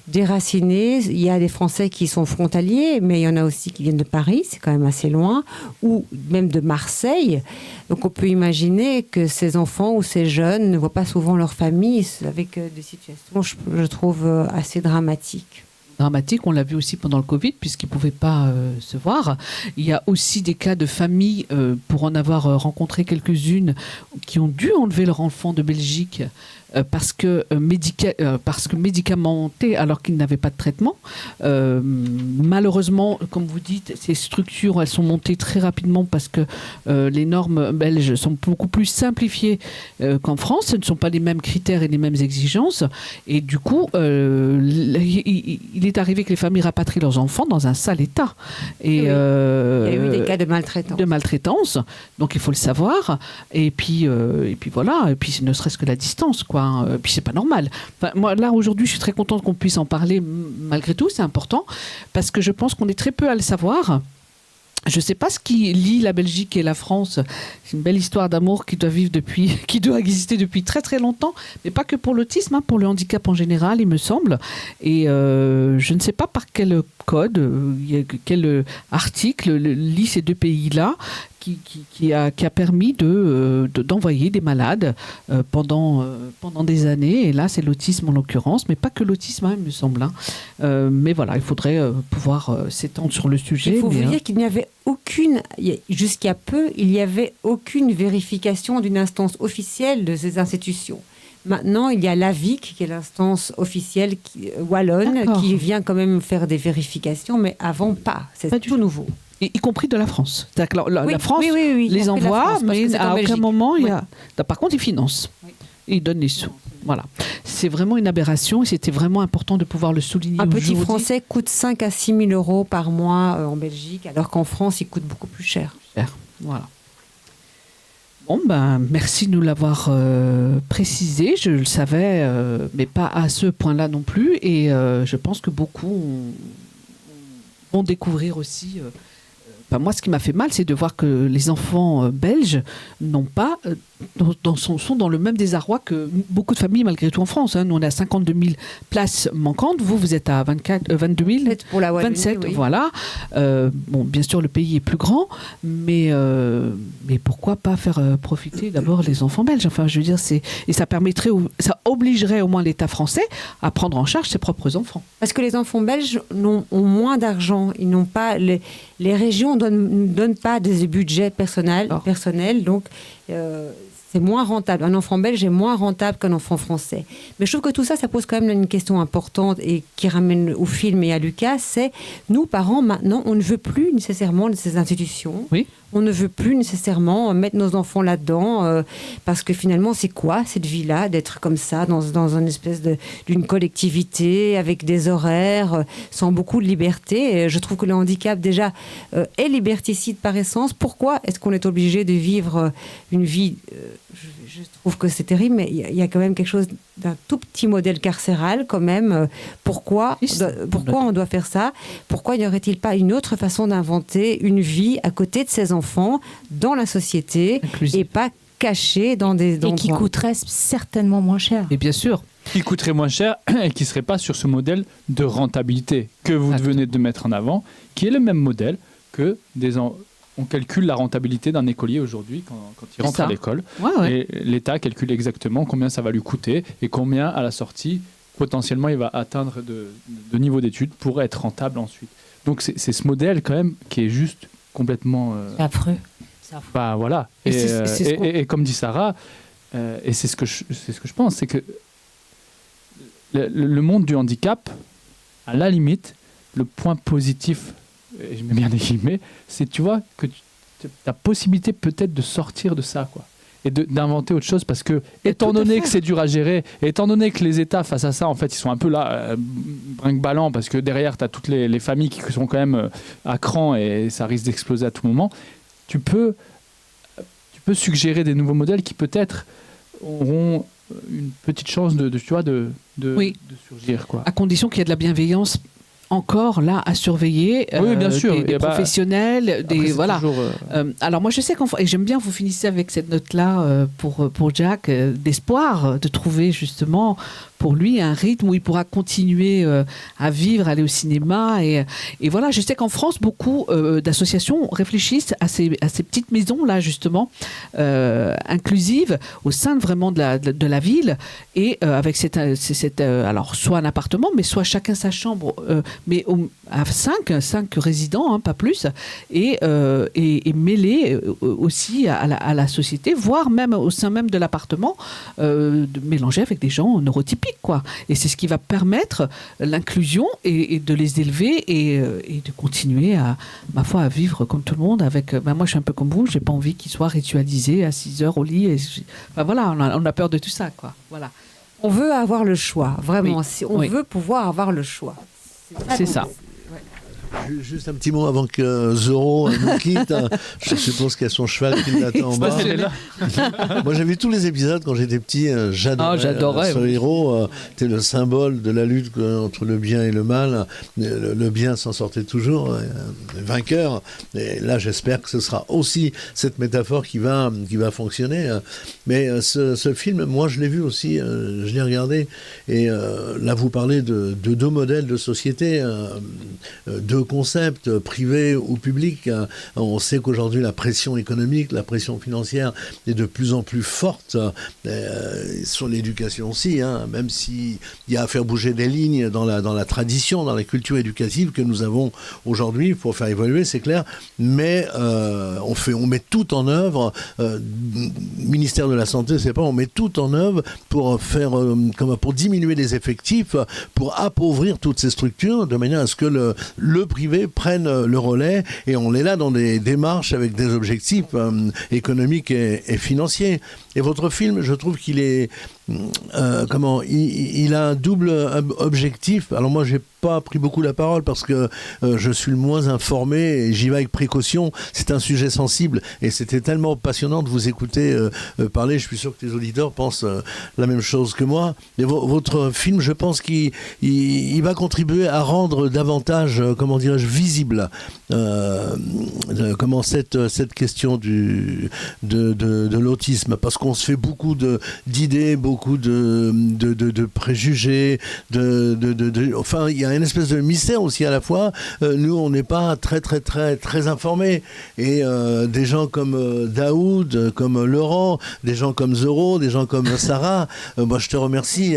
Déracinée, il y a des Français qui sont frontaliers, mais il y en a aussi qui viennent de Paris, c'est quand même assez loin, ou même de Marseille. Donc on peut imaginer que ces enfants ou ces jeunes ne voient pas souvent leur famille avec des situations, je trouve, assez dramatiques. Dramatique, on l'a vu aussi pendant le Covid, puisqu'ils ne pouvaient pas se voir. Il y a aussi des cas de familles, pour en avoir rencontré quelques-unes, qui ont dû enlever leur enfant de Belgique parce que médicamentés alors qu'ils n'avaient pas de traitement. Malheureusement, comme vous dites, ces structures, elles sont montées très rapidement parce que les normes belges sont beaucoup plus simplifiées qu'en France. Ce ne sont pas les mêmes critères et les mêmes exigences. Et du coup, il est arrivé que les familles rapatrient leurs enfants dans un sale état. Et, il y a eu des cas de maltraitance. De maltraitance, donc il faut le savoir. Et puis voilà, et puis ne serait-ce que la distance, quoi. Puis c'est pas normal. Enfin, moi, là, aujourd'hui, je suis très contente qu'on puisse en parler malgré tout, c'est important, parce que je pense qu'on est très peu à le savoir. Je ne sais pas ce qui lie la Belgique et la France. C'est une belle histoire d'amour qui doit exister depuis très très longtemps, mais pas que pour l'autisme, pour le handicap en général, il me semble. Et je ne sais pas par quel code, quel article lie ces deux pays-là, qui a permis d'envoyer des malades pendant des années. Et là, c'est l'autisme en l'occurrence, mais pas que l'autisme, il me semble. Mais voilà, il faudrait pouvoir s'étendre sur le sujet. Il faut vous dire qu'il n'y avait jusqu'à peu, il n'y avait aucune vérification d'une instance officielle de ces institutions. Maintenant, il y a l'AVIC, qui est l'instance officielle wallonne, qui vient quand même faire des vérifications, mais avant pas. C'est tout nouveau. Y compris de la France. C'est-à-dire que la France les envoie, mais à aucun moment, par contre, ils financent. Oui. Ils donnent les sous. Voilà. C'est vraiment une aberration et c'était vraiment important de pouvoir le souligner aujourd'hui. Un petit Français coûte 5 à 6 000 euros par mois en Belgique, alors qu'en France, il coûte beaucoup plus cher. Voilà. Bon, merci de nous l'avoir précisé. Je le savais, mais pas à ce point-là non plus. Et je pense que beaucoup vont découvrir aussi... moi, ce qui m'a fait mal, c'est de voir que les enfants belges n'ont pas, sont dans le même désarroi que beaucoup de familles, malgré tout, en France. Nous, on est à 52 000 places manquantes. Vous êtes à 22 000. Pour la Wallonie, 27, voilà. Bien sûr, le pays est plus grand, mais pourquoi pas faire profiter d'abord les enfants belges ? Enfin, je veux dire, et ça obligerait au moins l'État français à prendre en charge ses propres enfants. Parce que les enfants belges ont moins d'argent. Ils n'ont pas... Les régions ne donnent pas des budgets personnels, donc c'est moins rentable. Un enfant belge est moins rentable qu'un enfant français. Mais je trouve que tout ça pose quand même une question importante et qui ramène au film et à Lucas, c'est nous, parents, maintenant, on ne veut plus nécessairement de ces institutions. Oui. On ne veut plus nécessairement mettre nos enfants là-dedans parce que finalement, c'est quoi cette vie-là, d'être comme ça, dans une espèce d'une collectivité avec des horaires, sans beaucoup de liberté. Et je trouve que le handicap, déjà, est liberticide par essence. Pourquoi est-ce qu'on est obligé de vivre une vie je trouve que c'est terrible, mais il y a quand même quelque chose d'un tout petit modèle carcéral quand même. Pourquoi on doit faire ça ? Pourquoi n'y aurait-il pas une autre façon d'inventer une vie à côté de ses enfants, dans la société, et pas cachée dans des endroits. Et qui coûterait certainement moins cher. Et bien sûr. qui coûterait moins cher et qui ne serait pas sur ce modèle de rentabilité que vous venez de mettre en avant, qui est le même modèle que on calcule la rentabilité d'un écolier aujourd'hui quand il rentre à l'école. Et l'État calcule exactement combien ça va lui coûter et combien à la sortie, potentiellement, il va atteindre de niveau d'études pour être rentable ensuite. Donc c'est ce modèle quand même qui est juste complètement... C'est affreux. Bah, voilà. Et comme dit Sarah, et c'est ce que je pense, c'est que le monde du handicap, à la limite, le point positif, et je mets bien des guillemets, c'est, tu vois, que la possibilité peut-être de sortir de ça, quoi. Et d'inventer autre chose, parce que, étant donné que c'est dur à gérer, et étant donné que les États, face à ça, en fait, ils sont un peu là, brinque-ballant, parce que derrière, tu as toutes les familles qui sont quand même à cran, et ça risque d'exploser à tout moment, tu peux suggérer des nouveaux modèles qui peut-être auront une petite chance de surgir, quoi. À condition qu'il y ait de la bienveillance encore là à surveiller, oui, bien sûr. des professionnels, voilà. Toujours, alors moi je sais et j'aime bien, vous finissez avec cette note là pour Jack, d'espoir de trouver justement pour lui un rythme où il pourra continuer à vivre, aller au cinéma et voilà. Je sais qu'en France beaucoup d'associations réfléchissent à ces petites maisons là justement inclusives au sein vraiment de la ville et avec cette alors soit un appartement mais soit chacun sa chambre mais à 5 résidents, hein, pas plus, et mêlés aussi à la société, voire même au sein même de l'appartement, de mélanger avec des gens neurotypiques, quoi. Et c'est ce qui va permettre l'inclusion et de les élever et de continuer ma foi, à vivre comme tout le monde. Avec, moi, je suis un peu comme vous, j'ai pas envie qu'ils soient ritualisés à 6 heures au lit. Voilà, on a peur de tout ça, quoi. Voilà. On veut avoir le choix, vraiment. Oui. On veut pouvoir avoir le choix. C'est ça. Juste un petit mot avant que Zorro nous quitte. Je suppose qu'il y a son cheval qui l'attend en bas. Moi, j'ai vu tous les épisodes quand j'étais petit. J'adorais ce héros. C'était le symbole de la lutte entre le bien et le mal. Le bien s'en sortait toujours, vainqueur. Et là, j'espère que ce sera aussi cette métaphore qui va fonctionner. Mais ce film, moi, je l'ai vu aussi. Je l'ai regardé. Et là, vous parlez de deux modèles de société, deux concepts, privé ou public. On sait qu'aujourd'hui la pression économique, la pression financière est de plus en plus forte sur l'éducation aussi, hein, même s'il y a à faire bouger des lignes dans la tradition, dans la culture éducative que nous avons aujourd'hui pour faire évoluer, c'est clair, mais on met tout en œuvre, ministère de la Santé, c'est pas, on met tout en œuvre pour pour diminuer les effectifs, pour appauvrir toutes ces structures de manière à ce que le privé prenne le relais, et on est là dans des démarches avec des objectifs économiques et financiers. Et votre film, je trouve qu'il est il a un double objectif. Alors moi, j'ai pas pris beaucoup la parole parce que je suis le moins informé et j'y vais avec précaution. C'est un sujet sensible et c'était tellement passionnant de vous écouter parler. Je suis sûr que tes auditeurs pensent la même chose que moi. Et votre film, je pense qu'il va contribuer à rendre davantage, visible cette question de l'autisme, parce qu'on se fait beaucoup d'idées, beaucoup de préjugés, enfin, il y a une espèce de mystère aussi à la fois. Nous, on n'est pas très informés. Et des gens comme Daoud, comme Laurent, des gens comme Zorro, des gens comme Sarah, moi, je te remercie,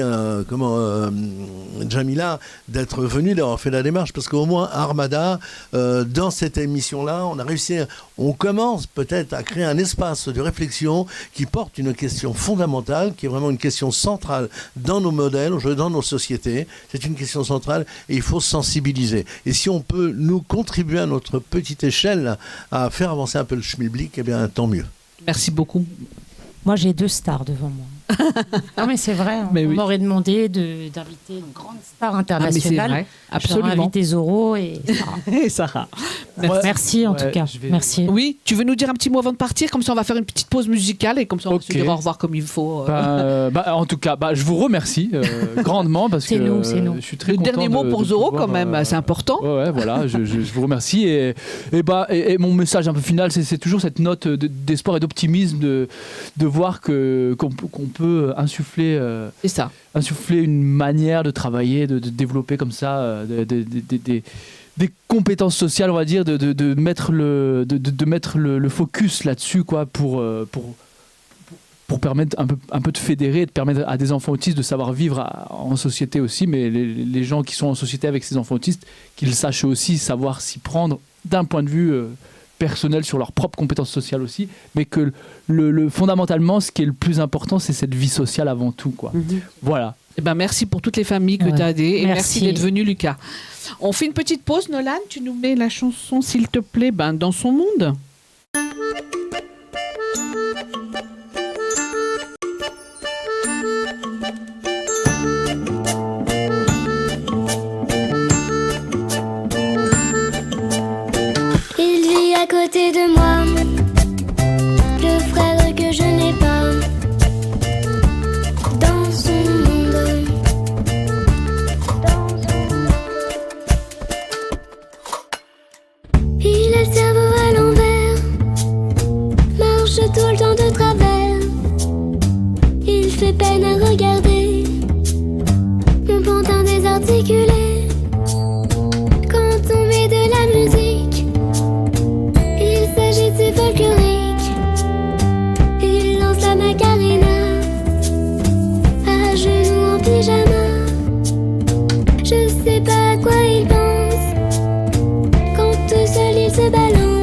Jamila, d'être venue, d'avoir fait la démarche, parce qu'au moins, Armada, dans cette émission-là, on commence peut-être à créer un espace de réflexion qui porte une question fondamentale, qui est vraiment une question centrale dans nos modèles, dans nos sociétés. C'est une question centrale et il faut sensibiliser. Et si on peut nous contribuer à notre petite échelle à faire avancer un peu le schmilblick, eh bien tant mieux. Merci beaucoup. Moi, j'ai 2 stars devant moi. Non, mais c'est vrai. On m'aurait demandé d'inviter une grande star internationale. Vrai. Absolument. J'aurais invité Zorro et Sarah. Et Sarah. Merci en tout cas. Merci. Oui, tu veux nous dire un petit mot avant de partir? Comme ça, on va faire une petite pause musicale et comme ça, on va se dire au revoir comme il faut. En tout cas, je vous remercie grandement parce que je suis très content. Le dernier mot pour Zorro, quand même, c'est important. Ouais, voilà, je vous remercie. Et mon message un peu final, c'est toujours cette note d'espoir et d'optimisme de voir qu'on peut insuffler une manière de travailler, de développer comme ça des compétences sociales, on va dire, de mettre le focus là-dessus, quoi, pour permettre un peu de fédérer, de permettre à des enfants autistes de savoir vivre en société aussi, mais les gens qui sont en société avec ces enfants autistes, qu'ils sachent aussi savoir s'y prendre d'un point de vue personnel sur leurs propres compétences sociales aussi, mais que fondamentalement, ce qui est le plus important, c'est cette vie sociale avant tout, quoi. Voilà. Eh ben, merci pour toutes les familles que tu as aidées et merci d'être venu, Lucas. On fait une petite pause, Nolan. Tu nous mets la chanson, s'il te plaît, Dans son monde. Il vit à côté de moi, le frère que je n'ai pas. Dans son monde, il a le cerveau à l'envers, marche tout le temps de travers. Il fait peine à regarder mon pantin désarticulé. Quand on met de la musique, il s'agit de folklorique. Il lance la macarena, à genoux en pyjama. Je sais pas à quoi il pense, quand tout seul il se balance.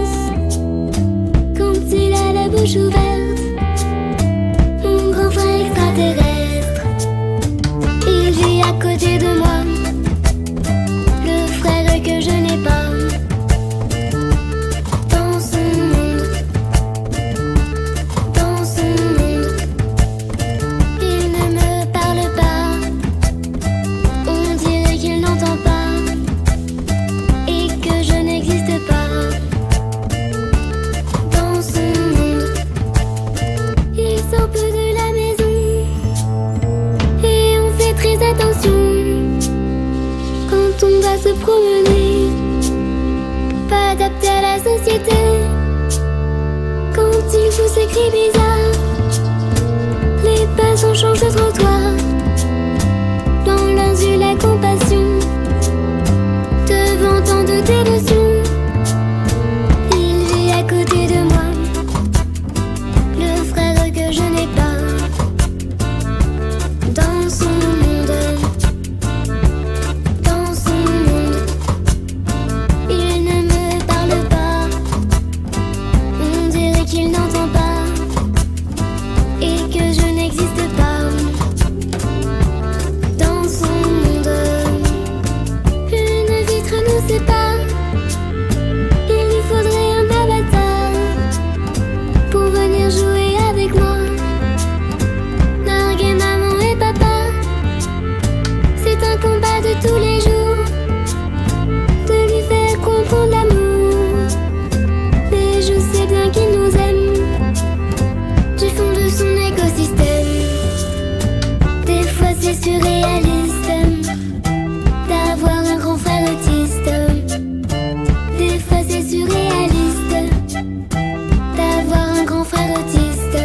Quand il a la bouche ouverte, mon grand frère extraterrestre. Il vit à côté de moi, le frère que je n'ai pas. Dans son monde, il ne me parle pas. On dirait qu'il n'entend pas et que je n'existe pas. Dans son monde, il sort peu de la maison et on fait très attention quand on va se promener. Pas adapté à la société. Quand il pousse ses cris bizarres, les passants changent de trottoir. Dans leurs yeux la compassion, devant tant de dévotion. Il vit à côté de moi, le frère que je n'ai pas. Dans son monde, il ne me parle pas. On dirait qu'il n'entend pas et que je n'existe pas. Dans son monde, une vitre nous sépare. Il lui faudrait un avatar pour venir jouer avec moi, narguer maman et papa. C'est un combat de tous les jours, de lui faire comprendre l'amour. Mais je sais bien qu'il nous aime, du fond de son écosystème. Des fois c'est surréaliste d'avoir un grand frère autiste. Des fois c'est surréaliste d'avoir un grand frère autiste.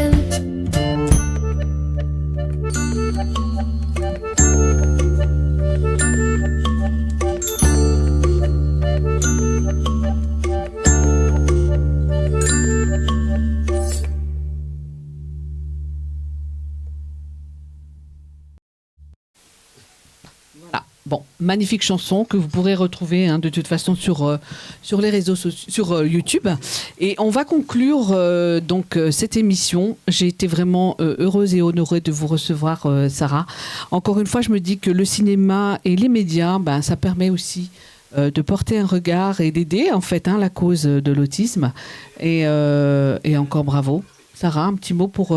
Voilà. Bon, magnifique chanson que vous pourrez retrouver de toute façon sur les réseaux sociaux, sur YouTube. Et on va conclure donc cette émission. J'ai été vraiment heureuse et honorée de vous recevoir, Sarah. Encore une fois, je me dis que le cinéma et les médias, ça permet aussi de porter un regard et d'aider en fait la cause de l'autisme. Et encore bravo. Sarah, un petit mot pour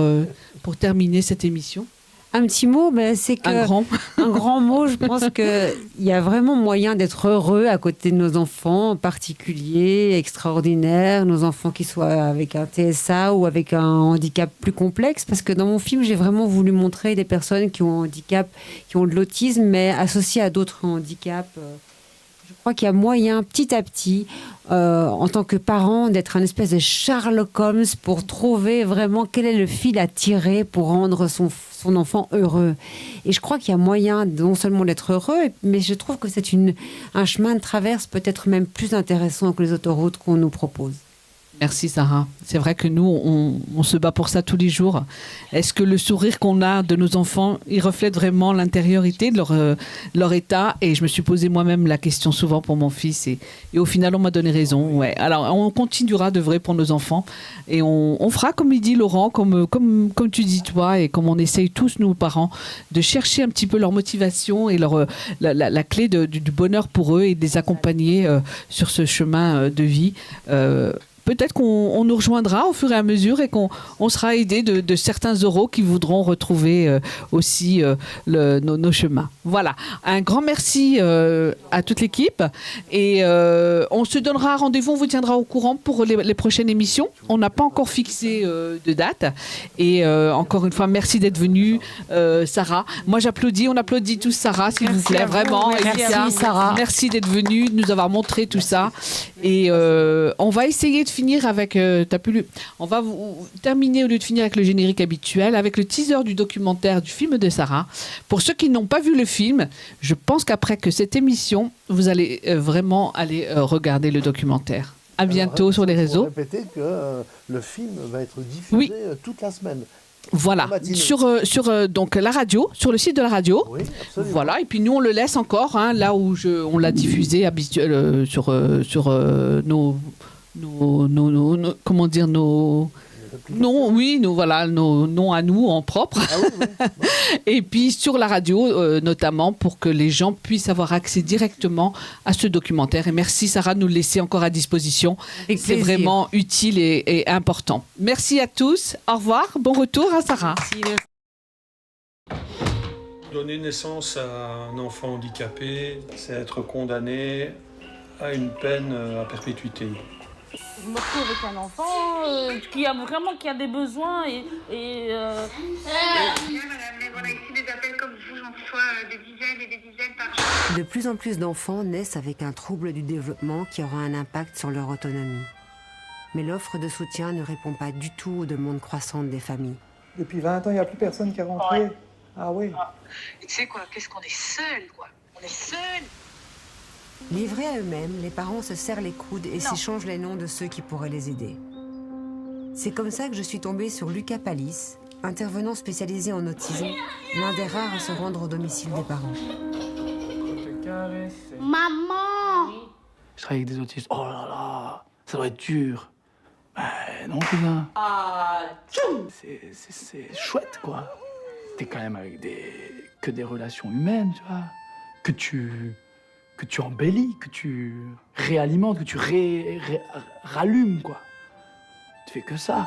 terminer cette émission. Un petit mot, c'est que un grand mot. Je pense qu'il y a vraiment moyen d'être heureux à côté de nos enfants particuliers, extraordinaires, nos enfants qui soient avec un TSA ou avec un handicap plus complexe. Parce que dans mon film, j'ai vraiment voulu montrer des personnes qui ont un handicap, qui ont de l'autisme, mais associées à d'autres handicaps. Je crois qu'il y a moyen, petit à petit, en tant que parent, d'être un espèce de Sherlock Holmes pour trouver vraiment quel est le fil à tirer pour rendre son enfant heureux. Et je crois qu'il y a moyen non seulement d'être heureux, mais je trouve que c'est un chemin de traverse peut-être même plus intéressant que les autoroutes qu'on nous propose. Merci Sarah. C'est vrai que nous, on se bat pour ça tous les jours. Est-ce que le sourire qu'on a de nos enfants, il reflète vraiment l'intériorité de leur état? Et je me suis posé moi-même la question souvent pour mon fils. Et au final, on m'a donné raison. Ouais. Alors, on continuera de vrai pour nos enfants. Et on fera, comme il dit Laurent, comme tu dis toi, et comme on essaye tous, nous parents, de chercher un petit peu leur motivation et la clé du bonheur pour eux et de les accompagner sur ce chemin de vie. Peut-être qu'on nous rejoindra au fur et à mesure et qu'on sera aidé de certains euros qui voudront retrouver aussi nos chemins. Voilà, un grand merci à toute l'équipe et on se donnera rendez-vous, on vous tiendra au courant pour les prochaines émissions. On n'a pas encore fixé de date et encore une fois, merci d'être venue Sarah. Moi j'applaudis, on applaudit tous Sarah s'il vous plaît, vraiment. Merci Sarah. Merci d'être venue, de nous avoir montré tout ça et on va essayer de finir avec on va terminer au lieu de finir avec le générique habituel avec le teaser du documentaire du film de Sarah. Pour ceux qui n'ont pas vu le film, je pense qu'après que cette émission, vous allez vraiment aller regarder le documentaire. À bientôt sur les réseaux. Pour répéter que le film va être diffusé toute la semaine. Voilà, sur donc la radio, sur le site de la radio. Oui, absolument. Voilà, et puis nous on le laisse encore là où on l'a diffusé sur nos comment dire nos noms à nous en propre. Ah oui. Et puis sur la radio notamment pour que les gens puissent avoir accès directement à ce documentaire. Et merci Sarah de nous le laisser encore à disposition. C'est vraiment utile et important. Merci à tous. Au revoir. Bon retour à Sarah. Merci. Donner naissance à un enfant handicapé, c'est être condamné à une peine à perpétuité. Je me retrouve avec un enfant qui a des besoins et madame, mais voilà, ici des appels comme vous, j'en reçois des dizaines et des dizaines par jour. De plus en plus d'enfants naissent avec un trouble du développement qui aura un impact sur leur autonomie. Mais l'offre de soutien ne répond pas du tout aux demandes croissantes des familles. Depuis 20 ans, il n'y a plus personne qui est rentré. Ouais. Ah oui. Et tu sais quoi, qu'est-ce qu'on est seuls, quoi. On est seuls. Livrés à eux-mêmes, les parents se serrent les coudes et s'échangent les noms de ceux qui pourraient les aider. C'est comme ça que je suis tombée sur Lucas Palis, intervenant spécialisé en autisme, l'un des rares à se rendre au domicile des parents. Maman! Je travaille avec des autistes. Oh là là, ça doit être dur. Non, cousin. C'est chouette, quoi. T'es quand même avec que des relations humaines, tu vois. Que tu embellis, que tu réalimentes, que tu rallumes, quoi. Tu fais que ça.